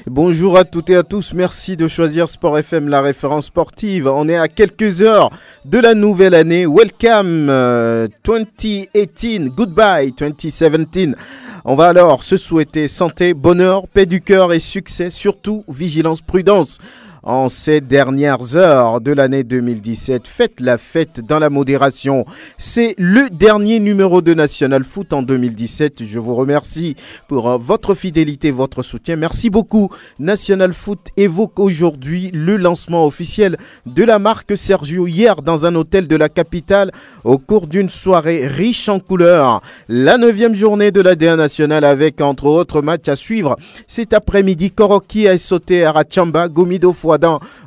Bonjour à toutes et à tous, merci de choisir Sport FM, la référence sportive. On est à quelques heures de la nouvelle année. Welcome 2018, goodbye 2017. On va alors se souhaiter santé, bonheur, paix du cœur et succès, surtout vigilance, prudence. En ces dernières heures de l'année 2017, faites la fête dans la modération. C'est le dernier numéro de National Foot en 2017. Je vous remercie pour votre fidélité, votre soutien. Merci beaucoup. National Foot évoque aujourd'hui le lancement officiel de la marque Sergio hier dans un hôtel de la capitale au cours d'une soirée riche en couleurs. La 9e journée de la D1 nationale avec entre autres matchs à suivre cet après-midi. Koroki a sauté à Rachamba, Gomido Fouaddan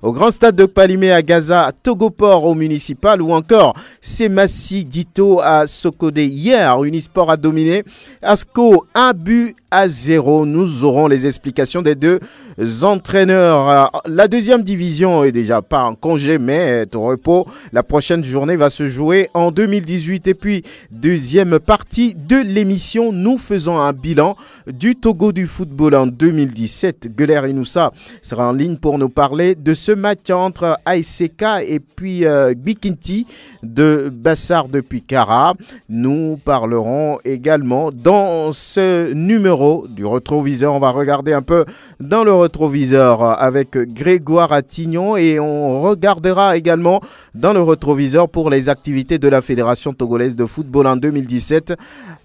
au Grand Stade de Palimé à Gaza, Togoport au municipal ou encore Semassi Dito à Sokodé hier. Unisport a dominé. Asco 1-0. Nous aurons les explications des deux entraîneurs. La deuxième division est déjà pas en congé mais est au repos. La prochaine journée va se jouer en 2018. Et puis deuxième partie de l'émission, nous faisons un bilan du Togo du football en 2017. Guler Inoussa sera en ligne pour nous parler de ce match entre ASK et puis Bikinti de Bassar depuis Kara. Nous parlerons également dans ce numéro du rétroviseur. On va regarder un peu dans le rétroviseur avec Grégoire Attignon et on regardera également dans le rétroviseur pour les activités de la Fédération togolaise de football en 2017.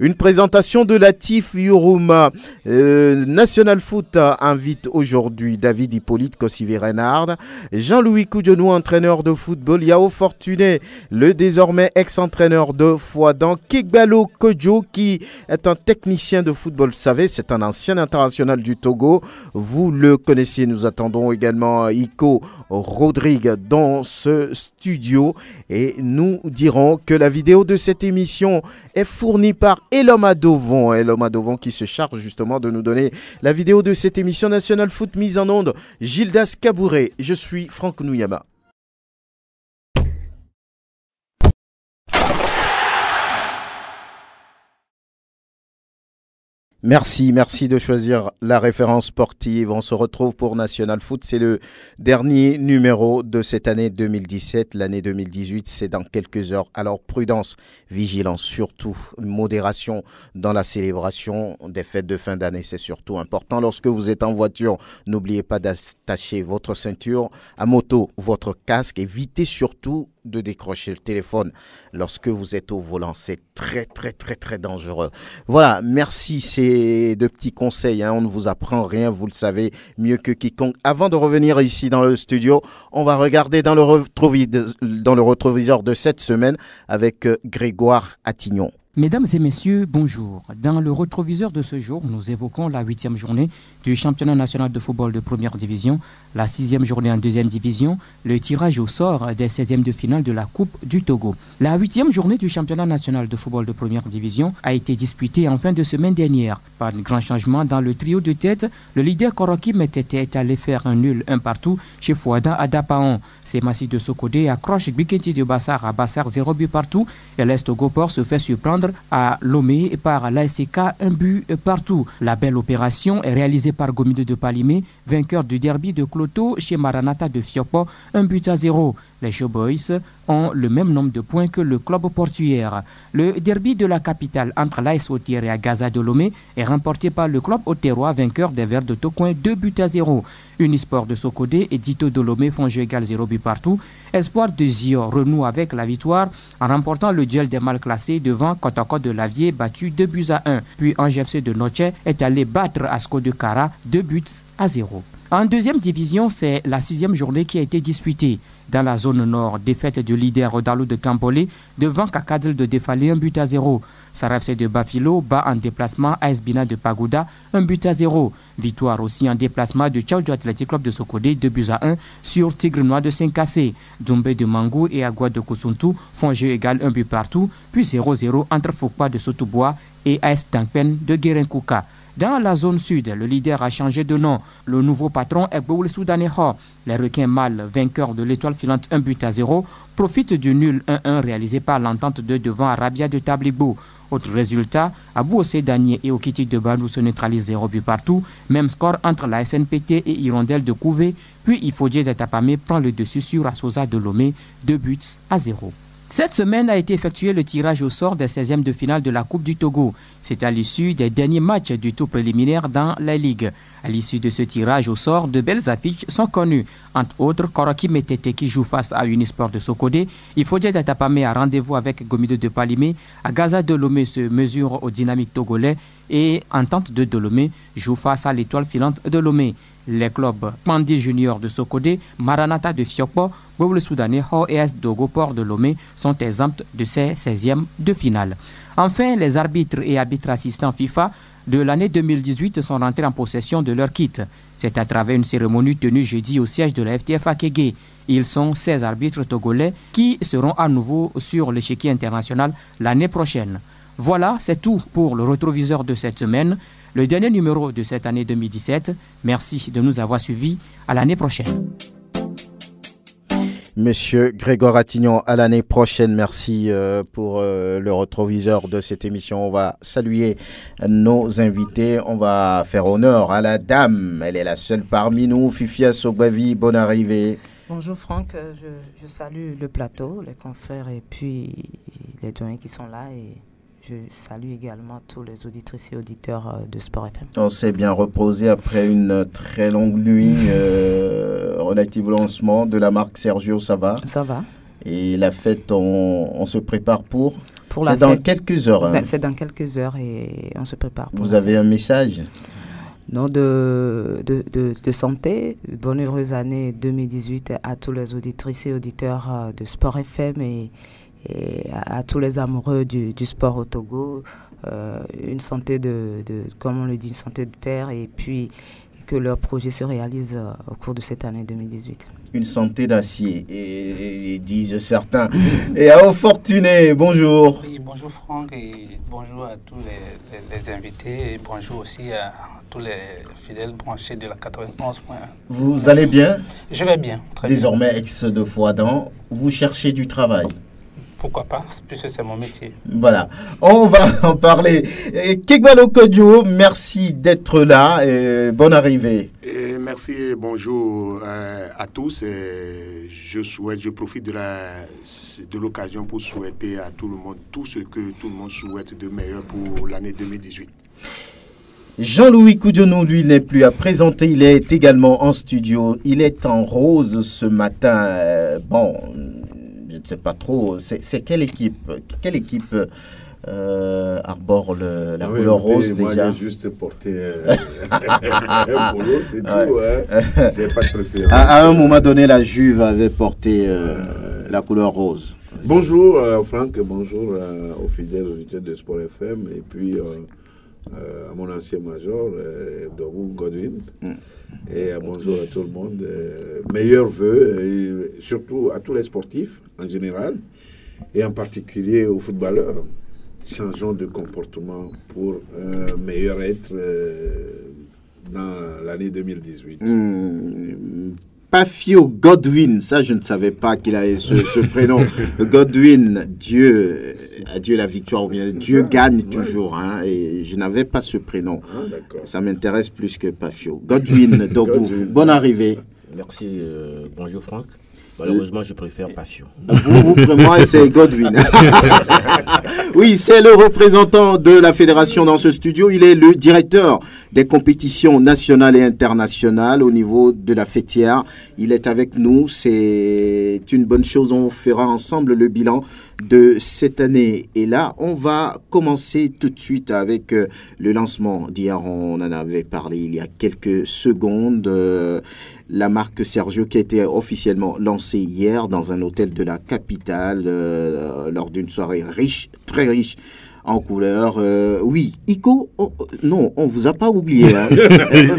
Une présentation de Latif Yourouma. National Foot invite aujourd'hui David Hippolyte Kossivi-Renard, Jean-Louis Koudjonou, entraîneur de football, Yao Fortuné, le désormais ex-entraîneur de Fouaddan, Kegbalo Kodjo, qui est un technicien de football. Vous savez, c'est un ancien international du Togo. Vous le connaissez. Nous attendons également Iko Rodrigue dans ce studio et nous dirons que la vidéo de cette émission est fournie par Elom Adovon. Elom Adovon qui se charge justement de nous donner la vidéo de cette émission National Foot mise en onde. Gildas Kabouré. Je suis Franck Nouyama. Merci de choisir la référence sportive. On se retrouve pour National Foot. C'est le dernier numéro de cette année 2017. L'année 2018, c'est dans quelques heures. Alors prudence, vigilance, surtout modération dans la célébration des fêtes de fin d'année. C'est surtout important. Lorsque vous êtes en voiture, n'oubliez pas d'attacher votre ceinture. À moto, votre casque. Évitez surtout de décrocher le téléphone lorsque vous êtes au volant. C'est très dangereux. Voilà, merci. C'est de petits conseils. On ne vous apprend rien, vous le savez mieux que quiconque. Avant de revenir ici dans le studio, on va regarder dans le rétroviseur de cette semaine avec Grégoire Attignon. Mesdames et messieurs, bonjour. Dans le rétroviseur de ce jour, nous évoquons la 8e journée du championnat national de football de première division, la 6e journée en 2e division, le tirage au sort des 16e de finale de la Coupe du Togo. La 8e journée du championnat national de football de première division a été disputée en fin de semaine dernière. Pas de grand changement dans le trio de tête, le leader Koroki Metete est allé faire un nul un partout chez Fouaddan à Dapaon. Semassi de Sokodé accroche Bikinti de Bassar à Bassar 0 but partout et l'Est Togoport se fait surprendre à Lomé par l'ASK un but partout. La belle opération est réalisée par Gomido de Palimé, vainqueur du derby de Kloto chez Maranatha de Fiopo, 1-0. Les Showboys ont le même nombre de points que le club portuaire. Le derby de la capitale entre l'AS Otière et Agaza de Lomé est remporté par le club otérois, vainqueur des Verts de Tocoin, 2-0. Unisport de Sokodé et Dito de Lomé font jeu égal 0 but partout. Espoir de Zio renoue avec la victoire en remportant le duel des mal classés devant Kotoko de Lavier battu 2-1. Puis Angers de Noche est allé battre Asco de Kara 2-0. En 2e division, c'est la 6e journée qui a été disputée. Dans la zone nord, défaite du leader Rodalo de Kampolé devant Kakadil de Defalé 1-0. Sarafse de Bafilo bat en déplacement AS Bina de Pagoda 1-0. Victoire aussi en déplacement de Tchaoudjo Athletic Club de Sokodé 2-1 sur Tigre Noir de Saint-Cassé. Doumbé de Mangou et Agua de Kosuntu font jeu égal 1 but partout, puis 0-0 entre Foupa de Sotobois et AS Tankpen de Guérenkouka. Dans la zone sud, le leader a changé de nom. Le nouveau patron est Boul Soudaneho. Les requins mâles, vainqueurs de l'étoile filante 1-0, profitent du nul 1-1 réalisé par l'entente de devant Arabia de Tablibo. Autre résultat, Abou Ossé Danier et Okiti de Balou se neutralisent 0 buts partout. Même score entre la SNPT et Hirondelle de Couvé. Puis Ifodje d'Atapamé prend le dessus sur Asosa de Lomé, 2-0. Cette semaine a été effectué le tirage au sort des 16e de finale de la Coupe du Togo. C'est à l'issue des derniers matchs du tour préliminaire dans la Ligue. À l'issue de ce tirage au sort, de belles affiches sont connues. Entre autres, Koroki Metete qui joue face à Unisport de Sokodé. Ifodje d'Atapamé a rendez-vous avec Gomido de Palimé. Agaza de Lomé se mesure au Dynamique togolais. Et Entente de Lomé joue face à l'Étoile filante de Lomé. Les clubs Pandi Junior de Sokodé, Maranatha de Fiokpo, Boble Soudanais, OES Dogo Port de Lomé sont exempts de ces 16e de finale. Enfin, les arbitres et arbitres assistants FIFA de l'année 2018 sont rentrés en possession de leur kit. C'est à travers une cérémonie tenue jeudi au siège de la FTF à Kégué. Ils sont 16 arbitres togolais qui seront à nouveau sur l'échiquier international l'année prochaine. Voilà, c'est tout pour le rétroviseur de cette semaine. Le dernier numéro de cette année 2017. Merci de nous avoir suivis. À l'année prochaine. Monsieur Grégoire Attignon, à l'année prochaine. Merci pour le rétroviseur de cette émission. On va saluer nos invités. On va faire honneur à la dame. Elle est la seule parmi nous. Fifia Sogbavi, bonne arrivée. Bonjour Franck, je salue le plateau, les confrères et puis les doyens qui sont là et je salue également tous les auditrices et auditeurs de Sport FM. On s'est bien reposé après une très longue nuit relative au lancement de la marque Sergio, ça va? Ça va. Et la fête, on se prépare pour la fête. C'est dans quelques heures. Hein. C'est dans quelques heures et on se prépare pour. Vous avez un message? Non, de santé. Bonne heureuse année 2018 à tous les auditrices et auditeurs de Sport FM et à tous les amoureux du sport au Togo, une santé comme on le dit, une santé de fer et puis que leur projet se réalise au cours de cette année 2018. Une santé d'acier, et disent certains. Et à Fortuné, bonjour. Oui, bonjour Franck et bonjour à tous les invités et bonjour aussi à tous les fidèles branchés de la 91. Vous allez bien? Je vais bien, très Désormais, bien. ex de Fouadan, vous cherchez du travail? Pourquoi pas, puisque c'est mon métier. Voilà, on va en parler. Kegbalo Kodjo, merci d'être là et bonne arrivée. Et merci, bonjour à tous. Je profite de l'occasion pour souhaiter à tout le monde tout ce que tout le monde souhaite de meilleur pour l'année 2018. Jean-Louis Koudionou, lui, n'est plus à présenter. Il est également en studio. Il est en rose ce matin. Je ne sais pas trop, c'est quelle équipe arbore la couleur rose moi, déjà? Moi, j'ai juste porté un polo, c'est tout. Hein. J'ai pas de préférence. À un moment donné, la Juve avait porté la couleur rose. Bonjour Franck, bonjour aux fidèles auditeurs de Sport FM et puis à mon ancien major, Dorou Godwin. Et bonjour à tout le monde. Meilleurs vœux, et surtout à tous les sportifs en général, et en particulier aux footballeurs. Changeons de comportement pour un meilleur être dans l'année 2018. Pafio Godwin, ça je ne savais pas qu'il avait ce prénom. Godwin, Dieu, adieu la victoire, ou bien Dieu gagne toujours, hein, et je n'avais pas ce prénom. Ça m'intéresse plus que Pafio. Godwin, Dogou, bonne arrivée. Merci, bonjour Franck. Malheureusement, je préfère Pafio. Moi, c'est Godwin. Oui, c'est le représentant de la fédération dans ce studio. Il est le directeur des compétitions nationales et internationales au niveau de la fêtière. Il est avec nous. C'est une bonne chose. On fera ensemble le bilan de cette année. Et là, on va commencer tout de suite avec le lancement d'hier. On en avait parlé il y a quelques secondes. La marque Sergio qui a été officiellement lancée hier dans un hôtel de la capitale lors d'une soirée riche, très riche en couleurs. Oui, Iko, non, on vous a pas oublié. Hein.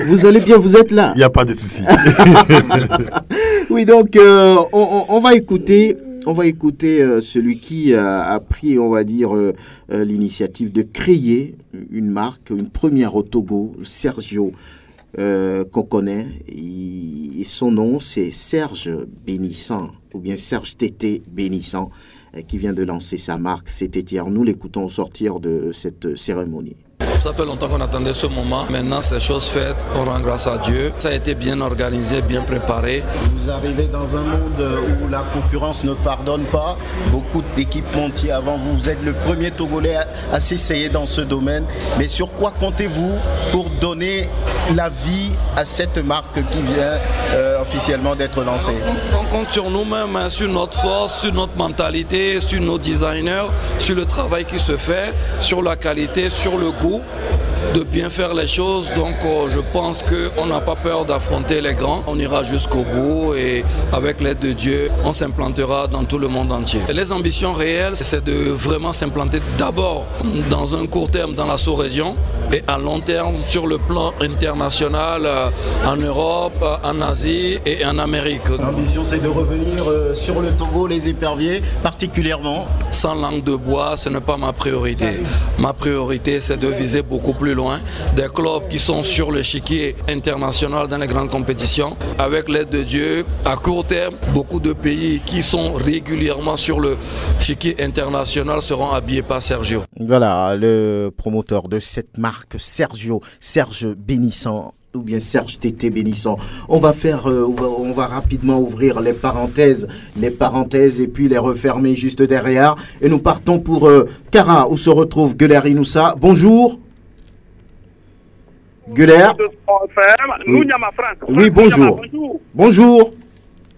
Vous allez bien, vous êtes là. Il n'y a pas de souci. Oui, donc on va écouter. On va écouter celui qui a pris, on va dire, l'initiative de créer une marque, une première au Togo, Sergio. Qu'on connaît, et son nom c'est Serge Bénissant. ou bien Serge Tété Bénissant, qui vient de lancer sa marque. C'était hier. Nous l'écoutons au sortir de cette cérémonie. Ça fait longtemps qu'on attendait ce moment. Maintenant, c'est chose faite. On rend grâce à Dieu. Ça a été bien organisé, bien préparé. Vous arrivez dans un monde où la concurrence ne pardonne pas. Beaucoup d'équipes montiers avant vous. Vous êtes le premier Togolais à s'essayer dans ce domaine. Mais sur quoi comptez-vous pour donner la vie à cette marque qui vient officiellement d'être lancée? On compte sur nous-mêmes, hein, sur notre force, sur notre mentalité, sur nos designers, sur le travail qui se fait, sur la qualité, sur le goût de bien faire les choses. Donc je pense qu'on n'a pas peur d'affronter les grands. On ira jusqu'au bout et avec l'aide de Dieu, on s'implantera dans tout le monde entier. Et les ambitions réelles, c'est de vraiment s'implanter d'abord dans un court terme dans la sous-région et à long terme sur le plan international en Europe, en Asie et en Amérique. L'ambition, c'est de revenir sur le Togo, les éperviers particulièrement. Sans langue de bois, ce n'est pas ma priorité. Ma priorité, c'est de viser beaucoup plus loin, des clubs qui sont sur l'échiquier international dans les grandes compétitions. Avec l'aide de Dieu, à court terme, beaucoup de pays qui sont régulièrement sur l'échiquier international seront habillés par Sergio. Voilà, le promoteur de cette marque, Serge Bénissant, ou bien Serge Tété Bénissant. On va rapidement ouvrir les parenthèses et puis les refermer juste derrière. Et nous partons pour Kara, où se retrouve Guler Inoussa. Bonjour. Guler. Oui, bonjour. Bonjour.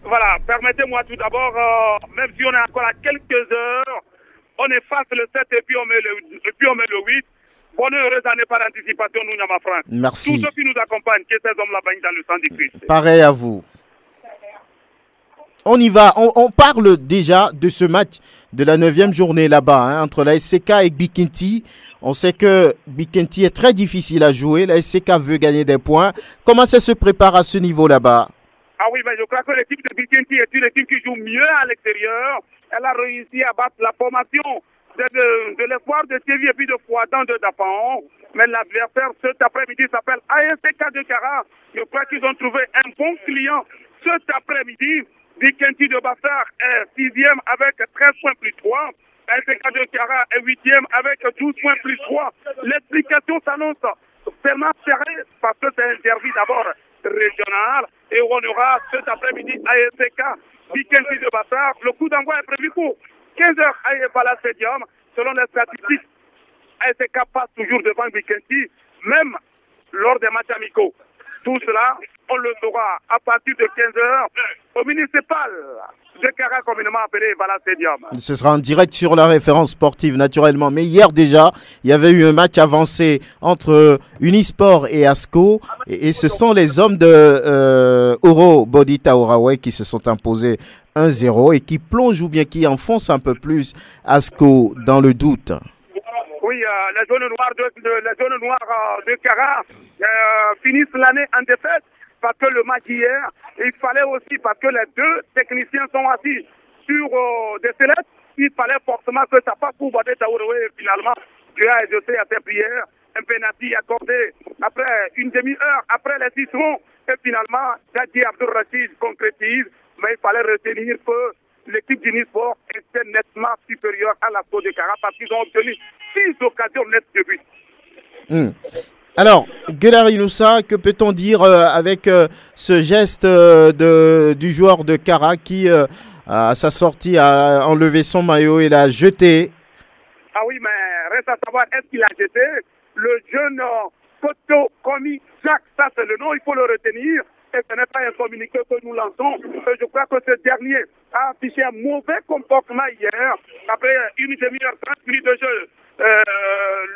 Voilà, permettez-moi tout d'abord, même si on est encore à quelques heures, on efface le 7 et puis on met le 8. Bonne heureuse année par anticipation, nous, Nyama Franck. Merci. Tous ceux qui nous accompagnent, que ces hommes-là baignent dans le sang du Christ. Pareil à vous. On y va. On parle déjà de ce match de la 9e journée là-bas, entre la SCK et Bikenti. On sait que Bikenti est très difficile à jouer. La SCK veut gagner des points. Comment ça se prépare à ce niveau là-bas? Ah oui, mais je crois que l'équipe de Bikenti est une équipe qui joue mieux à l'extérieur. Elle a réussi à battre la formation de l'espoir de Séville et puis de Fouadan de Dapan. Mais l'adversaire cet après-midi s'appelle ASK de Kara. Je crois qu'ils ont trouvé un bon client cet après-midi. Bikenti de Bassar est 6e avec 13 points plus 3. ASK de Kara est 8e avec 12 points plus 3. L'explication s'annonce tellement serrée parce que c'est un derby d'abord régional et on aura cet après-midi ASK Bikenti de Bassar. Le coup d'envoi est prévu pour 15h à Ebala Stadium. Selon les statistiques, ASK passe toujours devant Bikenti, même lors des matchs amicaux. Tout cela, on le saura à partir de 15h au municipal de Kara, communément appelé Ebala Stadium. Ce sera en direct sur la référence sportive, naturellement. Mais hier déjà, il y avait eu un match avancé entre Unisport et ASCO. Et ce sont les hommes de Oro Body Taoraway qui se sont imposés 1-0 et qui plongent ou bien qui enfoncent un peu plus ASCO dans le doute. Oui, les zones noires de Kara finissent l'année en défaite parce que le match hier, il fallait aussi, parce que les deux techniciens sont assis sur des sellettes, il fallait forcément que ça passe pour Body Taoraway. Finalement, Dieu a exaucé à ses prières, un penalty accordé après une demi-heure, après les 6 ronds, et finalement, Dadji Abdul Rachid concrétise. Mais il fallait retenir que l'équipe d'Unisport était nettement supérieure à la Côte de Kara parce qu'ils ont obtenu 6 occasions nettes de but. Alors, Guler Inoussa, que peut-on dire avec ce geste du joueur de Kara qui, à sa sortie, a enlevé son maillot et l'a jeté? Ah oui, mais reste à savoir, est-ce qu'il a jeté le jeune Koto Komi Jacques? Ça, c'est le nom, il faut le retenir. Et ce n'est pas un communiqué que nous lançons. Je crois que ce dernier a affiché un mauvais comportement hier. Après une demi-heure, 30 minutes de jeu,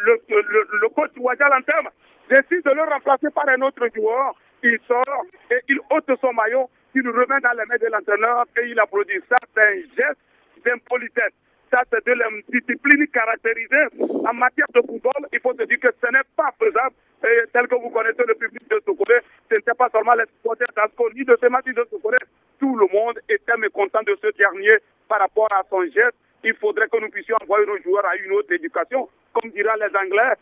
le coach Wadjal Anthem décide de le remplacer par un autre joueur. Il sort et il ôte son maillot, il le remet dans les mains de l'entraîneur et il applaudit. Ça, c'est un geste d'impolitesse. Ça, c'est de l'indiscipline caractérisée. En matière de football, il faut se dire que ce n'est pas faisable. Et tel que vous connaissez le public de Sokolé, ce n'était pas seulement les supporters d'Asco ni de ce match de Sokolé. Tout le monde était mécontent de ce dernier par rapport à son geste. Il faudrait que nous puissions envoyer nos joueurs à une autre éducation. Comme dira les Anglais,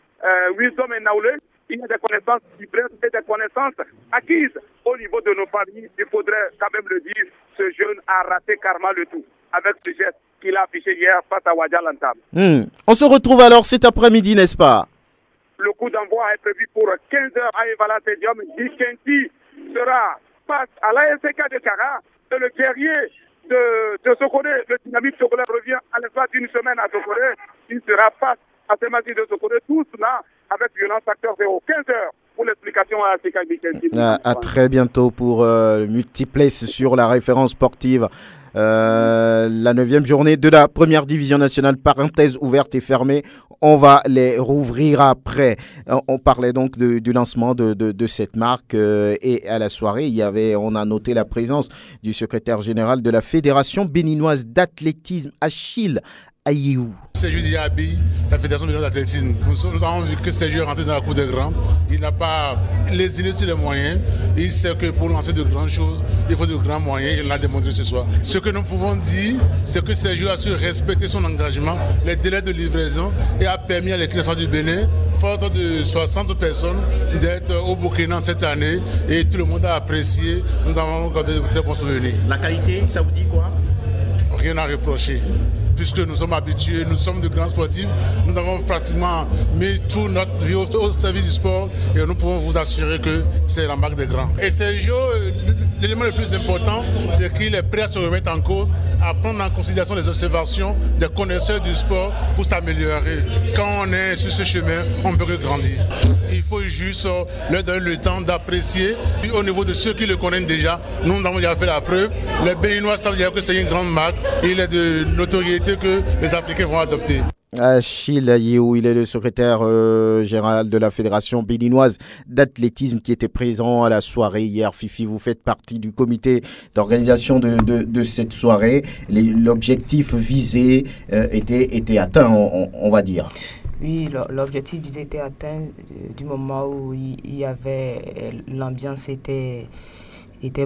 wisdom and knowledge. il y a des connaissances qui prennent et des connaissances acquises au niveau de nos familles. Il faudrait quand même le dire, ce jeune a raté karma le tout avec ce geste qu'il a affiché hier face à Wadja Lantam. On se retrouve alors cet après-midi, n'est-ce pas? Le coup d'envoi est prévu pour 15h à Evala Stadium. Dikenti sera face à l'ASK de Kara et le guerrier de Sokoré. Le dynamique Sokoré revient à l'espace d'une semaine à Sokoré. Il sera face à ces matchs de Sokoré, tous là avec violence facteur 0. 15h pour l'explication à ASK Dikenti. À très bientôt pour Multiplace sur la référence sportive. La 9e journée de la première division nationale, parenthèse ouverte et fermée, on va les rouvrir après. On parlait donc du lancement de cette marque et à la soirée, on a noté la présence du secrétaire général de la Fédération béninoise d'athlétisme, Achille Ayéou. Sergio Diaby, la Fédération béninoise d'athlétisme. Nous avons vu que Sergio est rentré dans la cour des grands. Il n'a pas lésiné sur les moyens. Il sait que pour lancer de grandes choses, il faut de grands moyens. Il l'a démontré ce soir. Ce que nous pouvons dire, c'est que Sergio a su respecter son engagement, les délais de livraison et a permis à l'équipe nationale du Bénin, forte de 60 personnes, d'être au Burkina cette année. Et tout le monde a apprécié. Nous avons gardé de très bons souvenirs. La qualité, ça vous dit quoi? Rien à reprocher. Puisque nous sommes habitués, nous sommes de grands sportifs, nous avons pratiquement mis toute notre vie au service du sport et nous pouvons vous assurer que c'est la marque des grands. Et Sergio, l'élément le plus important, c'est qu'il est prêt à se remettre en cause, à prendre en considération les observations des connaisseurs du sport pour s'améliorer. Quand on est sur ce chemin, on peut que grandir. Il faut juste leur donner le temps d'apprécier. Au niveau de ceux qui le connaissent déjà, nous avons déjà fait la preuve. Les Béninois savent déjà que c'est une grande marque. Il est de notoriété que les Africains vont adopter. Achille Ayéou, il est le secrétaire général de la Fédération béninoise d'athlétisme qui était présent à la soirée hier. Fifi, vous faites partie du comité d'organisation de cette soirée. L'objectif visé était atteint, on va dire. Oui, l'objectif visé était atteint du moment où il y avait l'ambiance était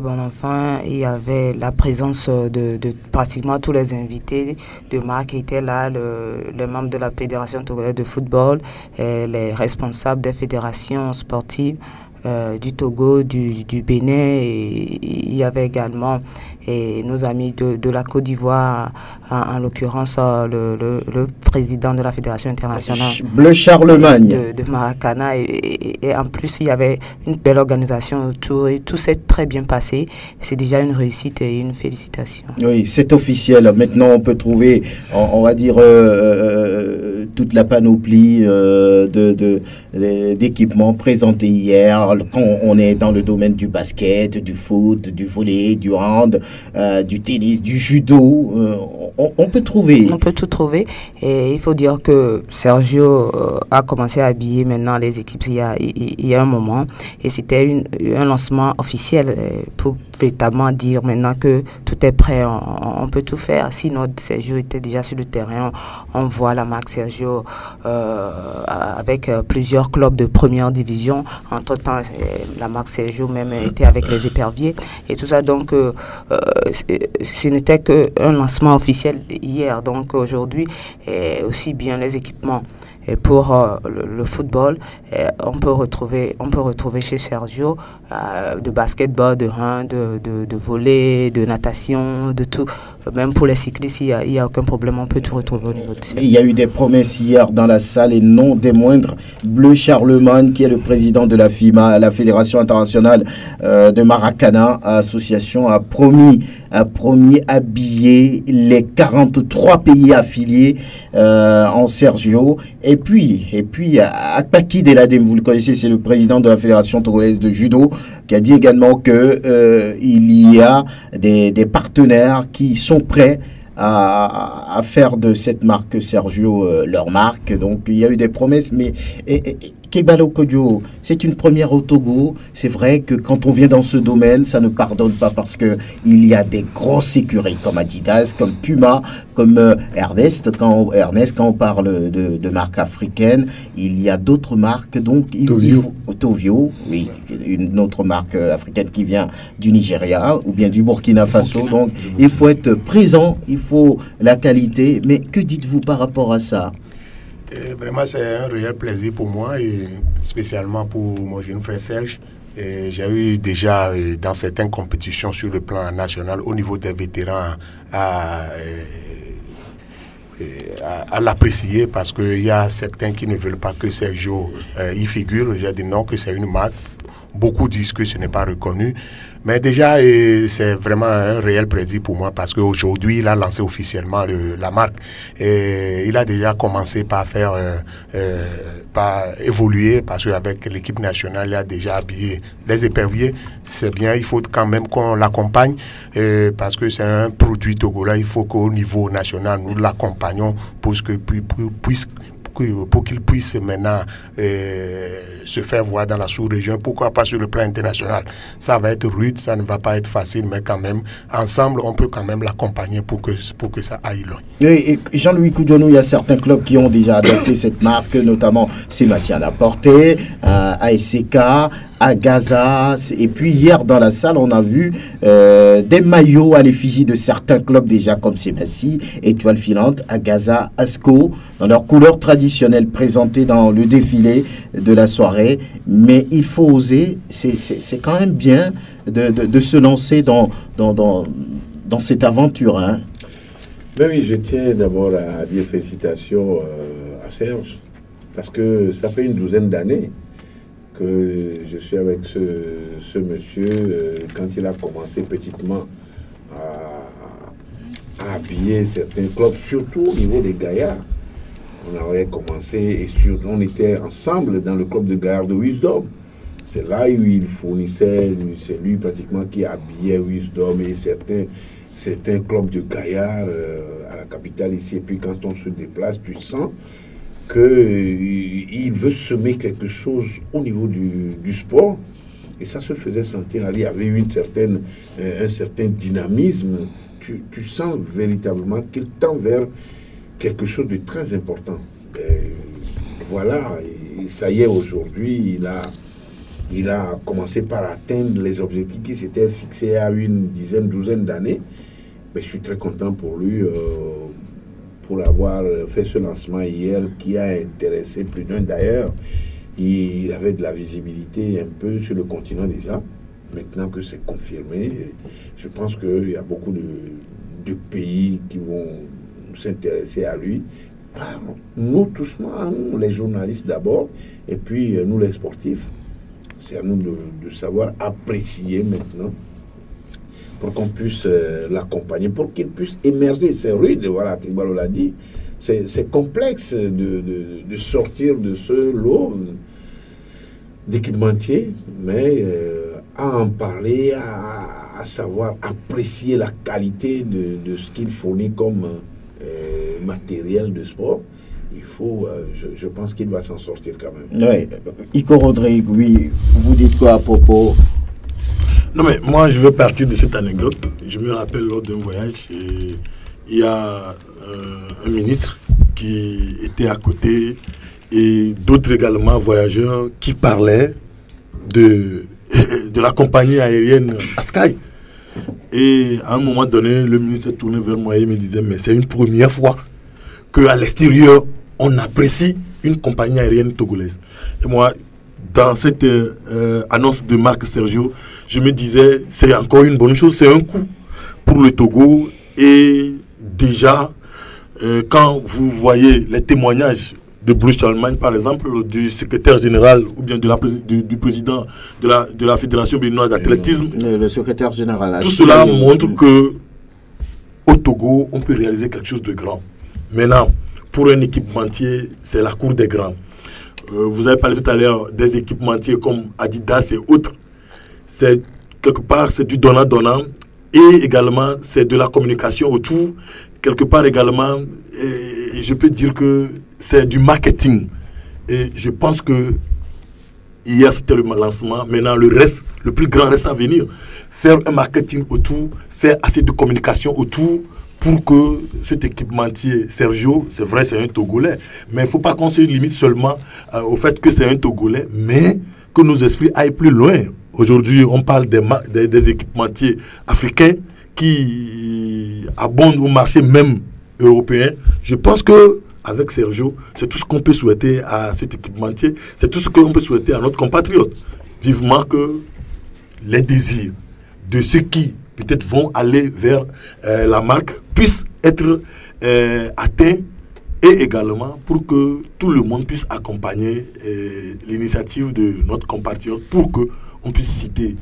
bon enfant. Il y avait la présence de pratiquement tous les invités de marque qui étaient là, les membres de la Fédération togolaise de football, les responsables des fédérations sportives du Togo, du Bénin, et il y avait également nos amis de la Côte d'Ivoire, en l'occurrence le président de la Fédération internationale Bleu Charlemagne de Maracana, et en plus il y avait une belle organisation autour et tout s'est très bien passé. C'est déjà une réussite et une félicitation. Oui, c'est officiel. Maintenant on peut trouver, on va dire, toute la panoplie d'équipements présentés hier. Quand on est dans le domaine du basket, du foot, du volley, du hand, du tennis, du judo, on peut trouver. On peut tout trouver. Et il faut dire que Sergio a commencé à habiller maintenant les équipes il y a un moment. Et c'était un lancement officiel pour véritablement dire maintenant que tout est prêt, on peut tout faire. Sinon, Sergio était déjà sur le terrain. On voit la marque Sergio avec plusieurs clubs de première division. Entre-temps, la marque Sergio même était avec les éperviers et tout ça. Donc, ce n'était qu'un lancement officiel hier. Donc, aujourd'hui, aussi bien les équipements pour le football, on peut retrouver chez Sergio de basketball, de hand, de volley, de natation, de tout. Même pour les cyclistes, il n'y a aucun problème, on peut tout retrouver au niveau de Sergio. Il y a eu des promesses hier dans la salle et non des moindres. Bleu Charlemagne, qui est le président de la FIMA, la Fédération internationale de Maracana, association, a promis habiller les 43 pays affiliés en Sergio. Et puis Akpaki Deladem, vous le connaissez, c'est le président de la Fédération togolaise de judo, qui a dit également que il y a des partenaires qui sont prêts à faire de cette marque Sergio leur marque. Donc il y a eu des promesses, mais Kebalo Kodjo, c'est une première au Togo. C'est vrai que quand on vient dans ce domaine, ça ne pardonne pas parce que il y a des grosses écuries comme Adidas, comme Puma, comme Ernest. Quand on parle de marques africaines, il y a d'autres marques. Donc Tovio, oui, une autre marque africaine qui vient du Nigeria ou bien du Burkina Faso. Donc il faut être présent, il faut la qualité. Mais que dites-vous par rapport à ça? Vraiment, c'est un réel plaisir pour moi et spécialement pour mon jeune frère Serge. J'ai eu déjà dans certaines compétitions sur le plan national au niveau des vétérans à l'apprécier parce qu'il y a certains qui ne veulent pas que Sergio y figure. J'ai dit non, que c'est une marque. Beaucoup disent que ce n'est pas reconnu. Mais déjà, c'est vraiment un réel plaisir pour moi parce qu'aujourd'hui, il a lancé officiellement la marque. Et il a déjà commencé par faire, par évoluer parce qu'avec l'équipe nationale, il a déjà habillé les éperviers. C'est bien, il faut quand même qu'on l'accompagne parce que c'est un produit togolais. Il faut qu'au niveau national, nous l'accompagnons pour qu'il puisse maintenant se faire voir dans la sous-région, pourquoi pas sur le plan international. Ça va être rude, ça ne va pas être facile, mais quand même, ensemble, on peut quand même l'accompagner pour que ça aille loin. Et Jean-Louis Koudjonou, il y a certains clubs qui ont déjà adopté cette marque, notamment Sébastien Laporté, ASCK, à Gaza, et puis hier dans la salle on a vu des maillots à l'effigie de certains clubs déjà comme Sébastien, Étoile Filante, à Gaza, Asco, dans leurs couleurs traditionnelles présentées dans le défilé de la soirée. Mais il faut oser, c'est quand même bien de se lancer dans cette aventure. Hein. Ben oui, je tiens d'abord à dire félicitations à Serge, parce que ça fait une douzaine d'années que je suis avec ce monsieur quand il a commencé petitement à habiller certains clubs, surtout au niveau des gaillards. On avait commencé et on était ensemble dans le club de gaillards de Wisdom. C'est là où il fournissait, c'est lui pratiquement qui habillait Wisdom et certains clubs de gaillards à la capitale ici. Et puis quand on se déplace, tu sens qu'il veut semer quelque chose au niveau du sport. Et ça se faisait sentir. Il y avait eu un certain dynamisme. Tu sens véritablement qu'il tend vers quelque chose de très important. Et voilà, et ça y est, aujourd'hui, il a commencé par atteindre les objectifs qui s'étaient fixés à une douzaine d'années. Mais je suis très content pour lui, pour avoir fait ce lancement hier qui a intéressé plus d'un. D'ailleurs, il avait de la visibilité un peu sur le continent déjà. Maintenant que c'est confirmé, je pense qu'il y a beaucoup de pays qui vont s'intéresser à lui. Nous, tous, nous, les journalistes d'abord, et puis nous, les sportifs. C'est à nous de savoir apprécier maintenant pour qu'on puisse l'accompagner, pour qu'il puisse émerger. C'est rude, voilà, Kigbalo l'a dit. C'est complexe de sortir de ce lot d'équipementiers, mais à en parler, à savoir apprécier la qualité de ce qu'il fournit comme matériel de sport. Il faut, je pense qu'il va s'en sortir quand même. Oui, Iko Rodrigue, oui, vous dites quoi à propos? Non mais moi je veux partir de cette anecdote. Je me rappelle lors d'un voyage, il y a un ministre qui était à côté et d'autres également voyageurs qui parlaient de la compagnie aérienne Askai. Et à un moment donné, le ministre s'est tourné vers moi et me disait mais c'est une première fois qu'à l'extérieur on apprécie une compagnie aérienne togolaise. Et moi, dans cette annonce de Marc Sergio, je me disais, c'est encore une bonne chose, c'est un coup pour le Togo. Et déjà, quand vous voyez les témoignages de Bruce Chalman, par exemple, du secrétaire général ou bien du président de la Fédération béninoise d'athlétisme, le secrétaire général, tout cela montre que au Togo, on peut réaliser quelque chose de grand. Maintenant, pour un équipementier, c'est la cour des grands. Vous avez parlé tout à l'heure des équipementiers comme Adidas et autres. C'est quelque part, c'est du donnant-donnant et également c'est de la communication autour. Quelque part également, je peux dire que c'est du marketing. Et je pense que hier c'était le lancement. Maintenant, le plus grand reste à venir. Faire un marketing autour, faire assez de communication autour pour que cet équipementier, Sergio, c'est vrai, c'est un Togolais, mais il ne faut pas qu'on se limite seulement au fait que c'est un Togolais, mais que nos esprits aillent plus loin. Aujourd'hui, on parle des équipementiers africains qui abondent au marché même européen. Je pense que avec Sergio, c'est tout ce qu'on peut souhaiter à cet équipementier, c'est tout ce qu'on peut souhaiter à notre compatriote. Vivement que les désirs de ceux qui peut-être vont aller vers la marque puissent être atteints, et également pour que tout le monde puisse accompagner l'initiative de notre compatriote pour qu'on puisse citer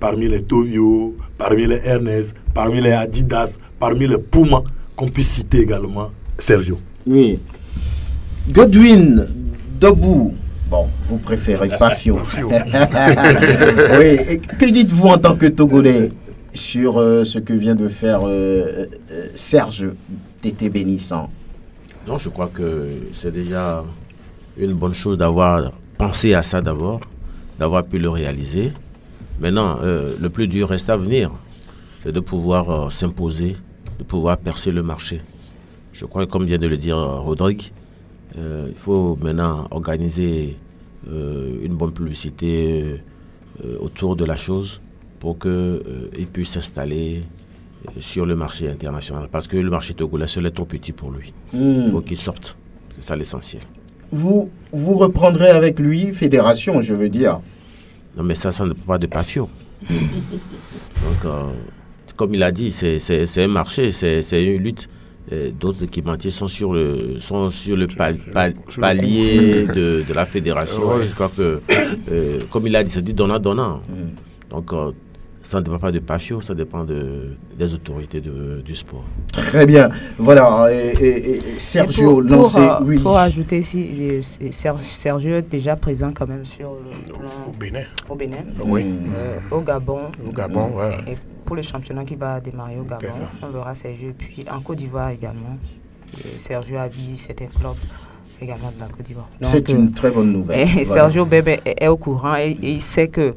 parmi les Tovio, parmi les Ernest, parmi les Adidas, parmi les Puma, qu'on puisse citer également Sergio. Oui. Godwin, Dobou. Bon, vous préférez Pafio. Oui. Et que dites-vous en tant que Togolais sur ce que vient de faire Serge Tété Bénissant? Non, je crois que c'est déjà une bonne chose d'avoir pensé à ça d'abord, d'avoir pu le réaliser. Maintenant, le plus dur reste à venir, c'est de pouvoir s'imposer, de pouvoir percer le marché. Je crois que, comme vient de le dire Rodrigue, il faut maintenant organiser une bonne publicité autour de la chose pour qu'il puisse s'installer sur le marché international. Parce que le marché togolais seul est trop petit pour lui. Il faut qu'il sorte. C'est ça l'essentiel. Vous reprendrez avec lui fédération, je veux dire. Non, mais ça ne peut pas de Pafio. Donc, comme il a dit, c'est un marché, c'est une lutte. D'autres équipementiers sont sur le palier de la fédération. Je crois que, comme il a dit, c'est du donnant-donnant. Donc, ça ne dépend pas de Pafio, ça dépend des autorités du sport. Très bien. Voilà. Et Sergio lancé. Oui. Pour ajouter ici, Sergio est déjà présent quand même sur le plan au Bénin. Oui. Au Gabon. Au Gabon, ouais. Et pour le championnat qui va démarrer au Gabon, on verra Sergio. Et puis en Côte d'Ivoire également. Et Sergio habille certains clubs également de la Côte d'Ivoire. C'est une très bonne nouvelle. Et Sergio Bébé est au courant et il sait que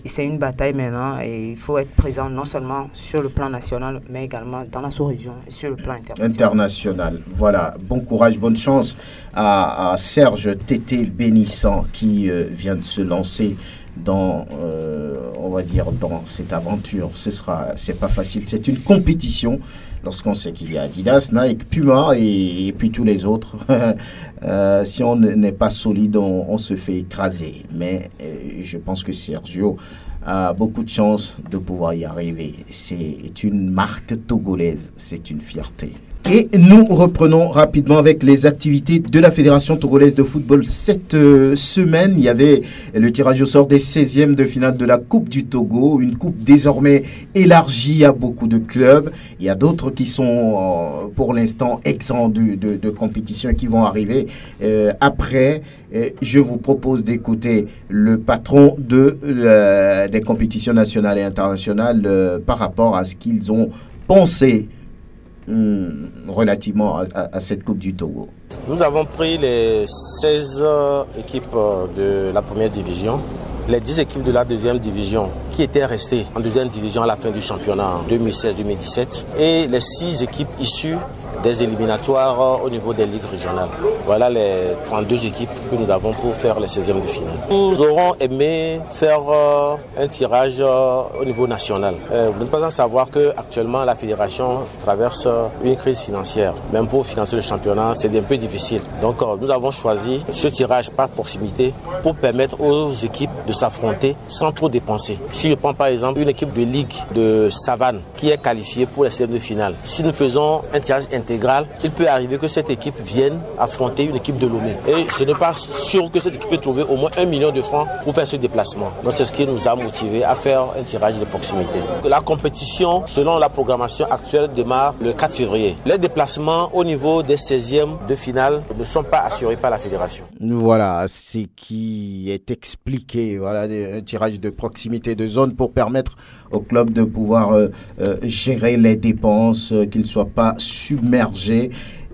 c'est une bataille maintenant et il faut être présent non seulement sur le plan national mais également dans la sous-région et sur le plan international. Voilà, bon courage, bonne chance à Serge Tété Bénissant qui vient de se lancer dans, on va dire, dans cette aventure. C'est pas facile, c'est une compétition. Lorsqu'on sait qu'il y a Adidas, Nike, Puma et puis tous les autres, si on n'est pas solide, on se fait écraser. Mais je pense que Sergio a beaucoup de chance de pouvoir y arriver. C'est une marque togolaise, c'est une fierté. Et nous reprenons rapidement avec les activités de la Fédération togolaise de football. Cette semaine, il y avait le tirage au sort des 16e de finale de la Coupe du Togo, une coupe désormais élargie à beaucoup de clubs. Il y a d'autres qui sont pour l'instant exempts de compétition et qui vont arriver après. Je vous propose d'écouter le patron des compétitions nationales et internationales par rapport à ce qu'ils ont pensé relativement à cette Coupe du Togo. Nous avons pris les 16 équipes de la première division, les 10 équipes de la deuxième division qui étaient restées en deuxième division à la fin du championnat en 2016-2017 et les 6 équipes issues des éliminatoires au niveau des ligues régionales. Voilà les 32 équipes que nous avons pour faire les 16e de finale. Nous aurons aimé faire un tirage au niveau national. Vous n'êtes pas sans savoir qu'actuellement la fédération traverse une crise financière. Même pour financer le championnat, c'est un peu difficile. Donc nous avons choisi ce tirage par proximité pour permettre aux équipes de s'affronter sans trop dépenser. Si je prends par exemple une équipe de ligue de Savane qui est qualifiée pour les 16e de finale, si nous faisons un tirage intégral, il peut arriver que cette équipe vienne affronter une équipe de Lomé. Et je n'ai pas sûr que cette équipe peut trouver au moins 1 million de francs pour faire ce déplacement. Donc c'est ce qui nous a motivé à faire un tirage de proximité. La compétition, selon la programmation actuelle, démarre le 4 février. Les déplacements au niveau des 16e de finale ne sont pas assurés par la fédération. Voilà, c'est qui est expliqué. Voilà, un tirage de proximité de zone pour permettre au club de pouvoir gérer les dépenses, qu'ils ne soient pas submergés.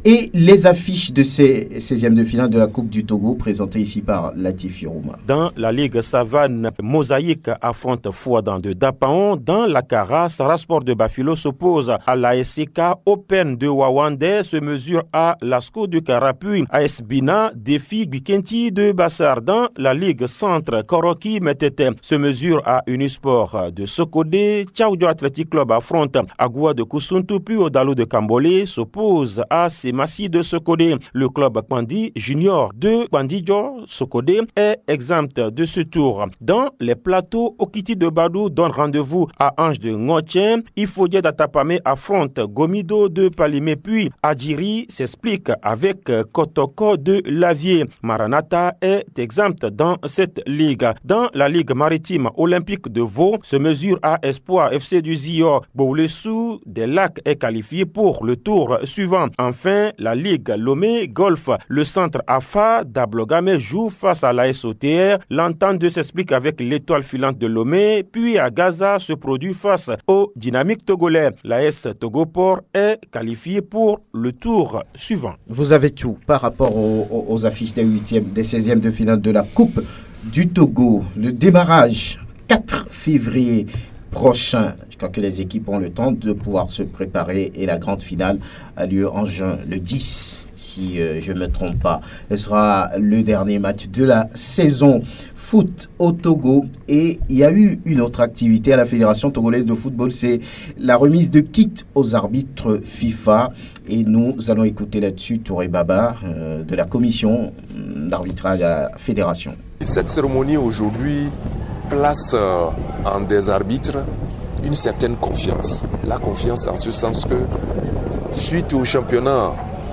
Et les affiches de ces 16e de finale de la Coupe du Togo présentées ici par Latif Youma. Dans la Ligue Savane, Mosaïque affronte Fouadan de Dapaon. Dans la Cara, Sarasport de Bafilo s'oppose à la SCK. Open de Wawande se mesure à Lasco de Carapuy. AS Bina défie Bikenti de Bassar. Dans la Ligue Centre, Koroki Metete se mesure à Unisport de Sokodé. Tchaoudio Athletic Club affronte Agoua de Koussuntou, puis Odalo de Kambolé s'oppose à Massi de Sokodé. Le club Kwandi Junior de Kwandijor Sokodé est exempt de ce tour. Dans les plateaux, Okiti de Badou donne rendez-vous à Ange de Ngotchen. Ifodje d'Atapame affronte Gomido de Palimé, puis Adjiri s'explique avec Kotoko de Lavier. Maranatha est exempt dans cette ligue. Dans la Ligue maritime olympique de Vaud, se mesure à Espoir FC du Zio. Boulessou des Lacs est qualifié pour le tour suivant. Enfin, la Ligue Lomé Golf. Le centre AFA d'Ablogame joue face à la SOTR. L'entente s'explique avec l'étoile filante de Lomé, puis à Gaza se produit face au Dynamique togolais. L'AS Togoport est qualifié pour le tour suivant. Vous avez tout par rapport aux affiches des 8e, des 16e de finale de la Coupe du Togo. Le démarrage 4 février prochain. Je crois que les équipes ont le temps de pouvoir se préparer et la grande finale a lieu en juin, le 10, si je ne me trompe pas. Ce sera le dernier match de la saison foot au Togo. Et il y a eu une autre activité à la Fédération togolaise de football, c'est la remise de kits aux arbitres FIFA. Et nous allons écouter là-dessus Touré Baba de la commission d'arbitrage à la Fédération. Cette cérémonie aujourd'hui place en des arbitres une certaine confiance. La confiance en ce sens que suite au championnat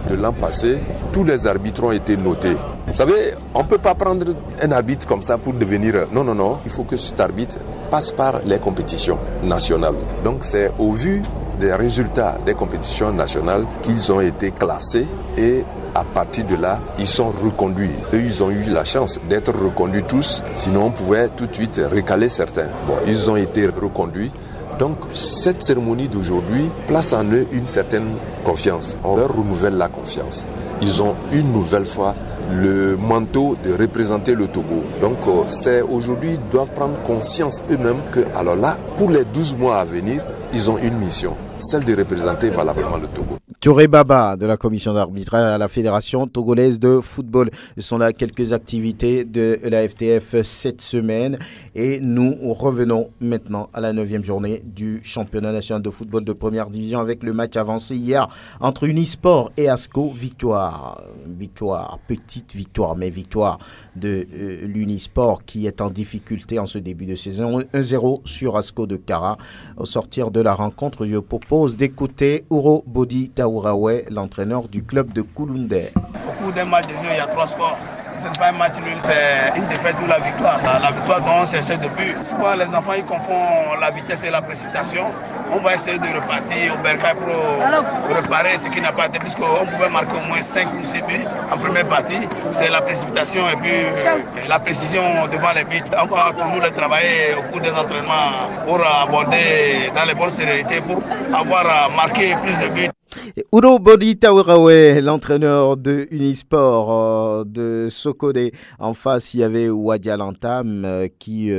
de l'an passé, tous les arbitres ont été notés. Vous savez, on ne peut pas prendre un arbitre comme ça pour devenir... Non, non, non, il faut que cet arbitre passe par les compétitions nationales. Donc c'est au vu des résultats des compétitions nationales qu'ils ont été classés et à partir de là, ils sont reconduits. Eux, ils ont eu la chance d'être reconduits tous, sinon on pouvait tout de suite recaler certains. Bon, ils ont été reconduits. Donc, cette cérémonie d'aujourd'hui place en eux une certaine confiance. On leur renouvelle la confiance. Ils ont une nouvelle fois le manteau de représenter le Togo. Donc, c'est aujourd'hui, ils doivent prendre conscience eux-mêmes que, alors là, pour les 12 mois à venir, ils ont une mission, celle de représenter valablement le Togo. Touré Baba de la commission d'arbitrage à la Fédération togolaise de football. Ce sont là quelques activités de la FTF cette semaine. Et nous revenons maintenant à la 9e journée du championnat national de football de première division avec le match avancé hier entre Unisport et Asco. Victoire, petite victoire, mais victoire de l'Unisport qui est en difficulté en ce début de saison. 1-0 sur Asco de Kara. Au sortir de la rencontre, je propose d'écouter Uro Bodi Taouraoué, l'entraîneur du club de Kouloundé. Au cours d'un match de jeu, il y a 3 scores. Ce n'est pas un match nul, c'est une défaite ou la victoire. La victoire dont on cherchait depuis. Souvent, les enfants ils confondent la vitesse et la précipitation. On va essayer de repartir au Bercail pour réparer ce qui n'a pas été, puisqu'on pouvait marquer au moins 5 ou 6 buts en première partie. C'est la précipitation et puis la précision devant les buts. On va toujours le travailler au cours des entraînements pour aborder dans les bonnes sérénités, pour avoir marqué plus de buts. Uro Bodi Taouraoué, l'entraîneur de Unisport de Sokodé. En face, il y avait Wadia Lantam qui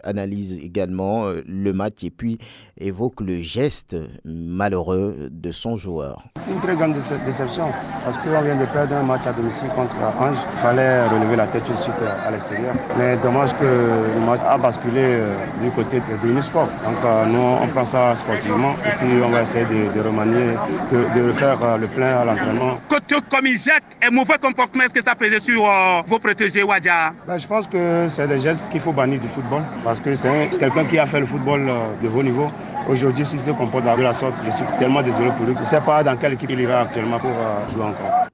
analyse également le match et puis évoque le geste malheureux de son joueur. Une très grande déception parce qu'on vient de perdre un match à domicile contre Ange. Il fallait relever la tête tout de suite à l'extérieur. Mais dommage que le match a basculé du côté de Unisport. Donc nous, on prend ça sportivement et puis on va essayer de remanier, de refaire le plein à l'entraînement. Comme il jette, un mauvais comportement, est-ce que ça pesait sur vos protégés, Wadia? Je pense que c'est des gestes qu'il faut bannir du football parce que c'est quelqu'un qui a fait le football de haut niveau. Aujourd'hui, si se comporte de la sorte, je suis tellement désolé pour lui. Je ne sais pas dans quelle équipe il ira actuellement pour jouer encore.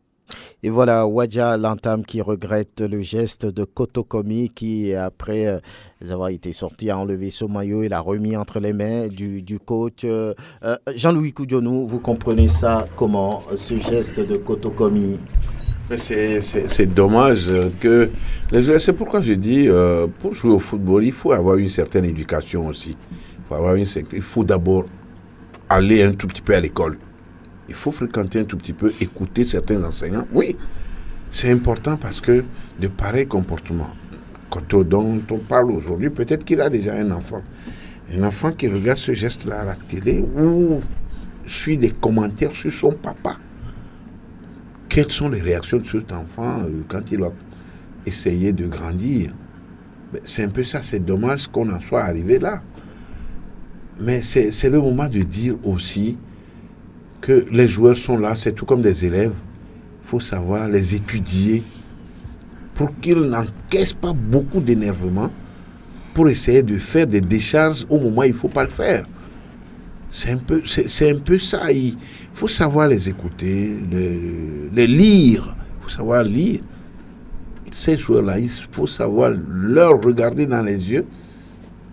Et voilà, Wadia Lantam qui regrette le geste de Kotokomi qui, après avoir été sorti, a enlevé son maillot et l'a remis entre les mains du coach. Jean-Louis Koudionou, vous comprenez ça comment, ce geste de Kotokomi? C'est dommage que... C'est pourquoi je dis, pour jouer au football, il faut avoir une certaine éducation aussi. Il faut d'abord aller un tout petit peu à l'école. Il faut fréquenter un tout petit peu, écouter certains enseignants. Oui, c'est important parce que de pareils comportements, dont on parle aujourd'hui, peut-être qu'il a déjà un enfant. Un enfant qui regarde ce geste-là à la télé ou suit des commentaires sur son papa. Quelles sont les réactions de cet enfant quand il va essayer de grandir? C'est un peu ça, c'est dommage qu'on en soit arrivé là. Mais c'est le moment de dire aussi que les joueurs sont là, c'est tout comme des élèves. Il faut savoir les étudier pour qu'ils n'encaissent pas beaucoup d'énervement pour essayer de faire des décharges au moment où il ne faut pas le faire. C'est un peu ça. Il faut savoir les écouter, les lire. Il faut savoir lire. Ces joueurs-là, il faut savoir leur regarder dans les yeux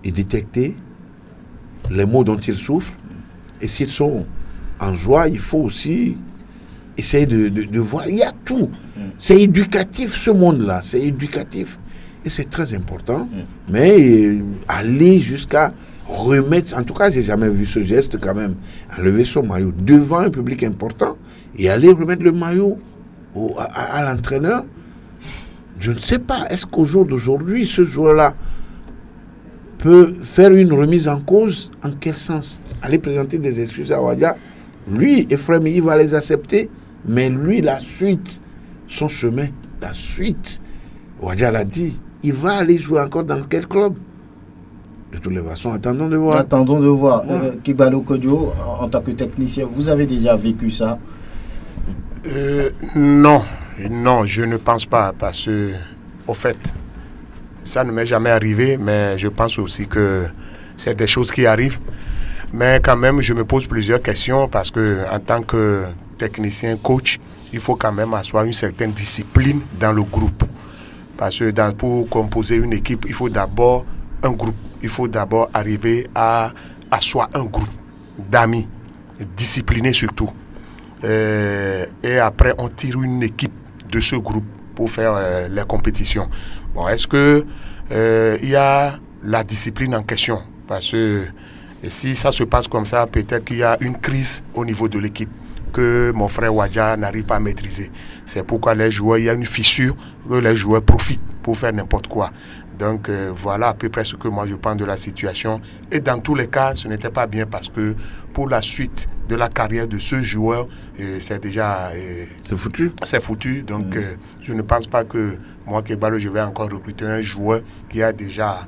et détecter les mots dont ils souffrent. Et s'ils sont en joie, il faut aussi essayer de voir. Il y a tout. C'est éducatif, ce monde-là. C'est éducatif. Et c'est très important. Mais aller jusqu'à remettre... En tout cas, je n'ai jamais vu ce geste quand même. Enlever son maillot devant un public important et aller remettre le maillot à l'entraîneur. Je ne sais pas. Est-ce qu'au jour d'aujourd'hui, ce joueur-là peut faire une remise en cause? En quel sens? Aller présenter des excuses à Wadia. Lui, Ephraim, il va les accepter. Mais lui, la suite, son chemin, la suite, Wadia l'a dit, il va aller jouer encore dans quel club? De toutes les façons, attendons de voir. Attendons de voir. Kibalo Kodjo, en tant que technicien, vous avez déjà vécu ça? Non, je ne pense pas, parce que, au fait, ça ne m'est jamais arrivé, mais je pense aussi que c'est des choses qui arrivent. Mais quand même, je me pose plusieurs questions, parce que en tant que technicien, coach, il faut quand même asseoir une certaine discipline dans le groupe. Parce que pour composer une équipe, il faut d'abord un groupe. Il faut d'abord arriver à asseoir un groupe d'amis, disciplinés surtout. Et après, on tire une équipe de ce groupe pour faire les compétitions. Bon, est-ce que il y a la discipline en question? Parce que si ça se passe comme ça, peut-être qu'il y a une crise au niveau de l'équipe que mon frère Wadia n'arrive pas à maîtriser. C'est pourquoi les joueurs, il y a une fissure, que les joueurs profitent pour faire n'importe quoi. Donc voilà à peu près ce que moi je pense de la situation. Et dans tous les cas, ce n'était pas bien, parce que pour la suite de la carrière de ce joueur, c'est déjà... c'est foutu. C'est foutu. Donc je ne pense pas que moi, Kebalo, je vais encore recruter un joueur qui a déjà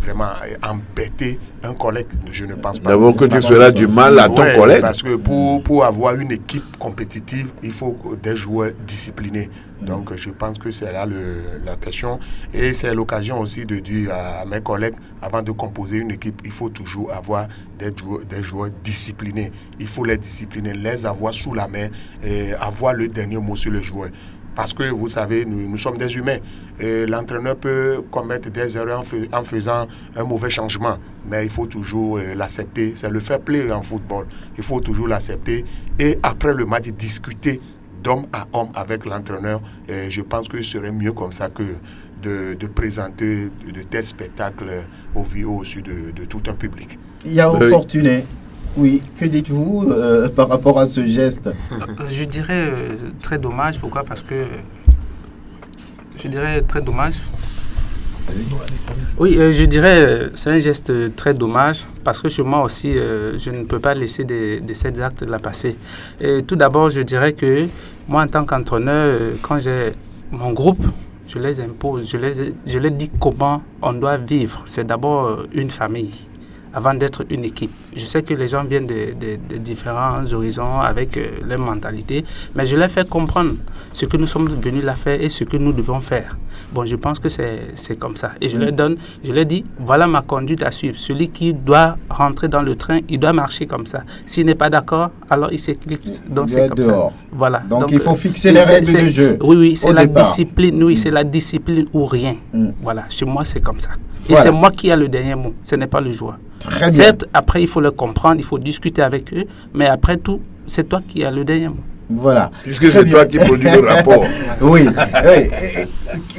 vraiment embêté un collègue. Je ne pense pas. D'abord que tu feras du mal à ton collègue. Parce que pour avoir une équipe compétitive, il faut des joueurs disciplinés. Donc je pense que c'est là la question. Et c'est l'occasion aussi de dire à mes collègues, avant de composer une équipe, il faut toujours avoir des joueurs disciplinés. Il faut les discipliner, les avoir sous la main et avoir le dernier mot sur le joueur. Parce que vous savez, nous sommes des humains. L'entraîneur peut commettre des erreurs en faisant un mauvais changement. Mais il faut toujours l'accepter. C'est le fair play en football. Il faut toujours l'accepter. Et après le match, discuter d'homme à homme avec l'entraîneur. Je pense que ce serait mieux comme ça que de présenter de tels spectacles au su de tout un public. Yao Fortuné. Oui, que dites-vous par rapport à ce geste? Je dirais très dommage. Pourquoi? Parce que je dirais très dommage. Oui, je dirais c'est un geste très dommage, parce que chez moi aussi, je ne peux pas laisser de ces actes la passer. Et tout d'abord, je dirais que moi, en tant qu'entraîneur, quand j'ai mon groupe, je les impose, je les dis comment on doit vivre. C'est d'abord une famille avant d'être une équipe. Je sais que les gens viennent de différents horizons avec leur mentalité, mais je leur fais comprendre ce que nous sommes venus là faire et ce que nous devons faire. Bon, je pense que c'est comme ça. Et je leur dis, voilà ma conduite à suivre. Celui qui doit rentrer dans le train, il doit marcher comme ça. S'il n'est pas d'accord, alors il s'éclipse. Donc c'est comme ça. Voilà. Donc il faut fixer les règles du jeu. Oui, c'est la discipline. Oui, c'est la discipline ou rien. Voilà, chez moi c'est comme ça. Voilà. Et c'est moi qui ai le dernier mot, ce n'est pas le joueur. Très bien. Certes, après il faut le comprendre, il faut discuter avec eux, mais après tout, c'est toi qui as le dernier mot. Voilà. Puisque c'est toi qui produis le rapport. Oui.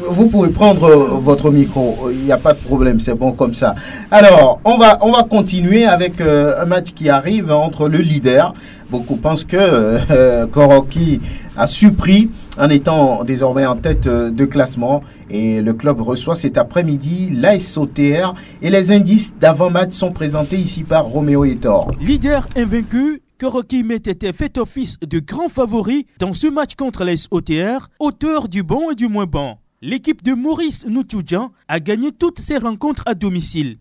Vous pouvez prendre votre micro, il n'y a pas de problème, c'est bon comme ça. Alors, on va continuer avec un match qui arrive entre le leader. Beaucoup pensent que Koroki a surpris en étant désormais en tête de classement, et le club reçoit cet après-midi l'AS OTR, et les indices d'avant-match sont présentés ici par Roméo Etor. Leader invaincu, Koroki Métété fait office de grand favori dans ce match contre l'AS OTR, auteur du bon et du moins bon. L'équipe de Maurice Noutoudian a gagné toutes ses rencontres à domicile.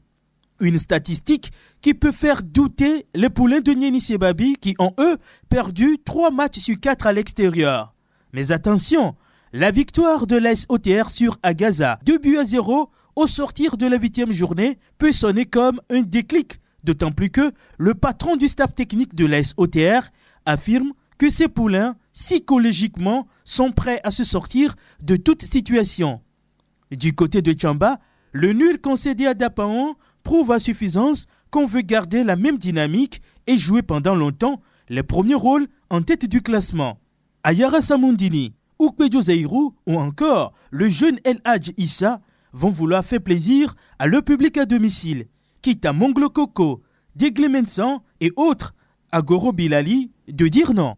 Une statistique qui peut faire douter les poulains de Nieni Sebabi qui ont, eux, perdu 3 matchs sur 4 à l'extérieur. Mais attention, la victoire de l'AS OTR sur Agaza, 2-0 au sortir de la 8e journée, peut sonner comme un déclic. D'autant plus que le patron du staff technique de l'AS OTR affirme que ces poulains, psychologiquement, sont prêts à se sortir de toute situation. Du côté de Tchamba, le nul concédé à Dapaon prouve à suffisance qu'on veut garder la même dynamique et jouer pendant longtemps les premiers rôles en tête du classement. Ayara Samundini, Oukpedio Zairou ou encore le jeune El Hadj Issa vont vouloir faire plaisir à leur public à domicile, quitte à Monglo Koko, Deglemensan et autres, à Goro Bilali, de dire non.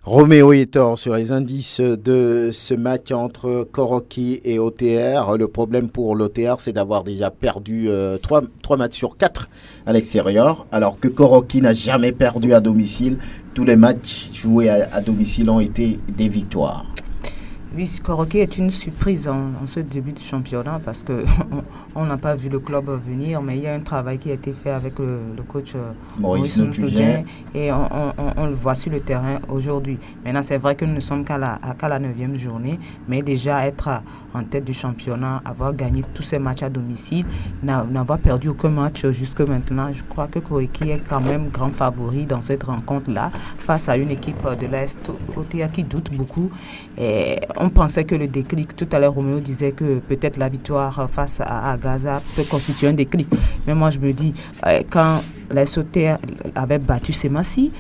Roméo est tort sur les indices de ce match entre Koroki et OTR. Le problème pour l'OTR, c'est d'avoir déjà perdu 3 matchs sur 4 à l'extérieur, alors que Koroki n'a jamais perdu à domicile. Tous les matchs joués à domicile ont été des victoires. Oui, Koroki est une surprise en ce début de championnat parce qu'on n'a pas vu le club venir, mais il y a un travail qui a été fait avec le coach Maurice Ntoudjen et on le voit sur le terrain aujourd'hui. Maintenant, c'est vrai que nous ne sommes qu'à la 9e journée, mais déjà être en tête du championnat, avoir gagné tous ces matchs à domicile, n'avoir perdu aucun match jusque maintenant, je crois que Koroki est quand même grand favori dans cette rencontre-là face à une équipe de l'Est OTR qui doute beaucoup. Et on pensait que le déclic, tout à l'heure Roméo disait que peut-être la victoire face à Gaza peut constituer un déclic. Mais moi je me dis, quand la SOTR avait battu Semassi,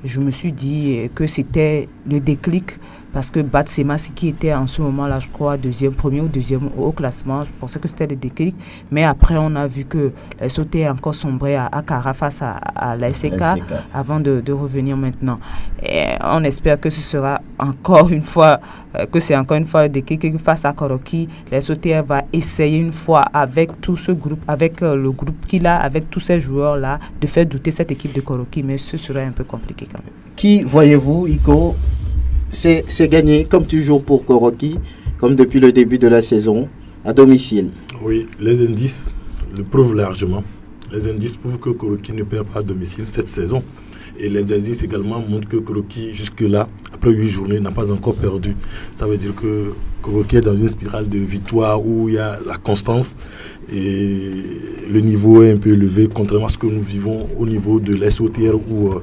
je me suis dit que c'était le déclic parce que battre Semassi qui était en ce moment-là, je crois, premier ou deuxième au classement, je pensais que c'était le déclic. Mais après, on a vu que la SOTR a encore sombré à Kara face à la SK avant de revenir maintenant. Et on espère que ce sera encore une fois, un déclic face à Koroki. La SOTR va essayer une fois avec tout ce groupe, avec le groupe qu'il a, avec tous ces joueurs-là, de faire douter cette équipe de Koroki. Mais ce serait un peu compliqué quand même. Qui voyez-vous, Iko? C'est gagné, comme toujours pour Koroki, comme depuis le début de la saison, à domicile. Oui, les indices le prouvent largement. Les indices prouvent que Koroki ne perd pas à domicile cette saison. Et les indices également montrent que Koroki, jusque-là, après 8 journées, n'a pas encore perdu. Ça veut dire que Koroki est dans une spirale de victoire où il y a la constance et le niveau est un peu élevé, contrairement à ce que nous vivons au niveau de l'SOTR où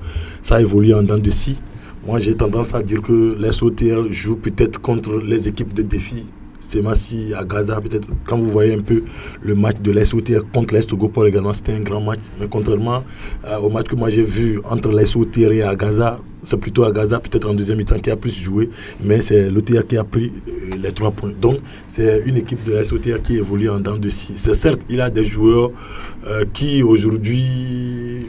ça évolue en dents de scie. Moi, j'ai tendance à dire que l'SOTR joue peut-être contre les équipes de défi. Semassi à Gaza, peut-être, quand vous voyez un peu le match de l'SOTR contre l'Est Gopol également, c'était un grand match. Mais contrairement au match que moi j'ai vu entre l'SOTR et à Gaza, c'est plutôt à Gaza, peut-être en deuxième mi-temps, qui a plus joué. Mais c'est l'OTR qui a pris les 3 points. Donc, c'est une équipe de l'SOTR qui évolue en dents de scie. C'est certes, il a des joueurs qui aujourd'hui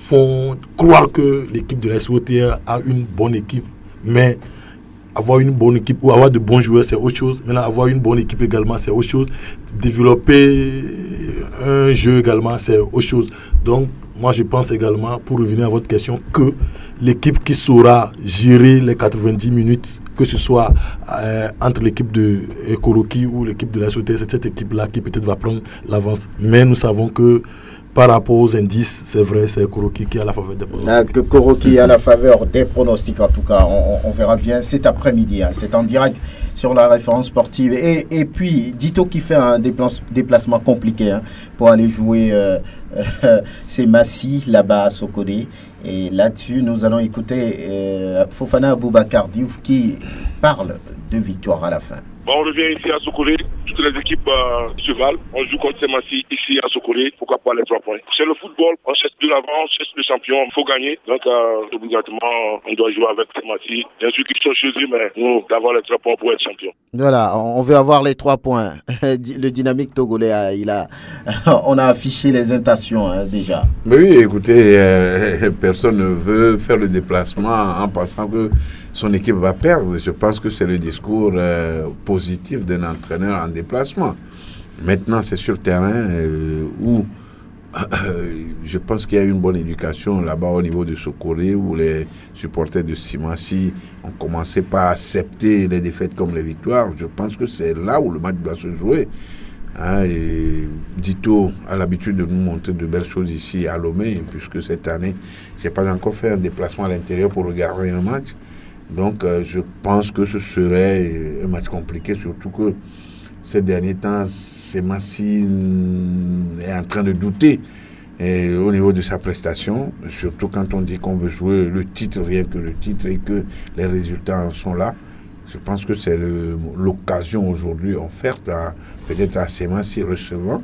font croire que l'équipe de la SOTR a une bonne équipe, mais avoir une bonne équipe ou avoir de bons joueurs, c'est autre chose. Maintenant, avoir une bonne équipe également, c'est autre chose. Développer un jeu également, c'est autre chose. Donc, moi, je pense également, pour revenir à votre question, que l'équipe qui saura gérer les 90 minutes, que ce soit entre l'équipe de Koroki ou l'équipe de la SOTR, c'est cette équipe-là qui peut-être va prendre l'avance. Mais nous savons que par rapport aux indices, c'est vrai, c'est Koroki qui a la faveur des pronostics. Que Koroki a la faveur des pronostics, en tout cas, on verra bien cet après-midi. Hein. C'est en direct sur la référence sportive. Et puis, Dito qui fait un déplacement compliqué pour aller jouer Semassi là-bas à Sokodé. Et là-dessus, nous allons écouter Fofana Aboubakar Diouf qui parle de victoire à la fin. Bon, on revient ici à Sokolé. Toutes les équipes se valent. On joue contre Semassi ici à Sokolé. Pourquoi pas les 3 points? C'est le football. On cherche de l'avant, on cherche le champion. Il faut gagner. Donc, obligatoirement, on doit jouer avec Semassi. Bien sûr qu'ils sont chez eux, mais nous, d'avoir les 3 points pour être champion. Voilà, on veut avoir les 3 points. Le dynamique togolais, on a affiché les intentions déjà. Mais oui, écoutez, personne ne veut faire le déplacement en pensant que son équipe va perdre. Je pense que c'est le discours positif d'un entraîneur en déplacement. Maintenant, c'est sur le terrain où je pense qu'il y a une bonne éducation là-bas au niveau de Sokolé, où les supporters de Semassi ont commencé par accepter les défaites comme les victoires. Je pense que c'est là où le match doit se jouer. Hein, et Dito a l'habitude de nous montrer de belles choses ici à Lomé, puisque cette année, je n'ai pas encore fait un déplacement à l'intérieur pour regarder un match. Donc, je pense que ce serait un match compliqué, surtout que ces derniers temps, Semassi est en train de douter au niveau de sa prestation, surtout quand on dit qu'on veut jouer le titre, rien que le titre, et que les résultats en sont là. Je pense que c'est l'occasion aujourd'hui offerte peut-être à Semassi recevant,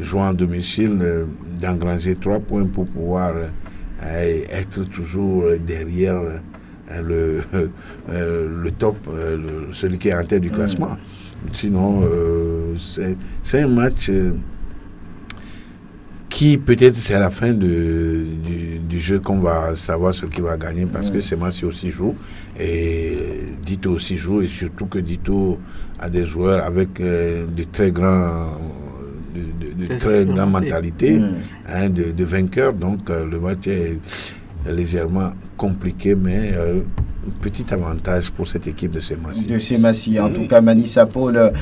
jouant à domicile, d'engranger 3 points pour pouvoir être toujours derrière le top, celui qui est en tête du classement. Sinon, c'est un match qui peut-être c'est à la fin du jeu qu'on va savoir ce qui va gagner, parce que Semassi aussi joue et Dito aussi joue, et surtout que Dito a des joueurs avec de très grandes mentalités, de vainqueurs. Donc le match est légèrement compliqué, mais petit avantage pour cette équipe de Semassi. En tout cas, Manissa Paul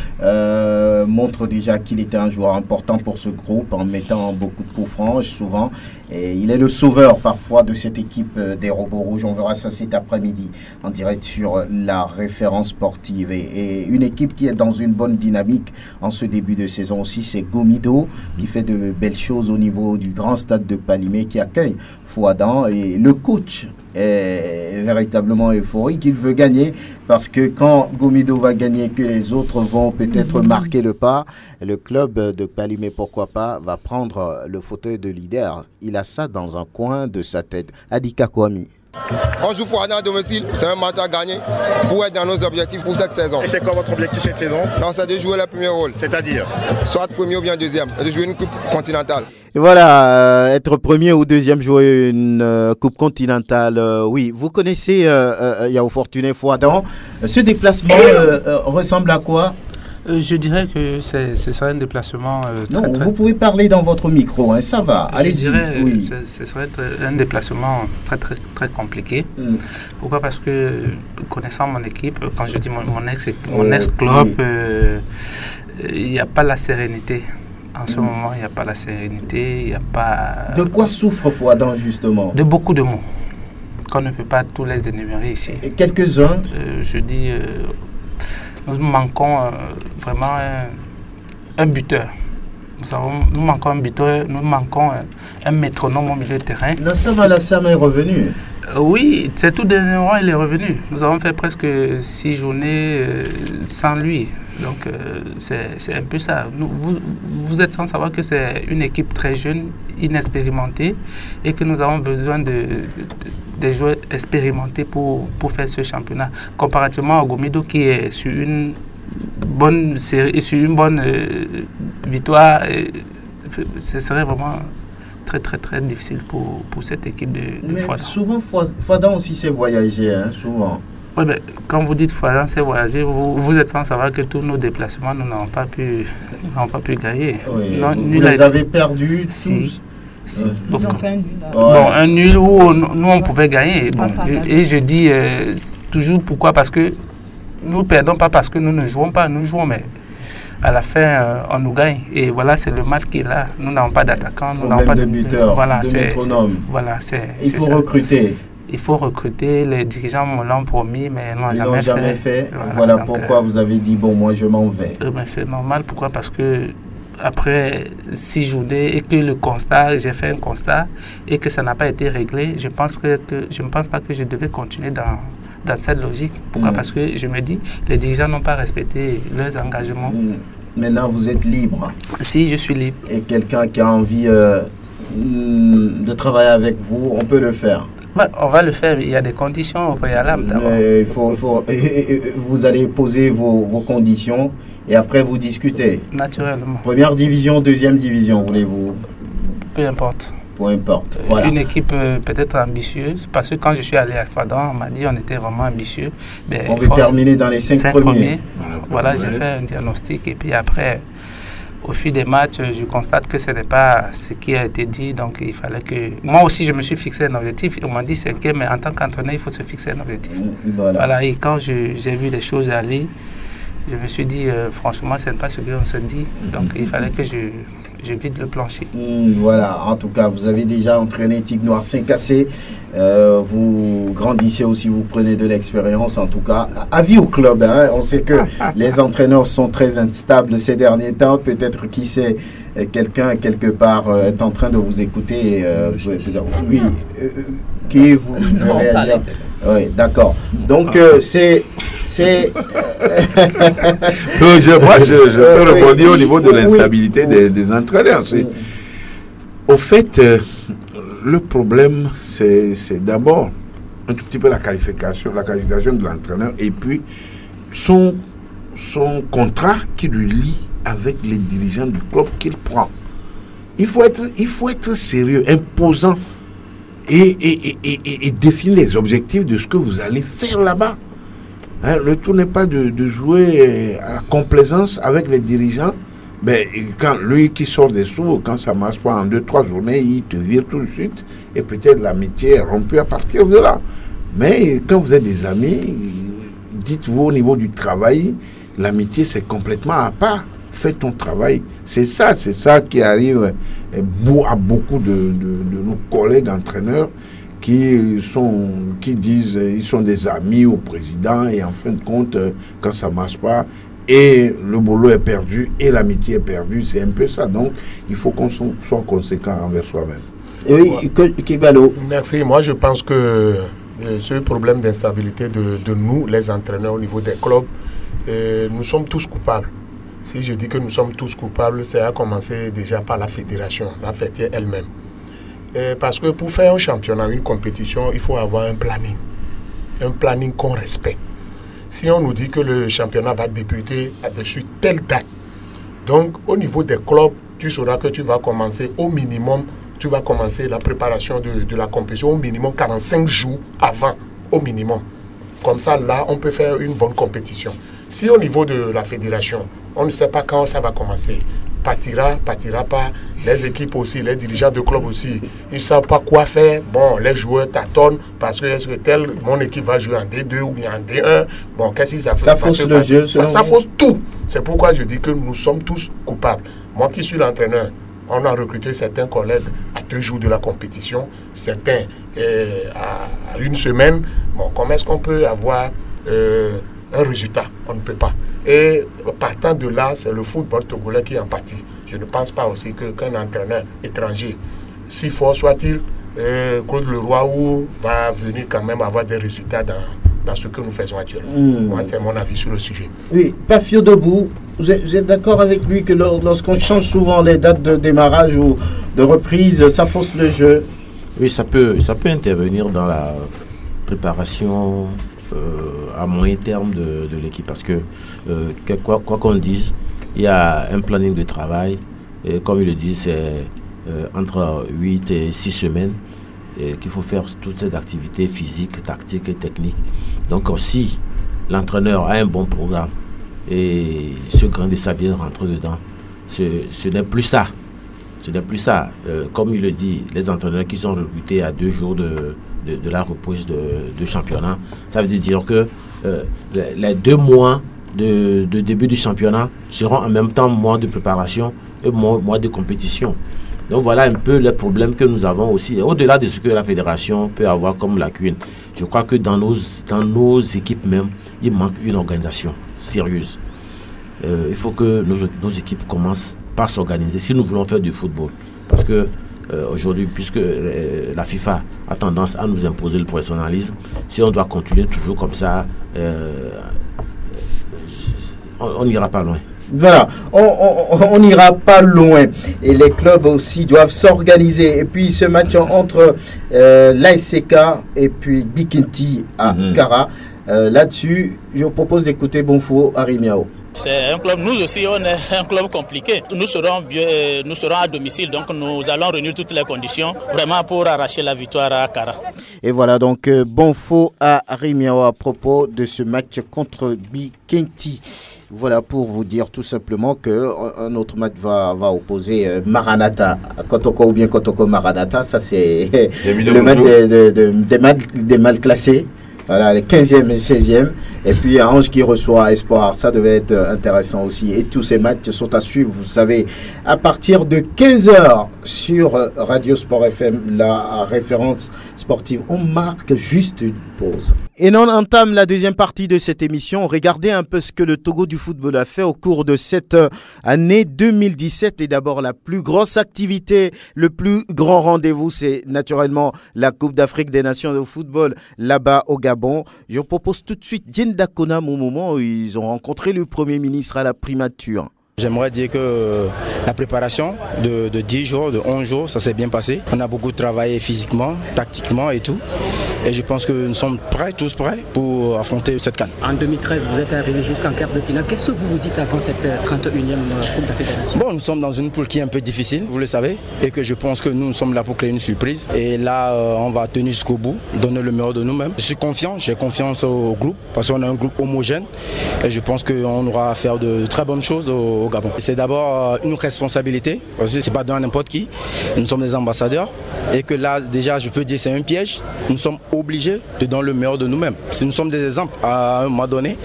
montre déjà qu'il était un joueur important pour ce groupe en mettant beaucoup de coups francs souvent. Et il est le sauveur parfois de cette équipe des Robots Rouges. On verra ça cet après-midi en direct sur la référence sportive. Et une équipe qui est dans une bonne dynamique en ce début de saison aussi, c'est Gomido, qui fait de belles choses au niveau du grand stade de Palimé, qui accueille Fouadan. Et le coach est véritablement euphorique. Il veut gagner parce que quand Gomido va gagner, que les autres vont peut-être marquer le pas, le club de Palimé, pourquoi pas, va prendre le fauteuil de leader. Il a ça dans un coin de sa tête. Adika Kwame. On joue Fouadan à domicile, c'est un match à gagner pour être dans nos objectifs pour cette saison. Et c'est quoi votre objectif cette saison? Non, c'est de jouer le premier rôle. C'est-à-dire? Soit premier ou bien deuxième, et de jouer une coupe continentale. Et voilà, être premier ou deuxième, jouer une coupe continentale. Oui, vous connaissez Yao Fortuné Fouadan. Ce déplacement ressemble à quoi? Je dirais que ce serait un déplacement très, vous pouvez parler dans votre micro, hein, ça va. Je dirais ce serait un déplacement très compliqué. Pourquoi? Parce que connaissant mon équipe, quand je dis mon ex-club, il n'y a pas la sérénité. En ce moment, il n'y a pas la sérénité, il n'y a pas... De quoi souffre Fouadan justement? De beaucoup de mots qu'on ne peut pas tous les énumérer ici. Et quelques-uns? Je dis... nous manquons vraiment un buteur. Nous manquons un buteur, nous manquons un métronome au milieu de terrain. Nassam Alassane est revenu. Oui, c'est tout dernièrement, il est revenu. Nous avons fait presque 6 journées sans lui. Donc, c'est un peu ça. Vous êtes sans savoir que c'est une équipe très jeune, inexpérimentée, et que nous avons besoin des joueurs expérimentés pour faire ce championnat. Comparativement à Gomido qui est sur une bonne série, sur une bonne victoire, ce serait vraiment très difficile pour cette équipe de Fouadan. Souvent, Fouadan aussi s'est voyagé, hein, souvent. Oui, mais quand vous dites Fouadan s'est voyagé, vous êtes sans savoir que tous nos déplacements, nous n'avons pas pu gagner. Oui, vous les avez perdus tous. Si. Ils ont fait un nul. Bon, un nul où nous on pouvait gagner. Bon, et je dis toujours pourquoi, parce que nous ne perdons pas parce que nous ne jouons pas, nous jouons, mais à la fin on nous gagne. Et voilà, c'est le match qui est là. Nous n'avons pas d'attaquant, nous n'avons pas de buteur, voilà, de métronome. Voilà, il faut recruter. Il faut recruter, les dirigeants me l'ont promis, mais n'ont jamais fait. Voilà donc, pourquoi vous avez dit, bon, moi je m'en vais. C'est normal, pourquoi? Parce que après 6 journées et que j'ai fait un constat et que ça n'a pas été réglé, je ne pense pas que je devais continuer dans cette logique. Pourquoi? Parce que je me dis, les dirigeants n'ont pas respecté leurs engagements. Maintenant, vous êtes libre. Si, je suis libre. Et quelqu'un qui a envie de travailler avec vous, on peut le faire. On va le faire, il y a des conditions au préalable d'abord. Vous allez poser vos conditions et après vous discutez. Naturellement. Première division, deuxième division, voulez-vous? Peu importe. Peu importe. Voilà. Une équipe peut-être ambitieuse, parce que quand je suis allé à Fouadan, on m'a dit on était vraiment ambitieux. On veut terminer dans les 5 premiers. Voilà, j'ai fait un diagnostic et puis après, au fil des matchs, je constate que ce n'est pas ce qui a été dit. Donc il fallait que... Moi aussi, je me suis fixé un objectif. On m'a dit 5e, mais en tant qu'entraîneur, il faut se fixer un objectif. Voilà, et quand j'ai vu les choses aller, je me suis dit, franchement, ce n'est pas ce qu'on se dit. Donc, il fallait que je vide le plancher. Voilà, en tout cas, vous avez déjà entraîné Tigre Noir Saint-Cassé. Vous grandissez aussi, vous prenez de l'expérience. En tout cas, avis au club. Hein. On sait que les entraîneurs sont très instables ces derniers temps. Peut-être, qui sait, quelqu'un quelque part est en train de vous écouter. Oui, qui vous réagir. Oui, d'accord. Donc, c'est... Moi, je peux rebondir au niveau de l'instabilité des entraîneurs. Au fait, le problème, c'est d'abord un tout petit peu la qualification de l'entraîneur et puis son contrat qui lui lie avec les dirigeants du club qu'il prend. Il faut être sérieux, imposant et définir les objectifs de ce que vous allez faire là-bas. Hein, le tout n'est pas de jouer à la complaisance avec les dirigeants. Ben, quand lui qui sort des sous, quand ça ne marche pas en 2-3 journées, il te vire tout de suite et peut-être l'amitié est rompue à partir de là. Mais quand vous êtes des amis, dites-vous au niveau du travail, l'amitié c'est complètement à part. Fais ton travail. C'est ça qui arrive à beaucoup de nos collègues entraîneurs qui disent ils sont des amis au président et en fin de compte, quand ça ne marche pas, et le boulot est perdu et l'amitié est perdue, c'est un peu ça. Donc, il faut qu'on soit conséquent envers soi-même. Oui, Kibalo. Merci. Moi, je pense que ce problème d'instabilité de nous, les entraîneurs au niveau des clubs, nous sommes tous coupables. Si je dis que nous sommes tous coupables, c'est à commencer déjà par la fédération, la fêtière elle-même. Parce que pour faire un championnat, une compétition, il faut avoir un planning qu'on respecte. Si on nous dit que le championnat va débuter dessus telle date, donc au niveau des clubs, tu sauras que tu vas commencer au minimum, tu vas commencer la préparation de la compétition au minimum 45 jours avant, au minimum. Comme ça, là, on peut faire une bonne compétition. Si au niveau de la fédération, on ne sait pas quand ça va commencer, partira pas, les équipes aussi, les dirigeants de club aussi, ils ne savent pas quoi faire. Bon, les joueurs tâtonnent parce que est-ce que mon équipe va jouer en D2 ou bien en D1. Bon, qu'est-ce que ça fait? Ça fausse le jeu. Ça fausse tout. C'est pourquoi je dis que nous sommes tous coupables. Moi qui suis l'entraîneur, on a recruté certains collègues à 2 jours de la compétition, certains à 1 semaine. Bon, comment est-ce qu'on peut avoir un résultat? On ne peut pas. Et partant de là, c'est le football togolais qui en pâtit. Je ne pense pas aussi qu'un entraîneur étranger, si fort soit-il, Claude Leroy va venir quand même avoir des résultats dans ce que nous faisons actuellement. Moi, c'est mon avis sur le sujet. Oui, Pafio Debout, vous êtes d'accord avec lui que lorsqu'on change souvent les dates de démarrage ou de reprise, ça fausse le jeu? Oui, ça peut intervenir dans la préparation à moyen terme de l'équipe, parce que quoi qu'on dise, il y a un planning de travail, et comme il le dit, c'est entre 8 et 6 semaines qu'il faut faire toutes ces activités physiques, tactiques et techniques. Donc si l'entraîneur a un bon programme et ce grain de sable vient rentrer dedans, ce n'est plus ça. Ce n'est plus ça. Comme il le dit, les entraîneurs qui sont recrutés à 2 jours de la reprise de championnat, ça veut dire que les 2 mois de début du championnat seront en même temps mois de préparation et mois de compétition. Donc voilà un peu les problèmes que nous avons aussi, au-delà de ce que la fédération peut avoir comme lacune. Je crois que dans nos équipes même, il manque une organisation sérieuse. Il faut que nos équipes commencent par s'organiser si nous voulons faire du football. Parce que aujourd'hui, puisque la FIFA a tendance à nous imposer le professionnalisme, si on doit continuer toujours comme ça, on n'ira pas loin. Voilà, on n'ira pas loin. Et les clubs aussi doivent s'organiser. Et puis ce match entre l'ASCK et puis Bikinti à Kara, là-dessus, je vous propose d'écouter Bonfo Arimiao. C'est un club, nous aussi, on est un club compliqué. Nous serons à domicile, donc nous allons réunir toutes les conditions vraiment pour arracher la victoire à Kara. Et voilà donc Bonfo Arimiao à propos de ce match contre Bikinti. Voilà pour vous dire tout simplement qu'un autre match va opposer Maranatha à Kotoko ou bien Kotoko Maranatha. Ça c'est le match des mal classés. Voilà, les 15e et 16e. Et puis Ange qui reçoit Espoir. Ça devait être intéressant aussi. Et tous ces matchs sont à suivre, vous savez, à partir de 15h sur Radio Sport FM, la référence sportive. On marque juste une pause. Et on entame la deuxième partie de cette émission. Regardez un peu ce que le Togo du football a fait au cours de cette année 2017. Et d'abord, la plus grosse activité, le plus grand rendez-vous, c'est naturellement la Coupe d'Afrique des Nations de football là-bas au Gabon. Je propose tout de suite Dienda Konam au moment où ils ont rencontré le Premier ministre à la primature. J'aimerais dire que la préparation de 10 jours, de 11 jours, ça s'est bien passé. On a beaucoup travaillé physiquement, tactiquement et tout. Et je pense que nous sommes prêts, tous prêts pour affronter cette CAN. En 2013, vous êtes arrivé jusqu'en quart de finale. Qu'est-ce que vous vous dites avant cette 31e Coupe d'Afrique des Nations? Bon, nous sommes dans une poule qui est un peu difficile, vous le savez. Et que je pense que nous sommes là pour créer une surprise. Et là, on va tenir jusqu'au bout, donner le meilleur de nous-mêmes. Je suis confiant, j'ai confiance au groupe, parce qu'on a un groupe homogène. Et je pense qu'on aura à faire de très bonnes choses au Gabon. C'est d'abord une responsabilité, parce que ce n'est pas dans n'importe qui. Nous sommes des ambassadeurs. Et que là, déjà, je peux dire c'est un piège. Nous sommes obligés de donner le meilleur de nous-mêmes. Si nous sommes des exemples à un moment donné,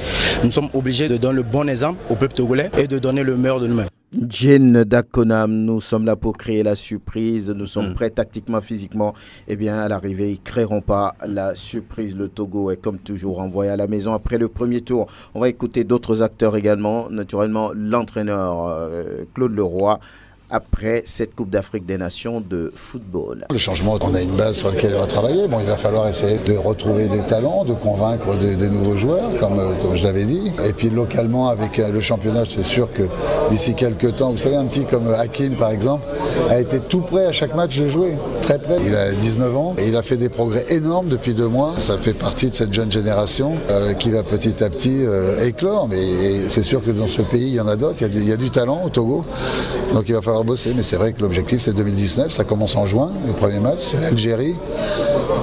nous sommes obligés de donner le bon exemple au peuple togolais et de donner le meilleur de nous-mêmes. Dienda Konam, nous sommes là pour créer la surprise, nous sommes prêts tactiquement, physiquement. Eh bien, à l'arrivée, ils ne créeront pas la surprise. Le Togo est comme toujours envoyé à la maison après le premier tour. On va écouter d'autres acteurs également, naturellement l'entraîneur Claude Leroy, après cette Coupe d'Afrique des Nations de football. Le changement, on a une base sur laquelle on va travailler. Bon, il va falloir essayer de retrouver des talents, de convaincre des nouveaux joueurs, comme je l'avais dit. Et puis localement, avec le championnat, c'est sûr que d'ici quelques temps, vous savez, un petit comme Hakim, par exemple, a été tout prêt à chaque match de jouer, très prêt. Il a 19 ans et il a fait des progrès énormes depuis 2 mois. Ça fait partie de cette jeune génération qui va petit à petit éclore. Mais c'est sûr que dans ce pays, il y en a d'autres. Il y a du talent au Togo. Donc il va falloir bosser, mais c'est vrai que l'objectif c'est 2019, ça commence en juin, le premier match, c'est l'Algérie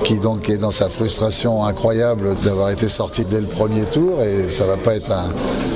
qui donc est dans sa frustration incroyable d'avoir été sorti dès le premier tour et ça va pas être un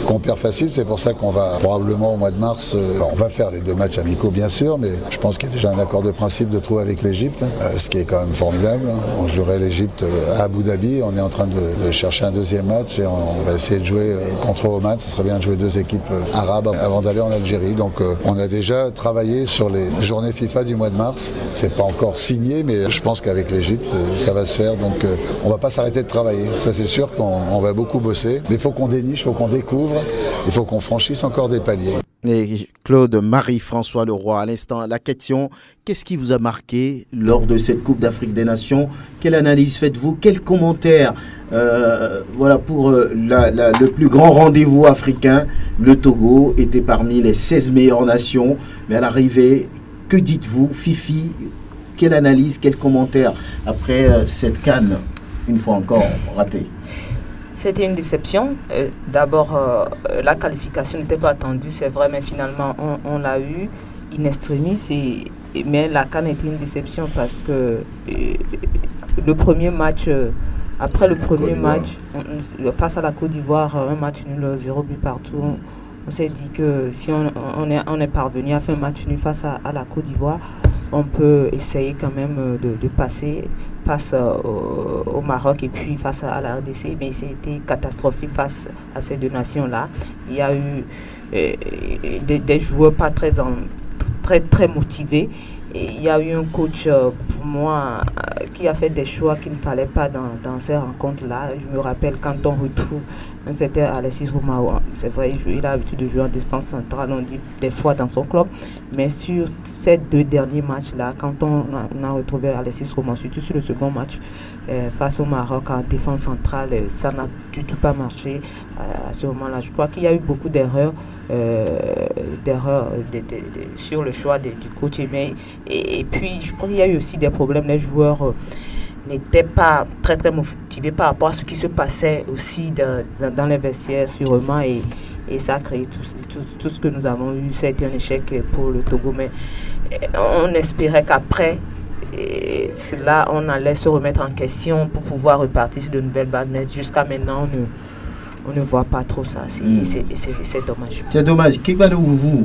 compère facile, c'est pour ça qu'on va probablement au mois de mars, on va faire les 2 matchs amicaux bien sûr, mais je pense qu'il y a déjà un accord de principe de trouver avec l'Égypte, ce qui est quand même formidable. On jouerait l'Égypte à Abu Dhabi, on est en train de chercher un 2e match et on va essayer de jouer contre Oman, ce serait bien de jouer 2 équipes arabes avant d'aller en Algérie, donc on a déjà travaillé sur les journées FIFA du mois de mars. C'est pas encore signé, mais je pense qu'avec l'Égypte, ça va se faire. Donc on va pas s'arrêter de travailler. Ça c'est sûr qu'on va beaucoup bosser. Mais il faut qu'on déniche, il faut qu'on découvre, il faut qu'on franchisse encore des paliers. Et Claude, Marie-François Leroy, à l'instant, la question, qu'est-ce qui vous a marqué lors de cette Coupe d'Afrique des Nations? Quelle analyse faites-vous? Quels commentaires voilà, pour le plus grand rendez-vous africain? Le Togo était parmi les 16 meilleures nations, mais à l'arrivée, que dites-vous? Fifi, quelle analyse, quels commentaires après cette CAN, une fois encore ratée? C'était une déception. D'abord, la qualification n'était pas attendue, c'est vrai, mais finalement, on l'a eu in extremis. Mais la CAN était une déception parce que le premier match, après le premier match, face à la Côte d'Ivoire, un match nul, 0 but partout, on s'est dit que si on est parvenu à faire un match nul face à la Côte d'Ivoire, on peut essayer quand même de passer face au Maroc et puis face à la RDC, mais c'était catastrophique face à ces 2 nations-là. Il y a eu des joueurs pas très motivés. Et il y a eu un coach, pour moi, qui a fait des choix qu'il ne fallait pas dans ces rencontres-là. Je me rappelle quand on retrouve un certain Alexis Romao. C'est vrai, il a l'habitude de jouer en défense centrale, on dit des fois dans son club. Mais sur ces 2 derniers matchs-là, quand on a retrouvé Alexis Romao, surtout sur le second match, face au Maroc en défense centrale, ça n'a du tout pas marché à ce moment-là. Je crois qu'il y a eu beaucoup d'erreurs. Sur le choix du coach. Et puis, je crois qu'il y a eu aussi des problèmes. Les joueurs n'étaient pas très motivés par rapport à ce qui se passait aussi dans les vestiaires sûrement. Et ça a créé tout ce que nous avons eu. Ça a été un échec pour le Togo. Mais on espérait qu'après, là, on allait se remettre en question pour pouvoir repartir sur de nouvelles bases. Mais jusqu'à maintenant, on ne voit pas trop ça. C'est dommage. C'est dommage. Vous,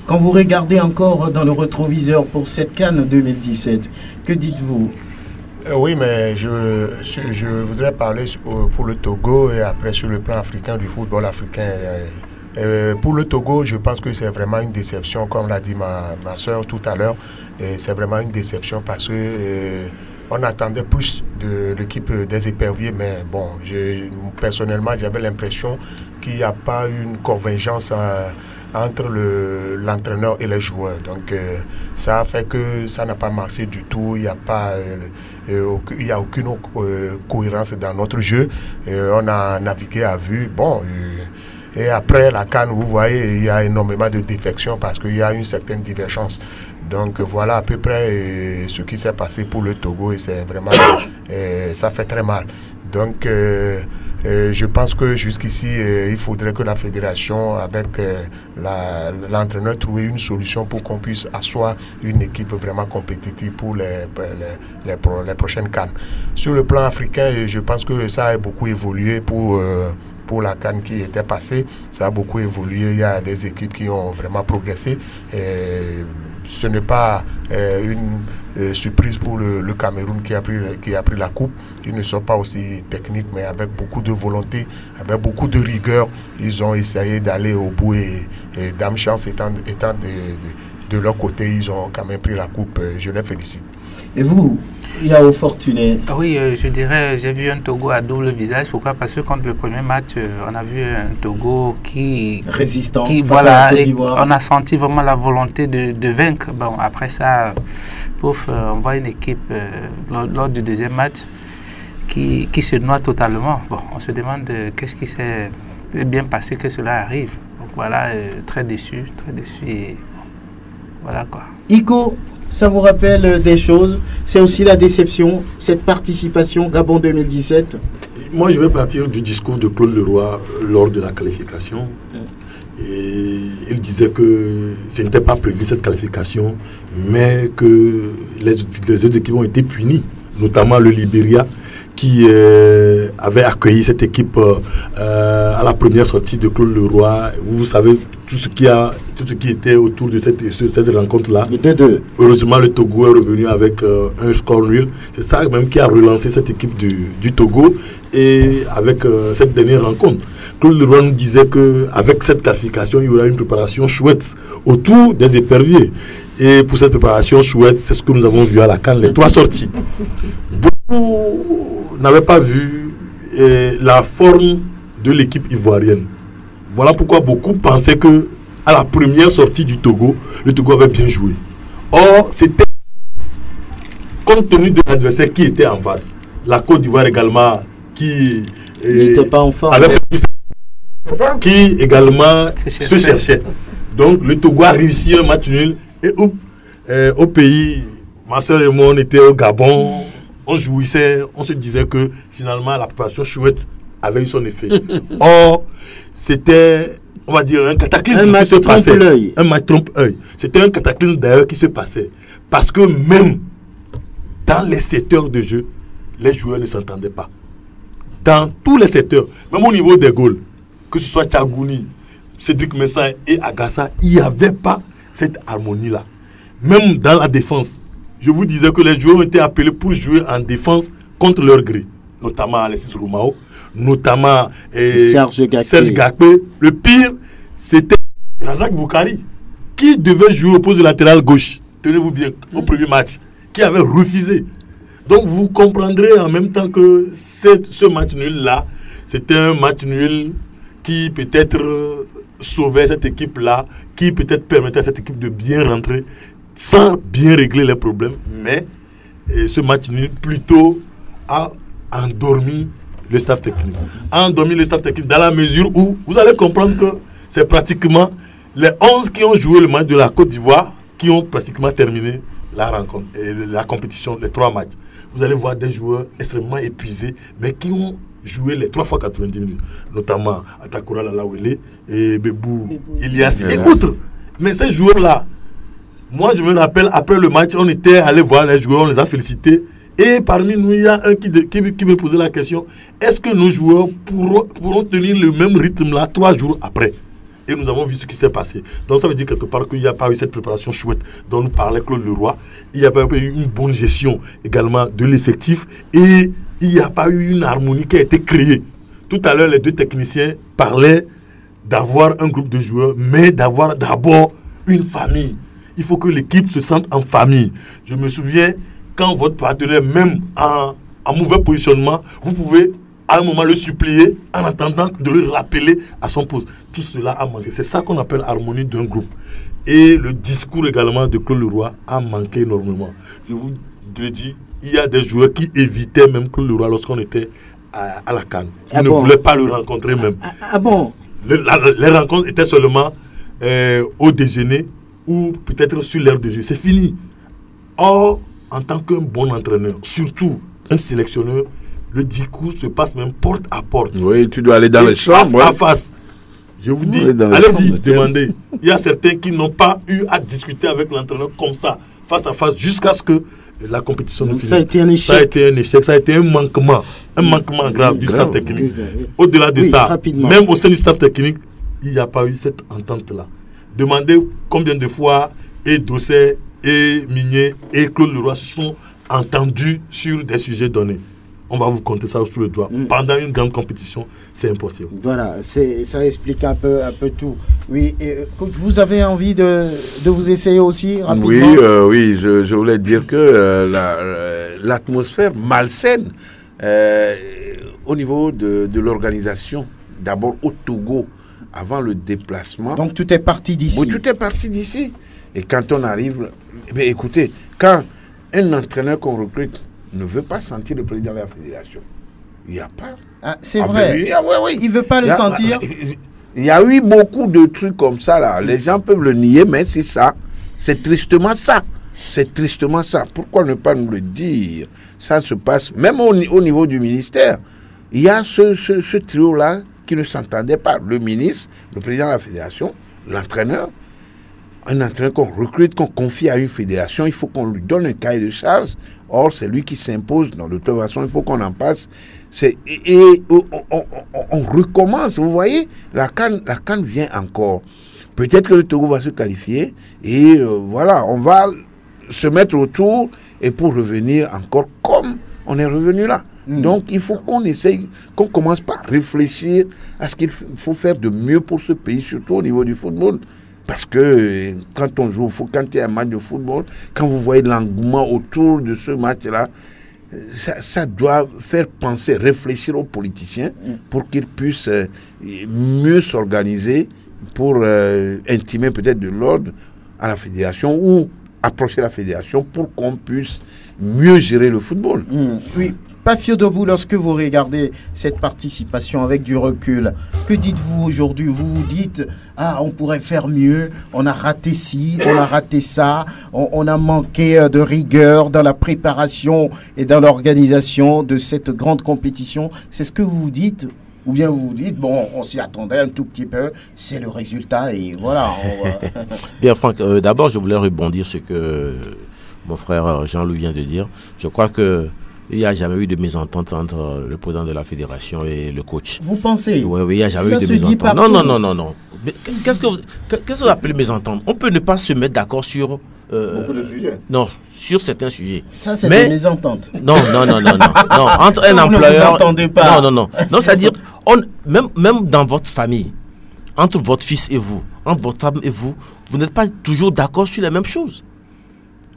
quand vous regardez encore dans le rétroviseur pour cette CAN 2017, que dites-vous? Oui, mais je voudrais parler pour le Togo et après sur le plan africain, du football africain. Pour le Togo, je pense que c'est vraiment une déception, comme l'a dit ma soeur tout à l'heure. C'est vraiment une déception parce que on attendait plus de l'équipe des éperviers, mais bon, personnellement, j'avais l'impression qu'il n'y a pas eu une convergence entre l'entraîneur et les joueurs. Donc ça a fait que ça n'a pas marché du tout. Il n'y a pas, il y a aucune cohérence dans notre jeu. On a navigué à vue. Bon. Et après la CAN, vous voyez, il y a énormément de défections parce qu'il y a une certaine divergence. Donc voilà à peu près ce qui s'est passé pour le Togo et c'est vraiment, ça fait très mal. Donc je pense que jusqu'ici, il faudrait que la fédération, avec l'entraîneur, trouve une solution pour qu'on puisse asseoir une équipe vraiment compétitive pour les prochaines CAN. Sur le plan africain, je pense que ça a beaucoup évolué pour la CAN qui était passée. Ça a beaucoup évolué. Il y a des équipes qui ont vraiment progressé. Ce n'est pas une surprise pour le Cameroun qui a pris la coupe. Ils ne sont pas aussi techniques, mais avec beaucoup de volonté, avec beaucoup de rigueur, ils ont essayé d'aller au bout et Dame Chance étant de leur côté, ils ont quand même pris la coupe. Je les félicite. Et vous, Yao Fortuné? Oui, je dirais, j'ai vu un Togo à double visage. Pourquoi? Parce que contre le premier match, on a vu un Togo qui résistant, voilà, et on a senti vraiment la volonté de vaincre. Bon, après ça, pouf, on voit une équipe lors du deuxième match qui se noie totalement. Bon, on se demande qu'est-ce qui s'est bien passé que cela arrive. Donc voilà, très déçu et bon, voilà quoi. Iko, ça vous rappelle des choses? C'est aussi la déception, cette participation Gabon 2017? Moi, je vais partir du discours de Claude Leroy lors de la qualification. Et il disait que ce n'était pas prévu cette qualification, mais que les autres équipes ont été punies, notamment le Libéria, qui avait accueilli cette équipe à la première sortie de Claude Leroy. Vous savez tout ce qui était autour de cette rencontre-là. Heureusement, le Togo est revenu avec un score nul. C'est ça même qui a relancé cette équipe du Togo. Et avec cette dernière rencontre, Claude Leroy nous disait qu'avec cette qualification, il y aura une préparation chouette autour des éperviers. Et pour cette préparation chouette, c'est ce que nous avons vu à la CAN, les 3 sorties. Beaucoup n'avaient pas vu la forme de l'équipe ivoirienne. Voilà pourquoi beaucoup pensaient que à la première sortie du Togo, le Togo avait bien joué. Or, c'était compte tenu de l'adversaire qui était en face. La Côte d'Ivoire également, qui n'était pas en forme, qui également se cherchait. Donc, le Togo a réussi un match nul. Et au pays, ma soeur et moi, on était au Gabon. On jouissait, on se disait que finalement la préparation chouette avait eu son effet. Or, c'était, on va dire, un cataclysme qui se passait. Un match trompe-œil. C'était un cataclysme d'ailleurs qui se passait. Parce que même dans les secteurs de jeu, les joueurs ne s'entendaient pas. Dans tous les secteurs, même au niveau des goals, que ce soit Tchagouni, Cédric Mensah et Agassa, il n'y avait pas cette harmonie-là. Même dans la défense, je vous disais que les joueurs ont été appelés pour jouer en défense contre leur gré, notamment Alexis Roumao, notamment Serge Gakpé. Le pire, c'était Razak Boukari, qui devait jouer au poste de latéral gauche, tenez-vous bien, au premier match, qui avait refusé. Donc vous comprendrez en même temps que ce match nul-là, c'était un match nul qui peut-être sauvait cette équipe-là, qui peut-être permettait à cette équipe de bien rentrer, sans bien régler les problèmes, mais ce match nul plutôt a endormi le staff technique. A endormi le staff technique dans la mesure où vous allez comprendre que c'est pratiquement les 11 qui ont joué le match de la Côte d'Ivoire qui ont pratiquement terminé la rencontre, la compétition, les 3 matchs. Vous allez voir des joueurs extrêmement épuisés, mais qui ont joué les 3 fois 90 minutes, notamment Atakura Lalawele et Bebou Ilias et autres. Mais ces joueurs-là, moi, je me rappelle, après le match, on était allé voir les joueurs, on les a félicités. Et parmi nous, il y a un qui me posait la question, est-ce que nos joueurs pourront tenir le même rythme-là 3 jours après? Et nous avons vu ce qui s'est passé. Donc ça veut dire quelque part qu'il n'y a pas eu cette préparation chouette dont nous parlait Claude Leroy. Il n'y a pas eu une bonne gestion également de l'effectif. Et il n'y a pas eu une harmonie qui a été créée. Tout à l'heure, les deux techniciens parlaient d'avoir un groupe de joueurs, mais d'avoir d'abord une famille. Il faut que l'équipe se sente en famille. Je me souviens, quand votre partenaire, même en mauvais positionnement, vous pouvez à un moment le supplier en attendant de le rappeler à son poste. Tout cela a manqué. C'est ça qu'on appelle harmonie d'un groupe. Et le discours également de Claude Leroy a manqué énormément. Je vous le dis, il y a des joueurs qui évitaient même Claude Leroy lorsqu'on était à la CAN. Ils ne voulaient pas le rencontrer même. Bon les rencontres étaient seulement au déjeuner ou peut-être sur l'heure de jeu. C'est fini. Or, en tant qu'un bon entraîneur, surtout un sélectionneur, le discours se passe même porte à porte. Oui, tu dois aller dans les chambres. Face à face. Je vous dis, allez-y, demandez. Il y a certains qui n'ont pas eu à discuter avec l'entraîneur comme ça, face à face, jusqu'à ce que la compétition ne finisse. Ça a été un échec. Ça a été un échec, ça a été un manquement grave du staff technique. Au-delà de ça, même au sein du staff technique, il n'y a pas eu cette entente-là. Demandez combien de fois et Dossé, et Migné, et Claude Leroy sont entendus sur des sujets donnés. On va vous compter ça sous le doigt. Pendant une grande compétition, c'est impossible. Voilà, ça explique un peu tout. Oui, vous avez envie de vous essayer aussi rapidement? Oui, je voulais dire que l'atmosphère malsaine au niveau de l'organisation, d'abord au Togo, avant le déplacement. Donc tout est parti d'ici? Oui, tout est parti d'ici. Et quand on arrive, écoutez, quand un entraîneur qu'on recrute ne veut pas sentir le président de la fédération, il n'y a pas. Ah, c'est vrai. Il ne veut pas le sentir. Il y a eu beaucoup de trucs comme ça là. Les gens peuvent le nier, mais c'est ça. C'est tristement ça. C'est tristement ça. Pourquoi ne pas nous le dire? Ça se passe même au niveau du ministère. Il y a ce trio-là qui ne s'entendait pas. Le ministre, le président de la fédération, l'entraîneur. Un entraîneur qu'on recrute, qu'on confie à une fédération, il faut qu'on lui donne un cahier de charge. Or, c'est lui qui s'impose. De toute façon, il faut qu'on en passe. On recommence. Vous voyez, la CAN vient encore. Peut-être que le Togo va se qualifier. Et voilà, on va se mettre autour et pour revenir encore comme on est revenu là. Donc, il faut qu'on essaye, qu'on commence par réfléchir à ce qu'il faut faire de mieux pour ce pays, surtout au niveau du football. Parce que quand on joue au foot, quand il y a un match de football, quand vous voyez l'engouement autour de ce match-là, ça doit faire penser, réfléchir aux politiciens pour qu'ils puissent mieux s'organiser pour intimer peut-être de l'ordre à la fédération ou approcher la fédération pour qu'on puisse mieux gérer le football. Oui. Pafio Debout, lorsque vous regardez cette participation avec du recul, que dites-vous aujourd'hui? Vous vous dites, on pourrait faire mieux, on a raté ci, on a raté ça, on a manqué de rigueur dans la préparation et dans l'organisation de cette grande compétition. C'est ce que vous vous dites? Ou bien vous vous dites, bon, on s'y attendait un tout petit peu, c'est le résultat et voilà. Bien Franck, d'abord je voulais rebondir sur ce que mon frère Jean-Louis vient de dire. Je crois que il n'y a jamais eu de mésentente entre le président de la fédération et le coach. Vous pensez? Oui, il n'y a jamais eu de mésentente. Non. Qu'est-ce que vous appelez mésentente? On peut ne pas se mettre d'accord sur... beaucoup de sujets. Non, sur certains sujets. Ça, c'est des mésententes. Non. Entre un employeur... Vous n'entendez pas. Non, c'est-à-dire, même dans votre famille, entre votre fils et vous, entre votre femme et vous, vous n'êtes pas toujours d'accord sur les mêmes choses.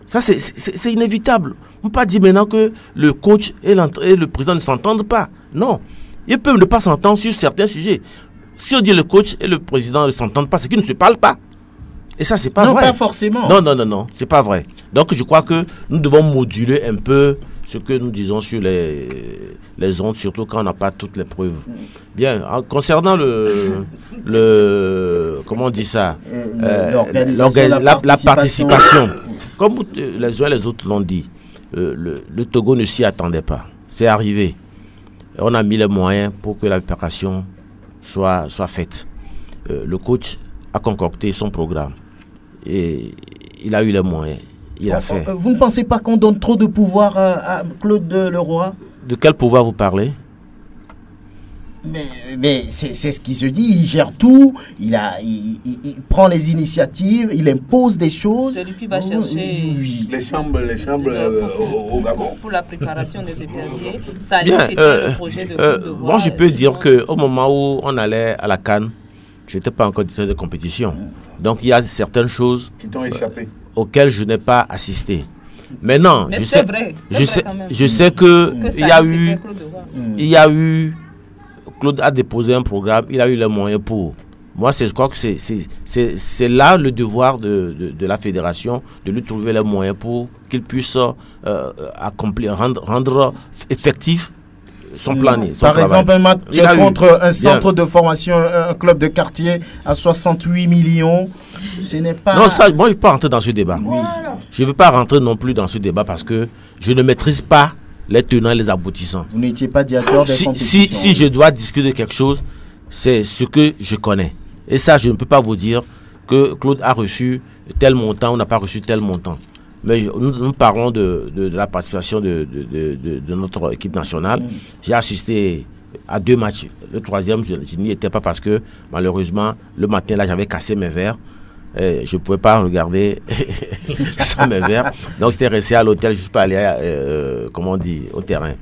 Ça, c'est inévitable. On ne peut pas dire maintenant que le coach et le président ne s'entendent pas. Non. Ils peuvent ne pas s'entendre sur certains sujets. Si on dit le coach et le président ne s'entendent pas, c'est qu'ils ne se parlent pas. Et ça, c'est pas vrai. Non, pas forcément. Non, c'est pas vrai. Donc, je crois que nous devons moduler un peu ce que nous disons sur les ondes, surtout quand on n'a pas toutes les preuves. Bien, concernant comment on dit ça, la participation. Comme les uns et les autres l'ont dit, le Togo ne s'y attendait pas. C'est arrivé. On a mis les moyens pour que la préparation soit faite. Le coach a concocté son programme et il a eu les moyens. Il a fait. Vous ne pensez pas qu'on donne trop de pouvoir à Claude Leroy? De quel pouvoir vous parlez? Mais c'est ce qui se dit, il gère tout, il prend les initiatives, il impose des choses. Celui qui va chercher les chambres au Gabon. Pour la préparation des éperviers, ça c'était le projet de Côte d'Ivoire. Moi, je peux dire qu'au moment où on allait à la CAN, je n'étais pas encore directeur de compétition. Donc, il y a certaines choses qui t'ont échappé, auxquelles je n'ai pas assisté. Maintenant, mais je sais que il y a eu Claude a déposé un programme, il a eu les moyens pour. Moi, je crois que c'est là le devoir de la fédération, de lui trouver les moyens pour qu'il puisse accomplir, rendre effectif son planning. Par exemple, un match contre un centre de formation, un club de quartier à 68 millions, ce n'est pas... Non, ça, moi, je ne veux pas rentrer dans ce débat. Oui. Je ne veux pas rentrer non plus dans ce débat parce que je ne maîtrise pas les tenants et les aboutissants. Vous n'étiez pas directeur des compétitions. Si je dois discuter de quelque chose, c'est ce que je connais. Et ça, je ne peux pas vous dire que Claude a reçu tel montant ou n'a pas reçu tel montant. Mais nous parlons de la participation de notre équipe nationale. J'ai assisté à 2 matchs. Le 3e, je n'y étais pas parce que malheureusement, le matin, là, j'avais cassé mes verres. Et je ne pouvais pas regarder sans mes verres. Donc, j'étais resté à l'hôtel, je ne suis pas allé, au terrain.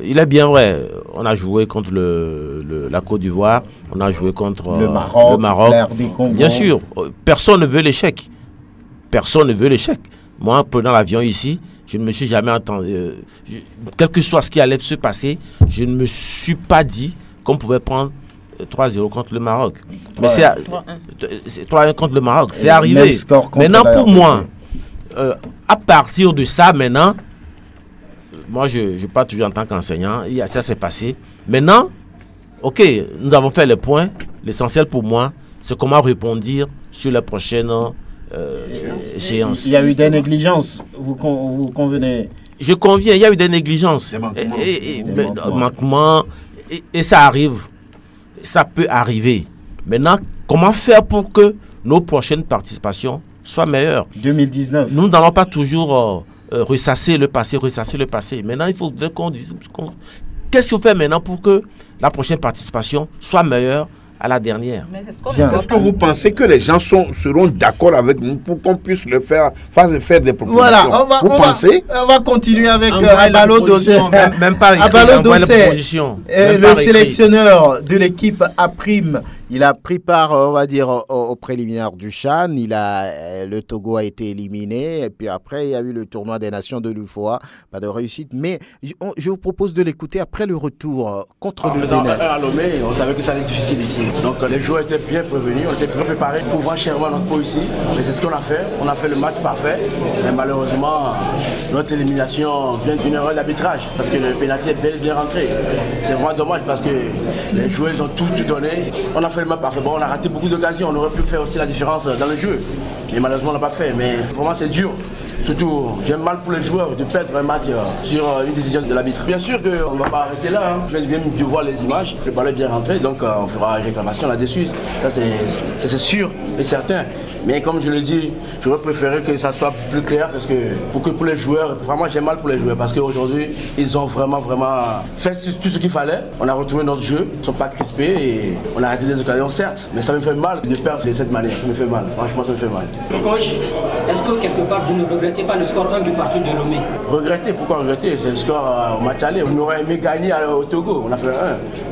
Il est bien vrai, on a joué contre la Côte d'Ivoire, on a joué contre le Maroc. Bien sûr, personne ne veut l'échec. Personne ne veut l'échec. Moi, en prenant l'avion ici, je ne me suis jamais entendu, quel que soit ce qui allait se passer, je ne me suis pas dit qu'on pouvait prendre 3-0 contre le Maroc. Mais c'est 3-1 contre le Maroc, c'est arrivé. Maintenant, pour moi, à partir de ça, maintenant, moi, je parle toujours en tant qu'enseignant, ça s'est passé. Maintenant, ok, nous avons fait les points. L'essentiel pour moi, c'est comment répondre sur les prochaines échéances. Il y a eu des négligences, vous convenez? Je conviens, il y a eu des négligences. Manquements, et ça arrive. Ça peut arriver. Maintenant, comment faire pour que nos prochaines participations soient meilleures? 2019. Nous n'allons pas toujours ressasser le passé. Maintenant, il faut qu'on dise qu'est-ce qu'on fait maintenant pour que la prochaine participation soit meilleure à la dernière. Est-ce que vous pensez que les gens seront d'accord avec nous pour qu'on puisse le faire des propositions? Voilà, on va continuer avec Abalo Dossé. Même pas écrit, Abalo Dossé, le sélectionneur de l'équipe A'. Il a pris part, on va dire, au préliminaire du CHAN. Le Togo a été éliminé. Et puis après, il y a eu le tournoi des nations de l'UFOA. Pas de réussite. Mais je vous propose de l'écouter après le retour contre le Bénin. À Lomé, on savait que ça allait être difficile ici. Donc les joueurs étaient bien prévenus. On était bien préparés pour voir chèrement notre peau ici. Et c'est ce qu'on a fait. On a fait le match parfait. Mais malheureusement, notre élimination vient d'une erreur d'arbitrage. Parce que le pénalty est bel et bien rentré. C'est vraiment dommage parce que les joueurs ont tout donné. On a fait le match parfait. Bon, on a raté beaucoup d'occasions. On aurait pu faire aussi la différence dans le jeu. Mais malheureusement, on n'a pas fait. Mais vraiment, c'est dur. Surtout, j'ai mal pour les joueurs de perdre un match sur une décision de l'arbitre. Bien sûr qu'on ne va pas rester là. Je vais bien voir les images. Le ballon est bien rentré. Donc, on fera une réclamation là-dessus. Ça, c'est sûr et certain. Mais comme je le dis, j'aurais préféré que ça soit plus clair parce que pour les joueurs, vraiment j'ai mal pour les joueurs parce qu'aujourd'hui, ils ont vraiment fait tout ce qu'il fallait. On a retrouvé notre jeu, ils ne sont pas crispés et on a raté des occasions certes. Mais ça me fait mal de perdre de cette manière, ça me fait mal, franchement ça me fait mal. Coach, est-ce que quelque part vous ne regrettez pas le score 1 du parti de Lomé? Regretter, pourquoi regretter? C'est le score au match aller. On aurait aimé gagner au Togo, on a fait 1.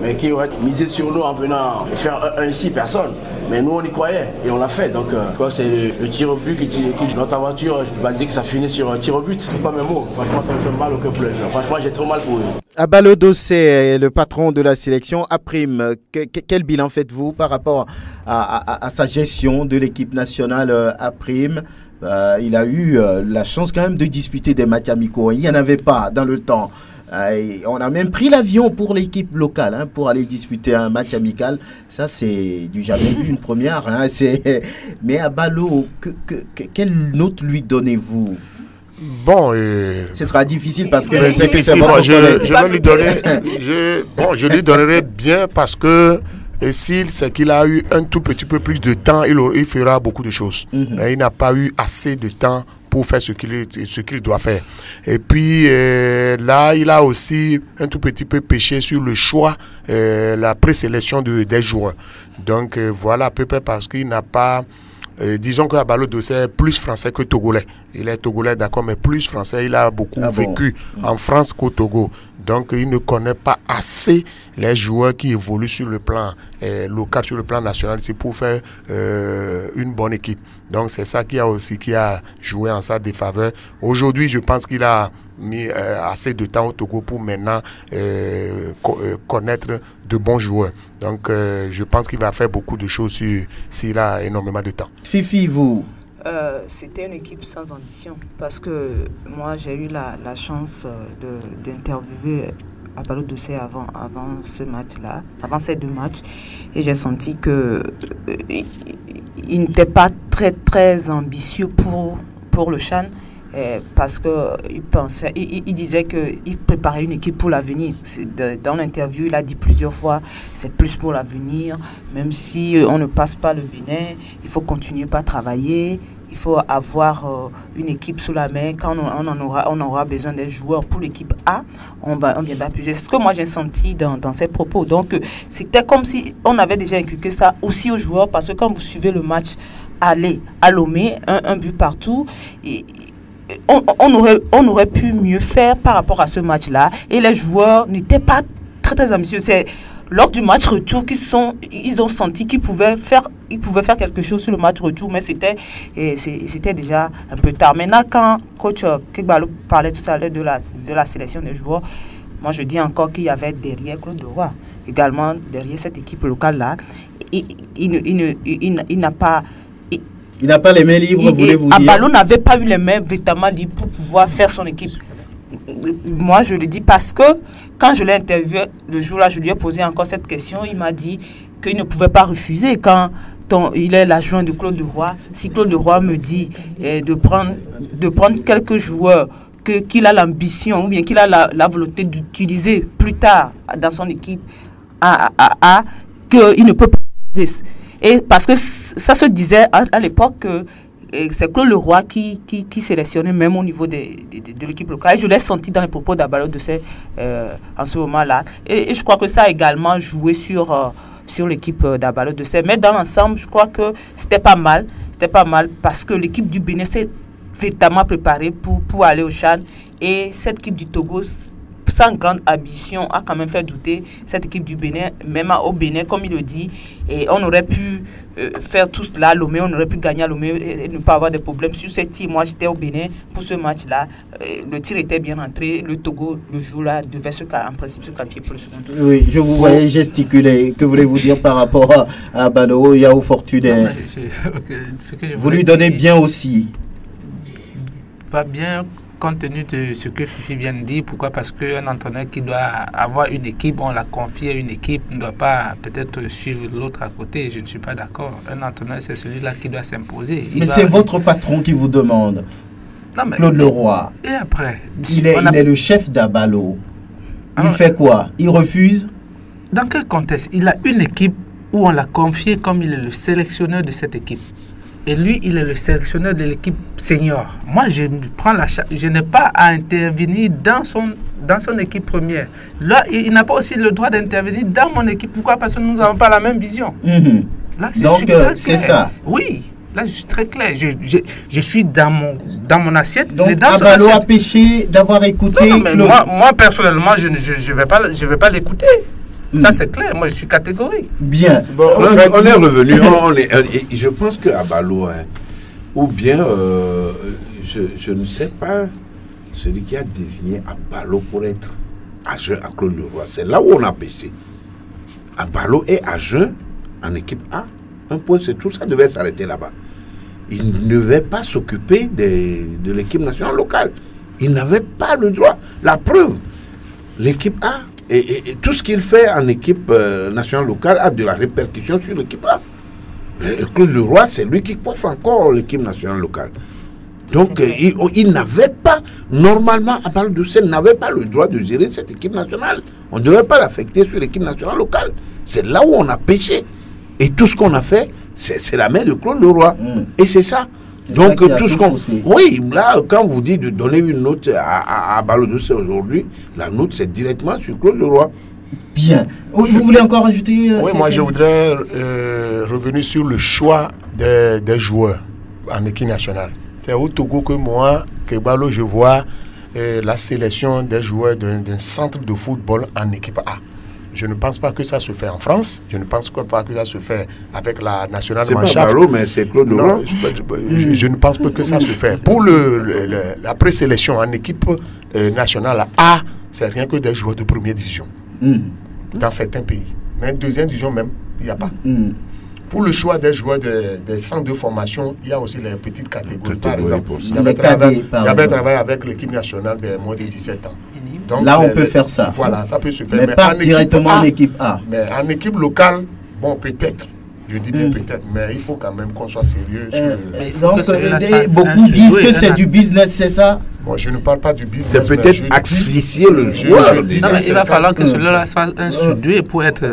Mais qui aurait misé sur nous en venant faire 1 ici? Personne. Mais nous on y croyait et on l'a fait. Donc c'est le tir au but qui notre aventure, je ne peux pas dire que ça finit sur un tir au but. C'est pas mes mots. Franchement, ça me fait mal au cœur pour les gens. Franchement, j'ai trop mal pour eux. Abalo Dossé, le patron de la sélection A'. Quel bilan faites-vous par rapport à sa gestion de l'équipe nationale A'? Il a eu la chance quand même de disputer des matchs amicaux. Il n'y en avait pas dans le temps. On a même pris l'avion pour l'équipe locale pour aller disputer un match amical. Ça, c'est du jamais vu, une première. Mais Abalo, quelle note lui donnez-vous? Bon, ce sera difficile parce que je lui donnerai bien parce que s'il c'est qu'il a eu un tout petit peu plus de temps, il fera beaucoup de choses. Mais il n'a pas eu assez de temps pour faire ce qu'il doit faire. Et puis là, il a aussi un tout petit peu péché sur le choix, la présélection des joueurs. Donc voilà, à peu près parce qu'il n'a pas... disons que Abalo Dossé est plus français que togolais. Il est togolais, d'accord, mais plus français. Il a beaucoup vécu en France qu'au Togo. Donc, il ne connaît pas assez les joueurs qui évoluent sur le plan local, sur le plan national, c'est pour faire une bonne équipe. Donc, c'est ça qui a joué en sa défaveur. Aujourd'hui, je pense qu'il a mis assez de temps au Togo pour maintenant connaître de bons joueurs. Donc, je pense qu'il va faire beaucoup de choses s'il a énormément de temps. Fifi, vous? C'était une équipe sans ambition parce que moi j'ai eu la chance d'interviewer Abalo Dossé avant ce match-là, avant ces deux matchs, et j'ai senti que il n'était pas très ambitieux pour le CHAN. Parce qu'il disait qu'il préparait une équipe pour l'avenir. Dans l'interview, il a dit plusieurs fois, c'est plus pour l'avenir, même si on ne passe pas le Bénin, il faut continuer par travailler, il faut avoir une équipe sous la main. Quand on aura besoin des joueurs pour l'équipe A, on viendra plus. C'est ce que moi j'ai senti dans ses propos. Donc c'était comme si on avait déjà inculqué ça aussi aux joueurs, parce que quand vous suivez le match aller à Lomé, un but partout, on aurait pu mieux faire par rapport à ce match-là, et les joueurs n'étaient pas très ambitieux. C'est lors du match retour ils ont senti qu'ils pouvaient faire quelque chose sur le match retour, mais c'était déjà un peu tard. Maintenant, quand coach Kegbalo parlait tout à l'heure de la sélection des joueurs, moi je dis encore qu'il y avait derrière Claude Leroy, également derrière cette équipe locale-là. Il n'a pas... Il n'a pas les mains libres, voulez-vous dire? Abalo n'avait pas eu les mains véritablement libres pour pouvoir faire son équipe. Moi, je le dis parce que quand je l'ai interviewé le jour-là, je lui ai posé encore cette question. Il m'a dit qu'il ne pouvait pas refuser quand il est l'adjoint de Claude Leroy. Si Claude Leroy me dit de prendre quelques joueurs qu'il a l'ambition ou bien qu'il a la volonté d'utiliser plus tard dans son équipe, qu'il ne peut pas. Et parce que ça se disait à l'époque que c'est Claude Leroy qui sélectionnait même au niveau de l'équipe locale. Et je l'ai senti dans les propos d'Abalo Dossé en ce moment-là. Et je crois que ça a également joué sur l'équipe d'Abalo Dossé. Mais dans l'ensemble, je crois que c'était pas mal. C'était pas mal parce que l'équipe du Bénin s'est véritablement préparée pour aller au CHAN. Et cette équipe du Togo, sans grande ambition, a quand même fait douter cette équipe du Bénin, même au Bénin, comme il le dit. Et on aurait pu faire tout cela à Lomé, on aurait pu gagner à Lomé et ne pas avoir de problème sur ce tir. Moi, j'étais au Bénin pour ce match-là. Le tir était bien rentré. Le Togo, le jour-là, devait en principe se qualifier pour le second tour. Oui, je vous voyais gesticuler. Que voulez-vous dire par rapport à Abalo Yao Fortuné? Vous lui donnez bien aussi. Pas bien, compte tenu de ce que Fifi vient de dire. Pourquoi? Parce qu'un entraîneur qui doit avoir une équipe, on l'a confié à une équipe, ne doit pas peut-être suivre l'autre à côté. Je ne suis pas d'accord. Un entraîneur, c'est celui-là qui doit s'imposer. Mais c'est votre patron qui vous demande. Non, mais Claude Leroy. Et après il est le chef d'Abalo. Il fait quoi? Il refuse? Dans quel contexte? Il a une équipe où on l'a confié comme il est le sélectionneur de cette équipe. Et lui, il est le sélectionneur de l'équipe senior. Moi, je n'ai pas à intervenir dans son équipe première. Là, il n'a pas aussi le droit d'intervenir dans mon équipe. Pourquoi? Parce que nous n'avons pas la même vision. Là, je suis très clair. C'est ça. Oui, là, je suis très clair. Je suis dans mon assiette. Donc, Abalo a péché d'avoir écouté... Non, mais moi, personnellement, je ne vais pas l'écouter. Ça, c'est clair. Moi, je suis catégorique. Bien. Bon, on est revenu. Je pense que Abalo, ou bien, je ne sais pas, celui qui a désigné Abalo pour être adjoint à Claude Leroy. C'est là où on a péché. Abalo est adjoint en équipe A. Un point, c'est tout. Ça devait s'arrêter là-bas. Il ne devait pas s'occuper de l'équipe nationale locale. Il n'avait pas le droit. La preuve, l'équipe A, et tout ce qu'il fait en équipe nationale locale a de la répercussion sur l'équipe A. Claude Leroy, c'est lui qui porte encore l'équipe nationale locale. Donc, il n'avait pas, normalement, Abalo Dossé n'avait pas le droit de gérer cette équipe nationale. On ne devait pas l'affecter sur l'équipe nationale locale. C'est là où on a péché. Et tout ce qu'on a fait, c'est la main de Claude Leroy. Et c'est ça. Donc tout ce qu'on... Oui, là, quand vous dites de donner une note à Ballo-Douce aujourd'hui, la note c'est directement sur Claude Leroy. Bien. Vous voulez encore ajouter Oui, moi je voudrais revenir sur le choix des joueurs en équipe nationale. C'est au Togo que moi, que Ballo, je vois la sélection des joueurs d'un centre de football en équipe A. Je ne pense pas que ça se fait en France. Je ne pense pas que ça se fait avec la nationale Mannschaft. C'est pas Ballo, mais c'est Claude Leroy. Je ne pense pas que ça se fait. Pour la présélection en équipe nationale A, c'est rien que des joueurs de première division. Dans certains pays. Mais deuxième division même, il n'y a pas. Pour le choix des joueurs des centres de formation, il y a aussi les petites catégories. Par exemple, il y avait travaillé avec l'équipe nationale des moins de 17 ans. Donc, là, on peut faire ça. Voilà, ça peut se faire. Mais pas directement en équipe A. Mais en équipe locale, bon, peut-être. Je dis bien peut-être, mais il faut quand même qu'on soit sérieux. Donc, beaucoup disent que c'est du business, c'est ça? Bon, je ne parle pas du business. C'est peut-être asphyxier le joueur. Non, mais il va falloir que celui-là soit un surdoué pour être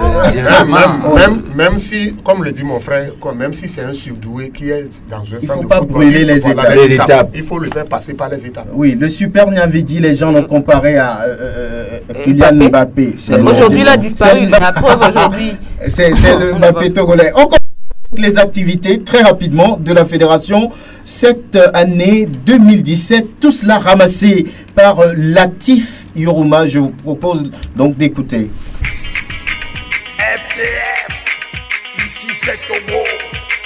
même si, comme le dit mon frère, même si c'est un surdoué qui est dans un centre de football, brûler les étapes. Il faut le faire passer par les étapes. Oui, le super Niavedi, les gens l'ont comparé à Kylian Mbappé. Aujourd'hui, il a disparu. La preuve aujourd'hui. C'est le Mbappé togolais. On continue les activités très rapidement de la fédération cette année 2017, tout cela ramassé par Latif Yorouma. Je vous propose donc d'écouter. FTF, ici c'est Togo,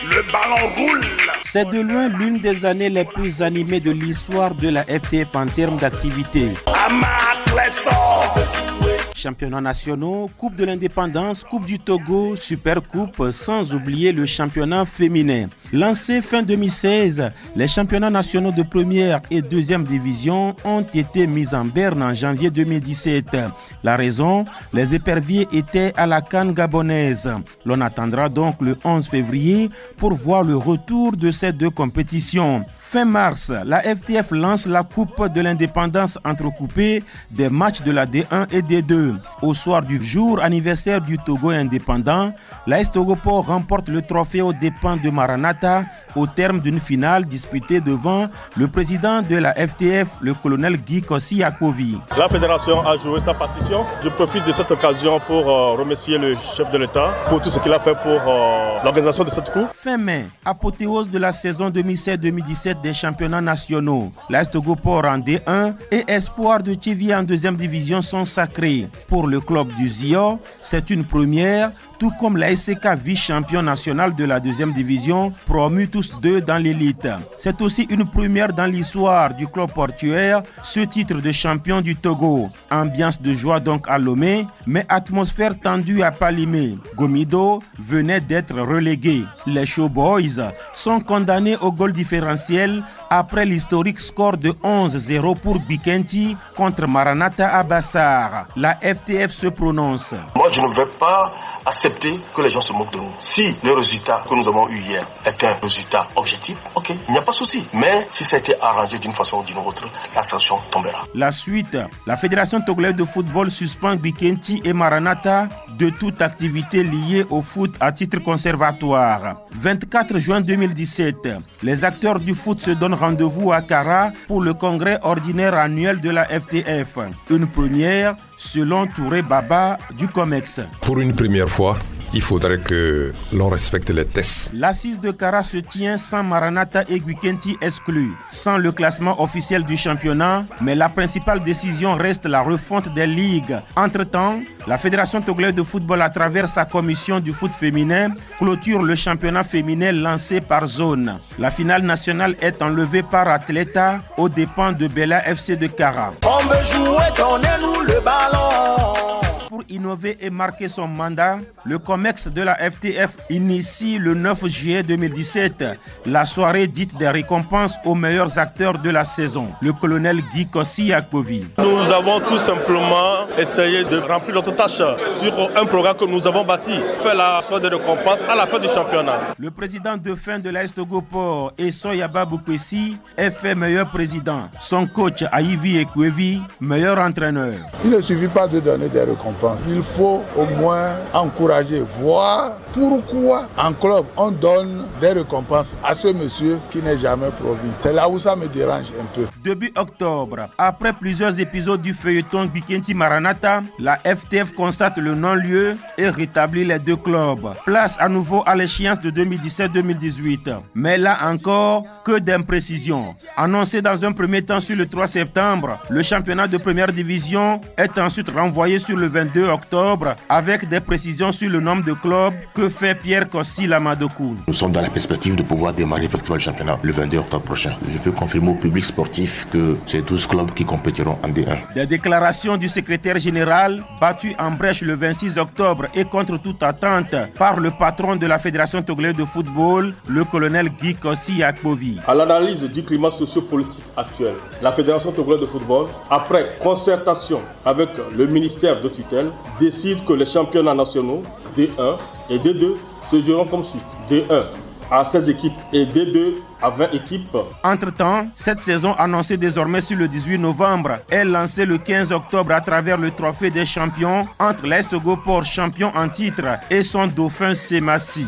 le ballon roule. C'est de loin l'une des années les plus animées de l'histoire de la FTF en termes d'activité. Championnats nationaux, Coupe de l'Indépendance, Coupe du Togo, Super Coupe, sans oublier le championnat féminin. Lancé fin 2016, les championnats nationaux de première et deuxième division ont été mis en berne en janvier 2017. La raison, les éperviers étaient à la CAN gabonaise. L'on attendra donc le 11 février pour voir le retour de ces deux compétitions. Fin mars, la FTF lance la Coupe de l'Indépendance entrecoupée des matchs de la D1 et D2. Au soir du jour anniversaire du Togo indépendant, l'AS Togoport remporte le trophée aux dépens de Maranatha au terme d'une finale disputée devant le président de la FTF, le colonel Guy Kossi Yakovi. La fédération a joué sa partition. Je profite de cette occasion pour remercier le chef de l'État pour tout ce qu'il a fait pour l'organisation de cette coupe. Fin mai, apothéose de la saison 2016-2017 des championnats nationaux. L'AS Togoport en D1 et Espoir de Tchévi en deuxième division sont sacrés. Pour le club du Zio, c'est une première, tout comme la SCK vice-champion national de la deuxième division, promus tous deux dans l'élite. C'est aussi une première dans l'histoire du club portuaire, ce titre de champion du Togo. Ambiance de joie donc à Lomé, mais atmosphère tendue à Palimé. Gomido venait d'être relégué. Les Showboys sont condamnés au goal différentiel après l'historique score de 11-0 pour Bikenti contre Maranatha à Bassar. La FTF se prononce. Moi, je ne vais pas accepter que les gens se moquent de nous. Si le résultat que nous avons eu hier est un résultat objectif, ok, il n'y a pas de souci. Mais si ça a été arrangé d'une façon ou d'une autre, la sanction tombera. La suite, la Fédération togolaise de football suspend Bikenti et Maranatha de toute activité liée au foot à titre conservatoire. 24 juin 2017, les acteurs du foot se donnent rendez-vous à Kara pour le congrès ordinaire annuel de la FTF. Une première selon Touré Baba du COMEX. Pour une première fois, il faudrait que l'on respecte les tests. L'assise de Kara se tient sans Maranatha et Bikenti exclus, sans le classement officiel du championnat, mais la principale décision reste la refonte des ligues. Entre-temps, la Fédération togolaise de football, à travers sa commission du foot féminin, clôture le championnat féminin lancé par zone. La finale nationale est enlevée par Atleta aux dépens de Bella FC de Kara. On veut jouer, donnez-nous le ballon. Pour innover et marquer son mandat, le COMEX de la FTF initie le 9 juillet 2017 la soirée dite des récompenses aux meilleurs acteurs de la saison. Le colonel Guy Kossi Yakovi. Nous avons tout simplement essayé de remplir notre tâche sur un programme que nous avons bâti, faire la soirée de récompenses à la fin du championnat. Le président de fin de l'AS Togoport, Essoyaba Boukwesi, est fait meilleur président. Son coach Aïvi Ekwevi, meilleur entraîneur. Il ne suffit pas de donner des récompenses. Il faut au moins encourager, voir pourquoi en club on donne des récompenses à ce monsieur qui n'est jamais promu? C'est là où ça me dérange un peu. Début octobre, après plusieurs épisodes du feuilleton Bikenti Maranatha, la FTF constate le non-lieu et rétablit les deux clubs. Place à nouveau à l'échéance de 2017-2018. Mais là encore, que d'imprécisions. Annoncé dans un premier temps sur le 3 septembre, le championnat de première division est ensuite renvoyé sur le 22 octobre avec des précisions sur le nombre de clubs que fait Pierre Kossi Lamadokou. Nous sommes dans la perspective de pouvoir démarrer effectivement le championnat le 22 octobre prochain. Je peux confirmer au public sportif que c'est 12 clubs qui compétiront en D1. Des déclarations du secrétaire général battues en brèche le 26 octobre et contre toute attente par le patron de la Fédération togolaise de football, le colonel Guy Kossi Akpovi. À l'analyse du climat sociopolitique actuel, la Fédération togolaise de football, après concertation avec le ministère de tutelle, décide que les championnats nationaux D1 et D2 se joueront comme suit. D1 à 16 équipes et D2 à 20 équipes. Entre-temps, cette saison annoncée désormais sur le 18 novembre est lancée le 15 octobre à travers le trophée des champions entre l'Est Goport, champion en titre, et son dauphin Semassi.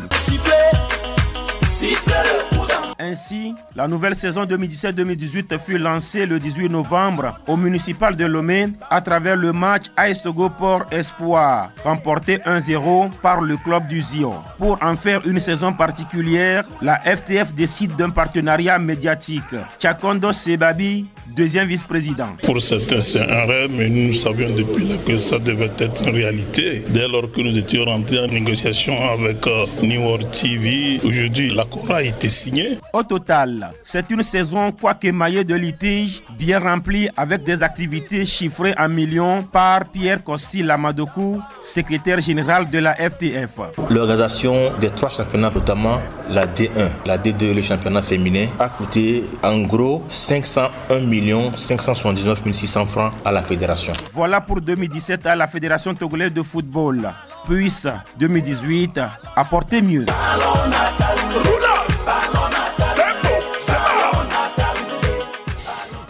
Ainsi, la nouvelle saison 2017-2018 fut lancée le 18 novembre au municipal de Lomé à travers le match AS Togo Port Espoir, remporté 1-0 par le club du Zion. Pour en faire une saison particulière, la FTF décide d'un partenariat médiatique. Chakondo Sebabi, deuxième vice-président. Pour certains, c'est un rêve, mais nous savions depuis là que ça devait être une réalité. Dès lors que nous étions rentrés en négociation avec New World TV, aujourd'hui, l'accord a été signé. Au total, c'est une saison quoique émaillée de litiges, bien remplie avec des activités chiffrées en millions par Pierre Kossi Lamadokou, secrétaire général de la FTF. L'organisation des 3 championnats, notamment la D1, la D2 et le championnat féminin, a coûté en gros 501 579 600 francs à la fédération. Voilà pour 2017 à la Fédération togolaise de football. Puisse 2018 apporter mieux.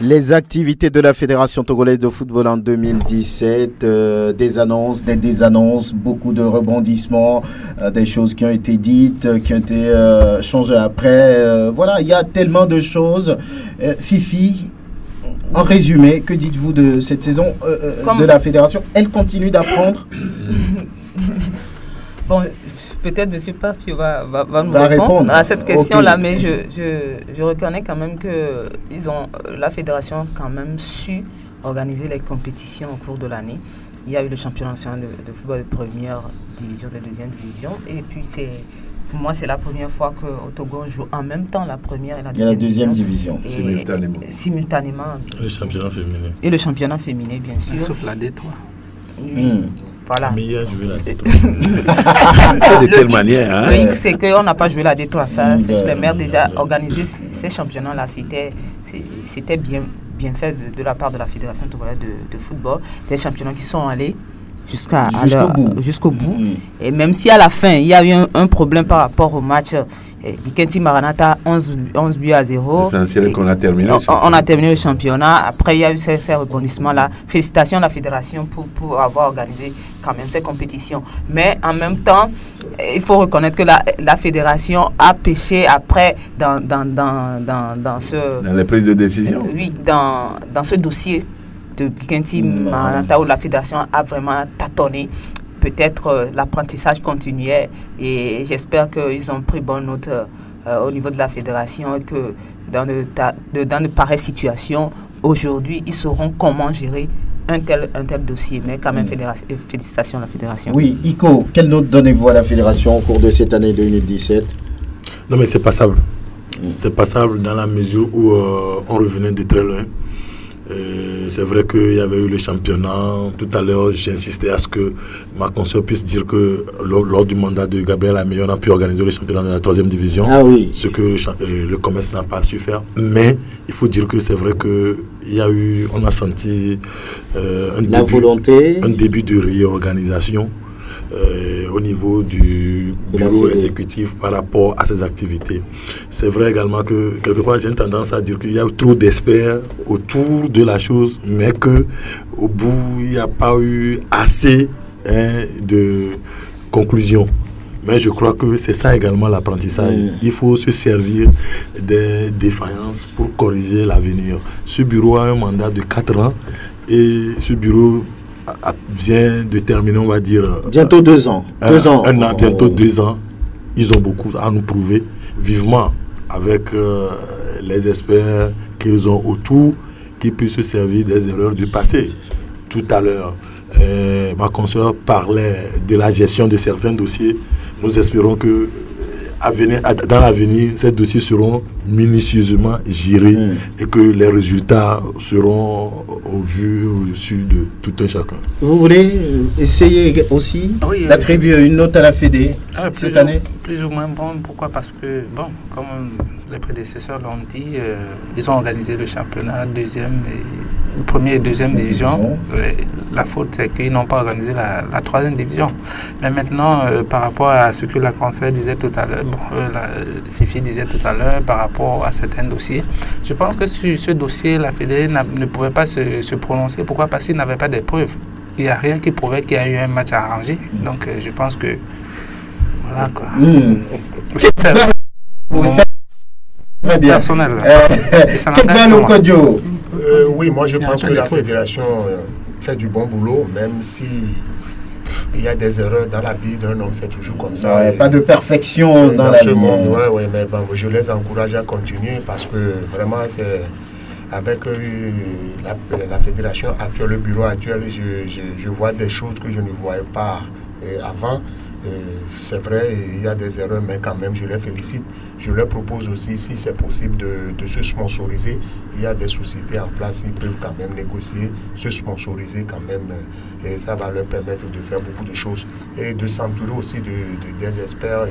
Les activités de la Fédération togolaise de football en 2017, des annonces, des désannonces, beaucoup de rebondissements, des choses qui ont été dites, qui ont été changées après. Voilà, il y a tellement de choses. Fifi, en résumé, que dites-vous de cette saison de la Fédération? Elle continue d'apprendre. Bon, peut-être M. Pafio va nous répondre à cette question-là, okay. Mais je reconnais quand même que la fédération a quand même su organiser les compétitions au cours de l'année. Il y a eu le championnat national de football de première division, de deuxième division, et puis pour moi, c'est la première fois qu'au Togo, on joue en même temps la première et la deuxième division. Simultanément. Le championnat féminin. Et le championnat féminin, bien sûr. Sauf la D3. Oui. Voilà. Mais il a joué la D3. De quelle manière, hein? Le X, c'est qu'on n'a pas joué la D3. Ça, les maires déjà organisé ces championnats-là. C'était bien fait de la part de la Fédération togolaise de football. Des championnats qui sont allés jusqu'au bout. Et même si à la fin, il y a eu un problème par rapport au match Bikenti Maranatha, 11 buts à 0. L'essentiel qu'on a terminé. On a terminé le championnat. Après, il y a eu ces rebondissements-là. Félicitations à la fédération pour avoir organisé quand même ces compétitions. Mais en même temps, il faut reconnaître que la fédération a péché après dans les prises de décision. Oui, dans ce dossier de Bikenti Maranatha où la fédération a vraiment tâtonné. Peut-être l'apprentissage continuait et j'espère qu'ils ont pris bonne note au niveau de la fédération et que dans de pareilles situations, aujourd'hui, ils sauront comment gérer un tel dossier. Mais quand même, félicitations à la fédération. Oui, Iko, quelle note donnez-vous à la fédération au cours de cette année 2017? Non, mais c'est passable. C'est passable dans la mesure où on revenait de très loin. C'est vrai qu'il y avait eu le championnat. Tout à l'heure, j'ai insisté à ce que ma consoeur puisse dire que lors du mandat de Gabriel Amé, on a pu organiser le championnat de la 3e division. Ah oui. Ce que le commerce n'a pas su faire. Mais il faut dire que c'est vrai qu'on a senti un début de réorganisation au niveau du bureau exécutif par rapport à ces activités. C'est vrai également que quelque part j'ai une tendance à dire qu'il y a trop d'experts autour de la chose, mais qu'au bout il n'y a pas eu assez de conclusions. Mais je crois que c'est ça également l'apprentissage. Il faut se servir des défaillances pour corriger l'avenir. Ce bureau a un mandat de 4 ans et ce bureau vient de terminer, on va dire... Bientôt 2 ans. 2 ans. Un an, bientôt 2 ans. Ils ont beaucoup à nous prouver. Vivement, avec les experts qu'ils ont autour, qui puissent se servir des erreurs du passé. Tout à l'heure, ma consoeur parlait de la gestion de certains dossiers. Nous espérons que dans l'avenir, ces dossiers seront minutieusement gérés et que les résultats seront au vu, au-dessus de tout un chacun. Vous voulez essayer aussi d'attribuer une note à la Fédé cette année? Plus ou moins bon. Pourquoi? Parce que, bon, comme les prédécesseurs l'ont dit, ils ont organisé le championnat première et deuxième division. La faute, c'est qu'ils n'ont pas organisé la troisième division. Mais maintenant, par rapport à ce que la conseillère disait tout à l'heure, Fifi disait tout à l'heure, par rapport à certains dossiers, je pense que sur ce dossier, la Fédé ne pouvait pas se prononcer. Pourquoi? Parce qu'il n'avait pas de preuves. Il n'y a rien qui prouvait qu'il y a eu un match arrangé. Donc, je pense que... Voilà, quoi. C'est très bien. Personnel. Oui, moi je pense que la fédération fait du bon boulot, même si il y a des erreurs dans la vie d'un homme, c'est toujours comme ça. Pas de perfection dans la ce vie. monde. Ouais, mais bon, je les encourage à continuer parce que vraiment c'est avec la fédération actuelle, le bureau actuel, je vois des choses que je ne voyais pas avant. C'est vrai, il y a des erreurs, mais quand même, je les félicite. Je leur propose aussi, si c'est possible, de se sponsoriser. Il y a des sociétés en place, ils peuvent quand même négocier, se sponsoriser quand même. Et ça va leur permettre de faire beaucoup de choses. Et de s'entourer aussi des experts,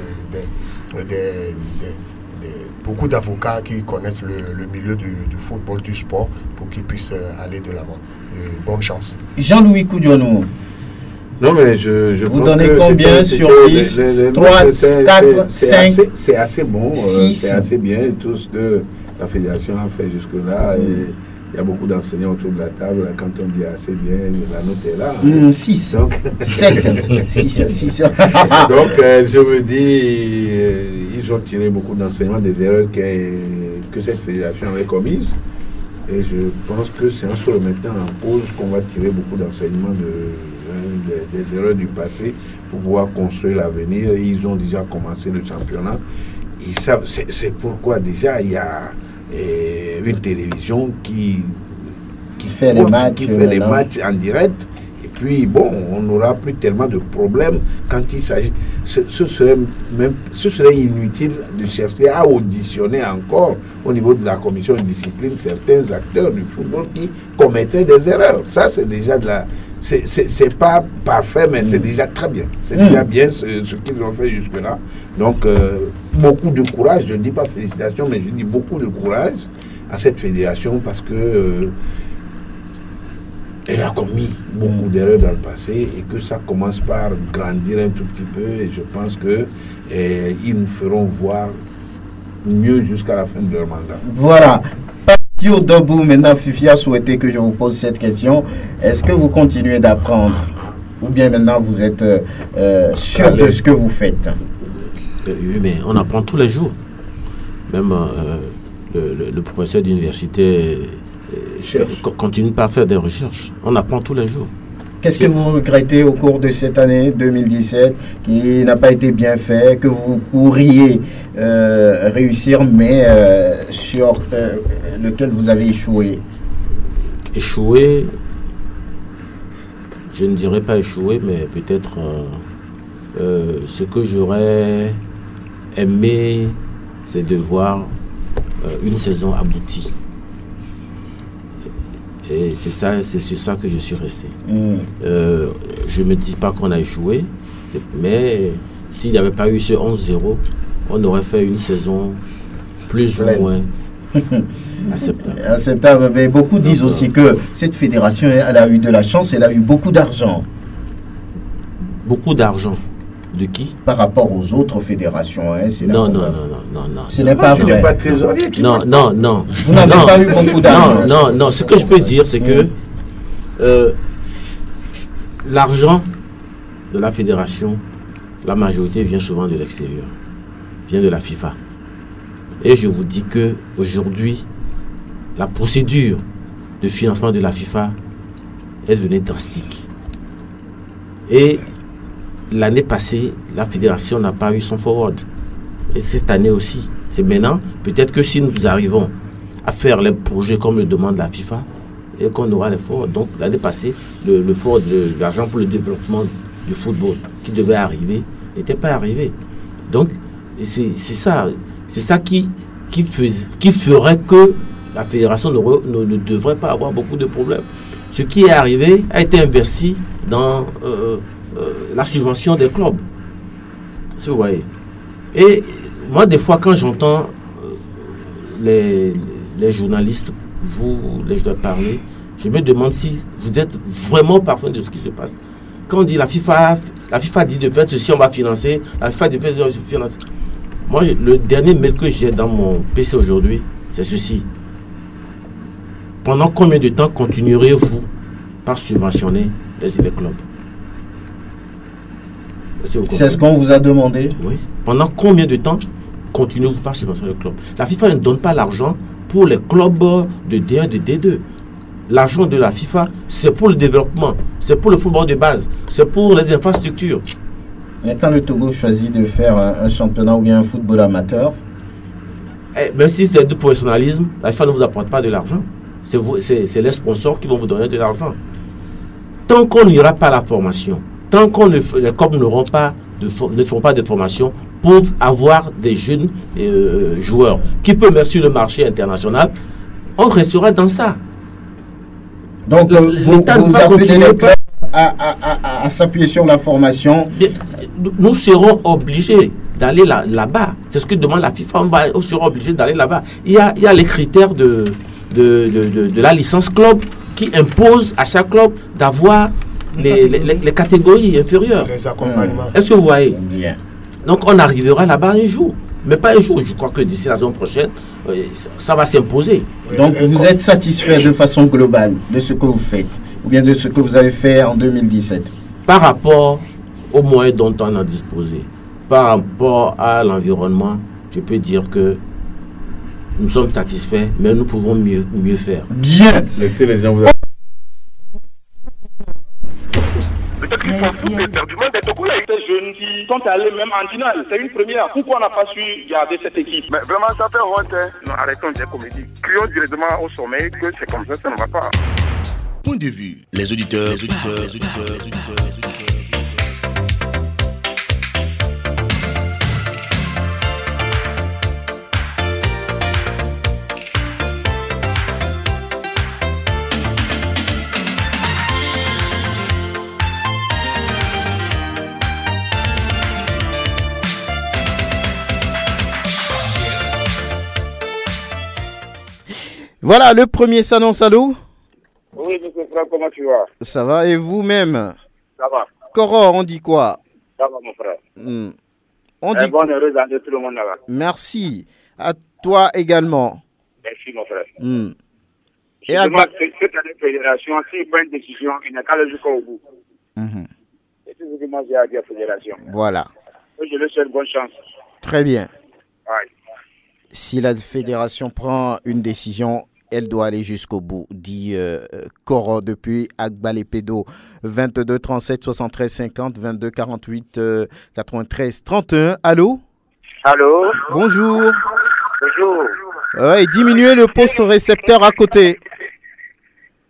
beaucoup d'avocats qui connaissent le milieu du football, du sport, pour qu'ils puissent aller de l'avant. Bonne chance. Jean-Louis Koudionou. Non, mais je vous pense donnez que combien sur 10? 3, 4, 5, c'est assez bon, 6. C'est assez bien tout ce que la fédération a fait jusque-là. Il y a beaucoup d'enseignants autour de la table. Quand on dit assez bien, la note est là. 6. Donc, 7. 6. Donc, je me dis, ils ont tiré beaucoup d'enseignements des erreurs que cette fédération avait commises. Et je pense que c'est en se remettant en cause qu'on va tirer beaucoup d'enseignements des erreurs du passé pour pouvoir construire l'avenir. Ils ont déjà commencé le championnat. Ils savent, c'est pourquoi déjà il y a une télévision qui fait les matchs en direct. Et puis bon, on n'aura plus tellement de problèmes quand il s'agit. Ce serait inutile de chercher à auditionner encore au niveau de la commission de discipline certains acteurs du football qui commettraient des erreurs. Ça, c'est déjà de la... C'est pas parfait, mais c'est déjà très bien. C'est déjà bien ce qu'ils ont fait jusque-là. Donc, beaucoup de courage. Je ne dis pas félicitations, mais je dis beaucoup de courage à cette fédération parce que elle a commis beaucoup d'erreurs dans le passé et que ça commence par grandir un tout petit peu. Et je pense que ils nous feront voir mieux jusqu'à la fin de leur mandat. Voilà. Debout, maintenant, Fifi a souhaité que je vous pose cette question. Est-ce que vous continuez d'apprendre ou bien maintenant vous êtes sûr de ce que vous faites? Oui, mais on apprend tous les jours. Même le professeur d'université continue pas à faire des recherches. On apprend tous les jours. Qu'est-ce que vous regrettez au cours de cette année 2017 qui n'a pas été bien fait, que vous pourriez réussir, mais sur lequel vous avez échoué? Échoué, je ne dirais pas échoué, mais peut-être ce que j'aurais aimé, c'est de voir une saison aboutie. Et c'est sur ça que je suis resté. Je ne me dis pas qu'on a échoué, mais s'il n'y avait pas eu ce 11-0, on aurait fait une saison plus ou moins acceptable. Mais beaucoup disent aussi que cette fédération, elle a eu de la chance, elle a eu beaucoup d'argent. Beaucoup d'argent? De qui? Par rapport aux autres fédérations. Hein, non. Ce n'est pas vrai. Tu n'es pas trésorier. Non. Vous n'avez pas eu beaucoup d'argent. Non. Ce que je peux dire, c'est que l'argent de la fédération la majorité vient souvent de l'extérieur, vient de la FIFA. Et je vous dis que aujourd'hui, la procédure de financement de la FIFA est devenue drastique. Et l'année passée, la fédération n'a pas eu son forward. Et cette année aussi. C'est maintenant, peut-être que si nous arrivons à faire les projets comme le demande la FIFA, et qu'on aura les forwards. Donc l'année passée, le forward, l'argent pour le développement du football qui devait arriver, n'était pas arrivé. Donc c'est ça qui ferait que la fédération ne devrait pas avoir beaucoup de problèmes. Ce qui est arrivé a été investi dans la subvention des clubs. Si vous voyez. Et moi, des fois, quand j'entends les journalistes, les journalistes parler, je me demande si vous êtes vraiment parfait de ce qui se passe. Quand on dit la FIFA dit de faire ceci, on va financer, la FIFA dit de faire ceci, on va financer. Moi, le dernier mail que j'ai dans mon PC aujourd'hui, c'est ceci. Pendant combien de temps continuerez-vous par subventionner les clubs? C'est ce qu'on vous a demandé? Oui. Pendant combien de temps continuez-vous par subventionner les clubs? La FIFA ne donne pas l'argent pour les clubs de D1, de D2. L'argent de la FIFA, c'est pour le développement, c'est pour le football de base, c'est pour les infrastructures. Mais quand le Togo choisit de faire un championnat ou bien un football amateur, même si c'est du professionnalisme, la FIFA ne vous apporte pas de l'argent. C'est les sponsors qui vont vous donner de l'argent. Tant qu'on n'ira pas à la formation, tant que les clubs ne feront pas de formation pour avoir des jeunes joueurs qui peuvent mettre sur le marché international, on restera dans ça. Donc vous appelez les clubs à s'appuyer sur la formation. Nous serons obligés d'aller là-bas. C'est ce que demande la FIFA. On sera obligés d'aller là-bas. Il y a les critères de la licence club qui impose à chaque club d'avoir les catégories inférieures. Les accompagnements. Est-ce que vous voyez? Bien. Donc on arrivera là-bas un jour. Mais pas un jour. Je crois que d'ici la semaine prochaine, ça va s'imposer. Donc vous êtes satisfait de façon globale de ce que vous faites, ou bien de ce que vous avez fait en 2017? Par rapport aux moyens dont on a disposé, par rapport à l'environnement, je peux dire que nous sommes satisfaits, mais nous pouvons mieux faire. Bien. Laissez les gens vous... Peut-être qu'ils s'en foutent éperdument des Togolais. Ces jeunes qui sont allés même en finale, c'est une première. Pourquoi on n'a pas su garder cette équipe? Mais vraiment, ça fait honte. Non, arrêtons des comédies. Crions directement au sommet que c'est comme ça ne va pas. Point de vue. Les auditeurs. Voilà, le premier s'annonce. Allô? Oui, monsieur Franck, comment tu vas? Ça va, et vous-même? Ça va. Coro, on dit quoi? Ça va, mon frère. On dit bonne heureuse année tout le monde là-bas. Merci. À toi également. Merci, mon frère. Et à cette année, fédération, s'il prend une décision, il n'a qu'à aller jusqu'au bout. C'est tout ce que moi j'ai à dire à la fédération. Voilà. Je lui souhaite bonne chance. Très bien. Ouais. Si la fédération prend une décision, elle doit aller jusqu'au bout, dit Coro depuis Agbalepedo. 22 37 73 50 22 48 93 31. Allô? Allô? Bonjour. Bonjour. Ouais, diminuez le poste récepteur à côté.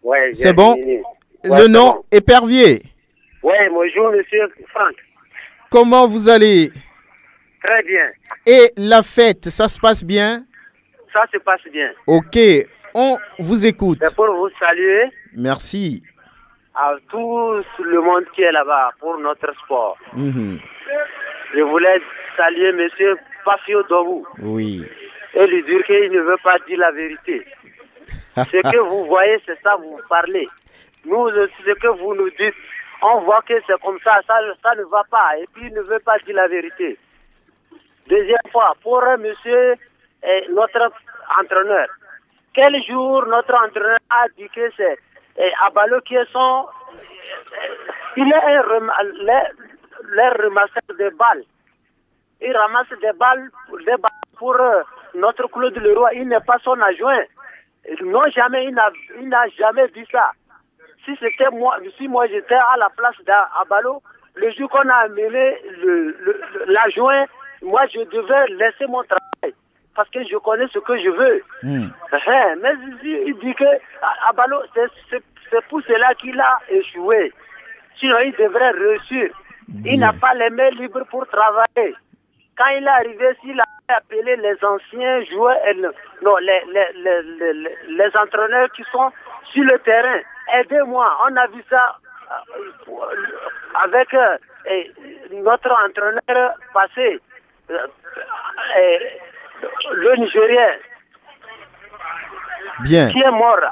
Ouais, c'est bon? Le nom est Épervier. Ouais, bonjour monsieur Franck. Comment vous allez? Très bien. Et la fête, ça se passe bien? Ça se passe bien. Ok, on vous écoute. C'est pour vous saluer. Merci. À tout le monde qui est là-bas pour notre sport. Je voulais saluer monsieur Pafio Dobou. Oui. Et lui dire qu'il ne veut pas dire la vérité. Ce que vous voyez, c'est ça, vous parlez. Nous, ce que vous nous dites, on voit que c'est comme ça ne va pas. Et puis il ne veut pas dire la vérité. Deuxième fois, pour monsieur notre entraîneur. Quel jour notre entraîneur a dit que c'est Abalo qui est son... Il est leur ramassage des balles. Il ramasse des balles pour notre Claude Leroy. Il n'est pas son adjoint. Non, jamais, il n'a jamais dit ça. Si moi j'étais à la place d'Abalo, le jour qu'on a amené l'adjoint, moi je devais laisser mon travail. Parce que je connais ce que je veux. Mais il dit que Abalo, c'est pour cela qu'il a échoué. Sinon, il devrait réussir. Il n'a pas les mains libres pour travailler. Quand il est arrivé, s'il a appelé les anciens joueurs, les entraîneurs qui sont sur le terrain, aidez-moi. On a vu ça avec notre entraîneur passé, le Nigérien, Bien. qui est mort.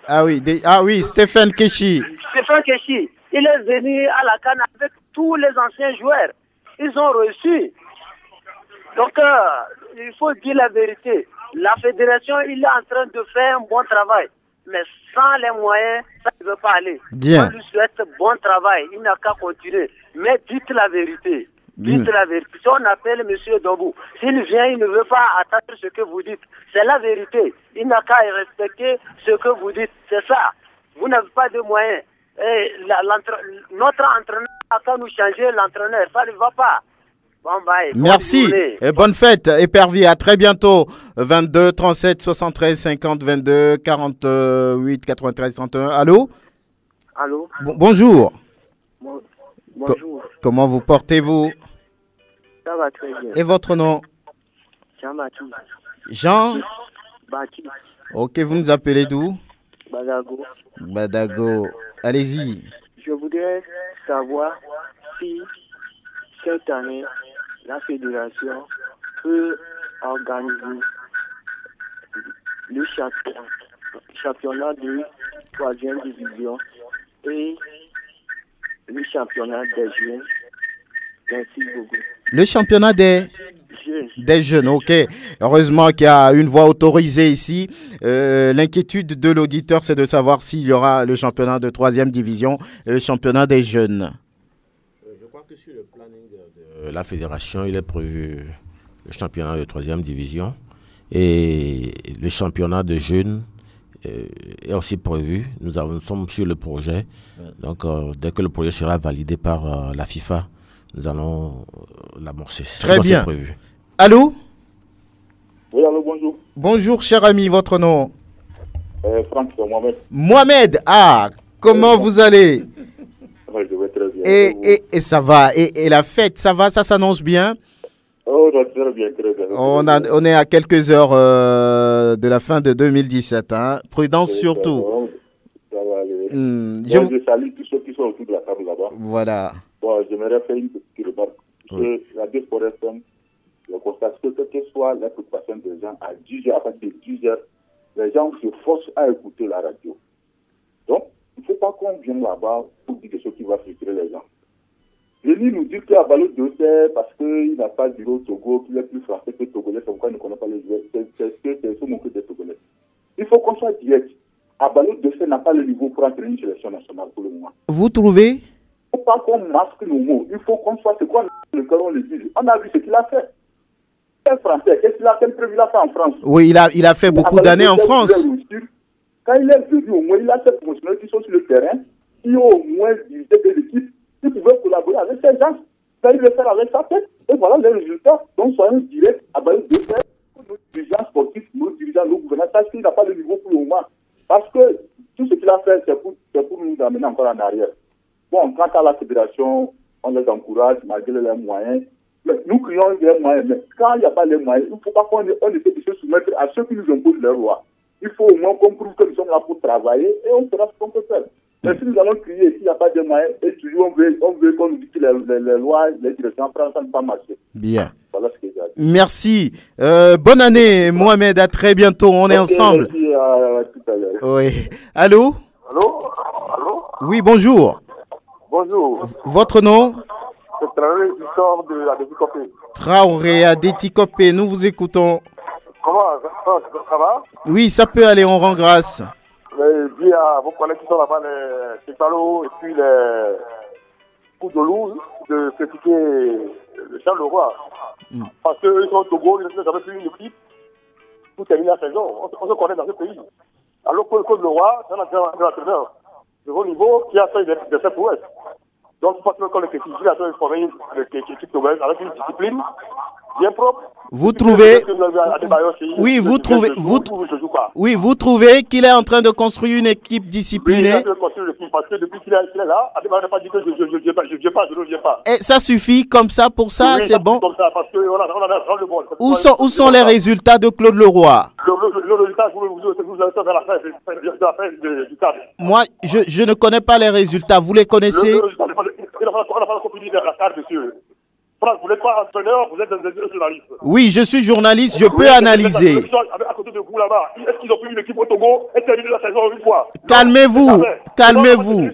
Ah oui, Stéphane Keshi. Stéphane Keshi, il est venu à la CAN avec tous les anciens joueurs. Ils ont reçu. Donc, il faut dire la vérité. La fédération, il est en train de faire un bon travail. Mais sans les moyens, ça ne veut pas aller. Bien. On lui souhaite bon travail. Il n'a qu'à continuer. Mais dites la vérité. Dites la vérité. Si on appelle M. Dobou, s'il vient, il ne veut pas attendre ce que vous dites. C'est la vérité. Il n'a qu'à respecter ce que vous dites. C'est ça. Vous n'avez pas de moyens. Et notre entraîneur a qu'à nous changer l'entraîneur. Ça ne va pas. Bon, bye. Merci et bonne fête. Épervier, à très bientôt. 22 37 73 50 22 48 93 31. Allô? Allô? Bonjour. Bonjour. Comment vous portez-vous? Ça va très bien. Et votre nom? Jean-Baptiste. Jean? Baptiste. Ok, vous nous appelez d'où? Badago. Badago. Allez-y. Je voudrais savoir si cette année, la fédération peut organiser le championnat de 3e division et le championnat des jeunes. Merci beaucoup. Le championnat des jeunes, ok. Heureusement qu'il y a une voix autorisée ici. L'inquiétude de l'auditeur, c'est de savoir s'il y aura le championnat de 3e division et le championnat des jeunes. Je crois que sur le planning de la fédération, il est prévu le championnat de 3e division et le championnat de jeunes est aussi prévu. Nous sommes sur le projet. Donc, dès que le projet sera validé par la FIFA, nous allons l'amorcer. Très bien. Prévu. Allô? Oui, allô, bonjour. Bonjour, cher ami, votre nom? Franck, c'est Mohamed. Mohamed, comment vous allez? Je vais très bien. Et ça va, et la fête, ça va, ça s'annonce bien? Oh, très bien, très bien. On est à quelques heures de la fin de 2017. Hein. Prudence surtout. Ça va aller. Je salue tous ceux qui sont autour de la table là-bas. Voilà. Bon, j'aimerais faire une petite remarque. Oui. La Sport FM, je constate que quelle que soit la préoccupation des gens, à 10 heures, à partir de 10 heures, les gens se forcent à écouter la radio. Donc, il ne faut pas qu'on vienne là-bas pour dire quelque chose qui va frustrer les gens. Venir nous dire qu'il y a Abalo Dossé parce qu'il n'a pas de bureau au Togo, qu'il est plus français que Togolais, c'est pourquoi il ne connaît pas les joueurs. C'est ce mot que des Togolais. Il faut qu'on soit direct. Abalo Dossé n'a pas le niveau pour entraîner une sélection nationale pour le moment. Vous trouvez? Il ne faut pas qu'on masque nos mots. Il faut qu'on soit ce qu'on a le cœur, on le dit. On a vu ce qu'il a fait. Un Français, qu'est-ce qu'il a fait? Il a fait en France. Oui, il a fait beaucoup d'années en France. Quand il est venu, au moins, il a fait promotionnels qui sont sur le terrain, qui ont au moins dirigé des équipes. Il pouvait collaborer avec ces gens, il le faire avec sa tête, et voilà les résultats. Donc, soyons directs à base de faire nos dirigeants sportifs, nos dirigeants, nos gouvernants, parce qu'il n'a pas le niveau pour le moment. Parce que tout ce qu'il a fait, c'est pour nous amener encore en arrière. Bon, quant à la fédération, on les encourage malgré les moyens. Mais nous crions les moyens, mais quand il n'y a pas les moyens, il ne faut pas qu'on essaie de se soumettre à ceux qui nous imposent leurs lois. Il faut au moins qu'on prouve que nous sommes là pour travailler et on fera ce qu'on peut faire. Mais si nous allons crier s'il n'y a pas de moyens, et toujours on veut qu'on nous dise que les lois, les directions en France, ça ne va pas marcher. Bien. Voilà ce que j'ai à dire. Merci. Bonne année, Mohamed. À très bientôt. On est ensemble. Merci, à tout à l'heure. Oui. Allô? Allô? Oui, bonjour. Bonjour. Votre nom? C'est Traoré, du sort de la Déticopé. Traoré à Déticopé. Nous vous écoutons. Comment ça va? Oui, ça peut aller. On rend grâce. Dis à vos collègues qui sont là-bas, les Cétalo et puis les Poudoulou, de critiquer Charles Leroy. Parce qu'ils sont au Togo, ils n'avaient plus une équipe pour terminer la saison. On se connaît dans ce pays. Alors que Claude Leroy, c'est un entraîneur de haut niveau qui a fait des faits prouesses. Donc, je pense que les critiques, il a formé une équipe togolaise avec une discipline bien propre. Vous trouvez, oui, vous trouvez qu'il est en train de construire une équipe disciplinée. Oui, il est en train de construire une équipe parce que depuis qu'il est là, Adebayor n'a pas dit que je ne viens pas. Et ça suffit comme ça pour ça, oui, c'est bon. Comme ça, parce que on a le bon. Où sont les résultats de Claude Leroy? Le résultat, vous avez dans la fin du cadre. Moi, je ne connais pas les résultats. Vous les connaissez? On n'a pas la copie de la carte, monsieur. Vous n'êtes pas entraîneur, vous êtes un journaliste. Oui, je suis journaliste, je peux analyser. À côté de vous là-bas, est-ce qu'ils ont pris une équipe au Togo et terminé la saison une fois? Calmez-vous, calmez-vous.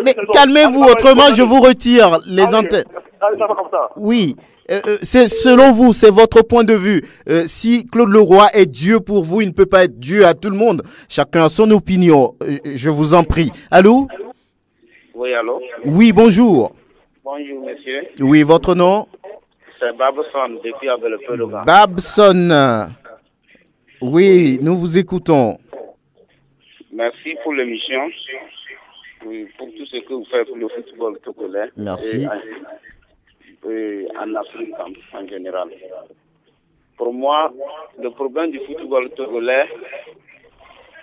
Mais calmez-vous, autrement je vous retire les antennes. Oui, c'est selon vous, c'est votre point de vue. Si Claude Leroy est Dieu pour vous, il ne peut pas être Dieu à tout le monde. Chacun a son opinion. Je vous en prie. Allô? Oui, allô? Oui, bonjour. Bonjour, monsieur. Oui, votre nom? C'est Babson, depuis avec le Peloga. Babson. Oui, nous vous écoutons. Merci pour l'émission. Oui, pour tout ce que vous faites pour le football togolais. Merci. Et en Afrique en général. Pour moi, le problème du football togolais,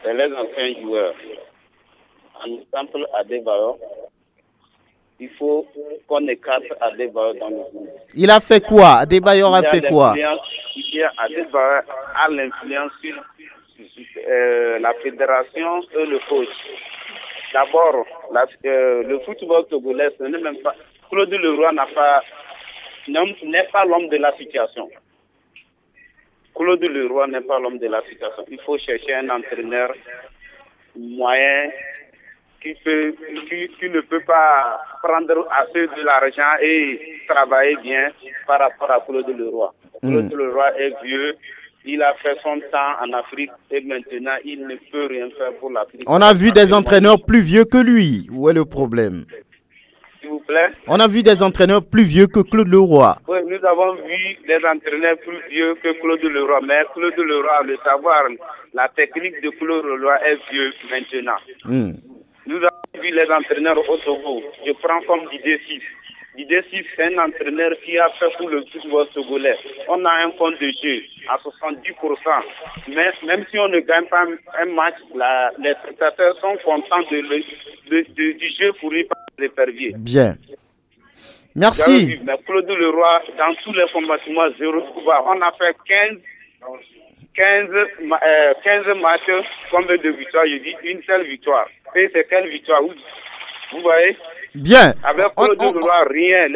c'est les anciens joueurs. En exemple, Adebayor. Il faut qu'on écarte Adebayor dans le groupe. Il a fait quoi? Adebayor a fait quoi? Adebayor a l'influence sur la fédération et le coach. D'abord, le football togolais, ce n'est même pas... Claude Leroy n'est pas l'homme de la situation. Claude Leroy n'est pas l'homme de la situation. Il faut chercher un entraîneur moyen qui ne peut pas prendre assez de l'argent et travailler bien par rapport à Claude Leroy. Claude Leroy est vieux, il a fait son temps en Afrique et maintenant il ne peut rien faire pour l'Afrique. On a vu des entraîneurs plus vieux que lui. Où est le problème? S'il vous plaît. On a vu des entraîneurs plus vieux que Claude Leroy. Oui, nous avons vu des entraîneurs plus vieux que Claude Leroy, mais Claude Leroy, le savoir, la technique de Claude Leroy est vieux maintenant. Nous avons vu les entraîneurs au Togo. Je prends comme Didier Sif. Didier Sif, c'est un entraîneur qui a fait pour le football togolais. On a un compte de jeu à 70%. Mais même si on ne gagne pas un match, les spectateurs sont contents du jeu fourni par les perviers. Bien. Merci. Mais Claude Leroy, dans tous les combattiments, 0 pouvoir. On a fait 15 matchs, combien de victoires? Je dis une seule victoire. Et c'est quelle victoire? Vous voyez? Bien. Avec Claude Leroy, rien.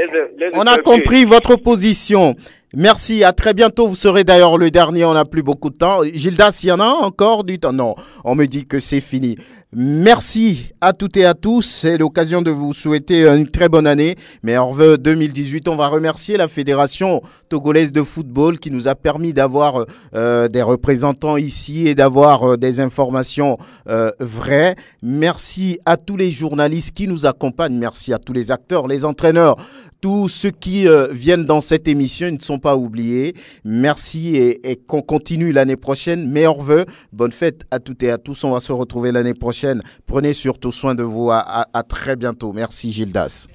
On a compris votre position. Merci, à très bientôt. Vous serez d'ailleurs le dernier, on n'a plus beaucoup de temps. Gildas, il y en a encore du temps? Non, on me dit que c'est fini. Merci à toutes et à tous. C'est l'occasion de vous souhaiter une très bonne année. Meilleurs vœux 2018. On va remercier la Fédération togolaise de football qui nous a permis d'avoir des représentants ici et d'avoir des informations vraies. Merci à tous les journalistes qui nous accompagnent. Merci à tous les acteurs, les entraîneurs, tous ceux qui viennent dans cette émission. Ils ne sont pas oubliés. Merci et qu'on continue l'année prochaine. Meilleurs vœux. Bonne fête à toutes et à tous. On va se retrouver l'année prochaine. Prenez surtout soin de vous. À très bientôt. Merci Gildas.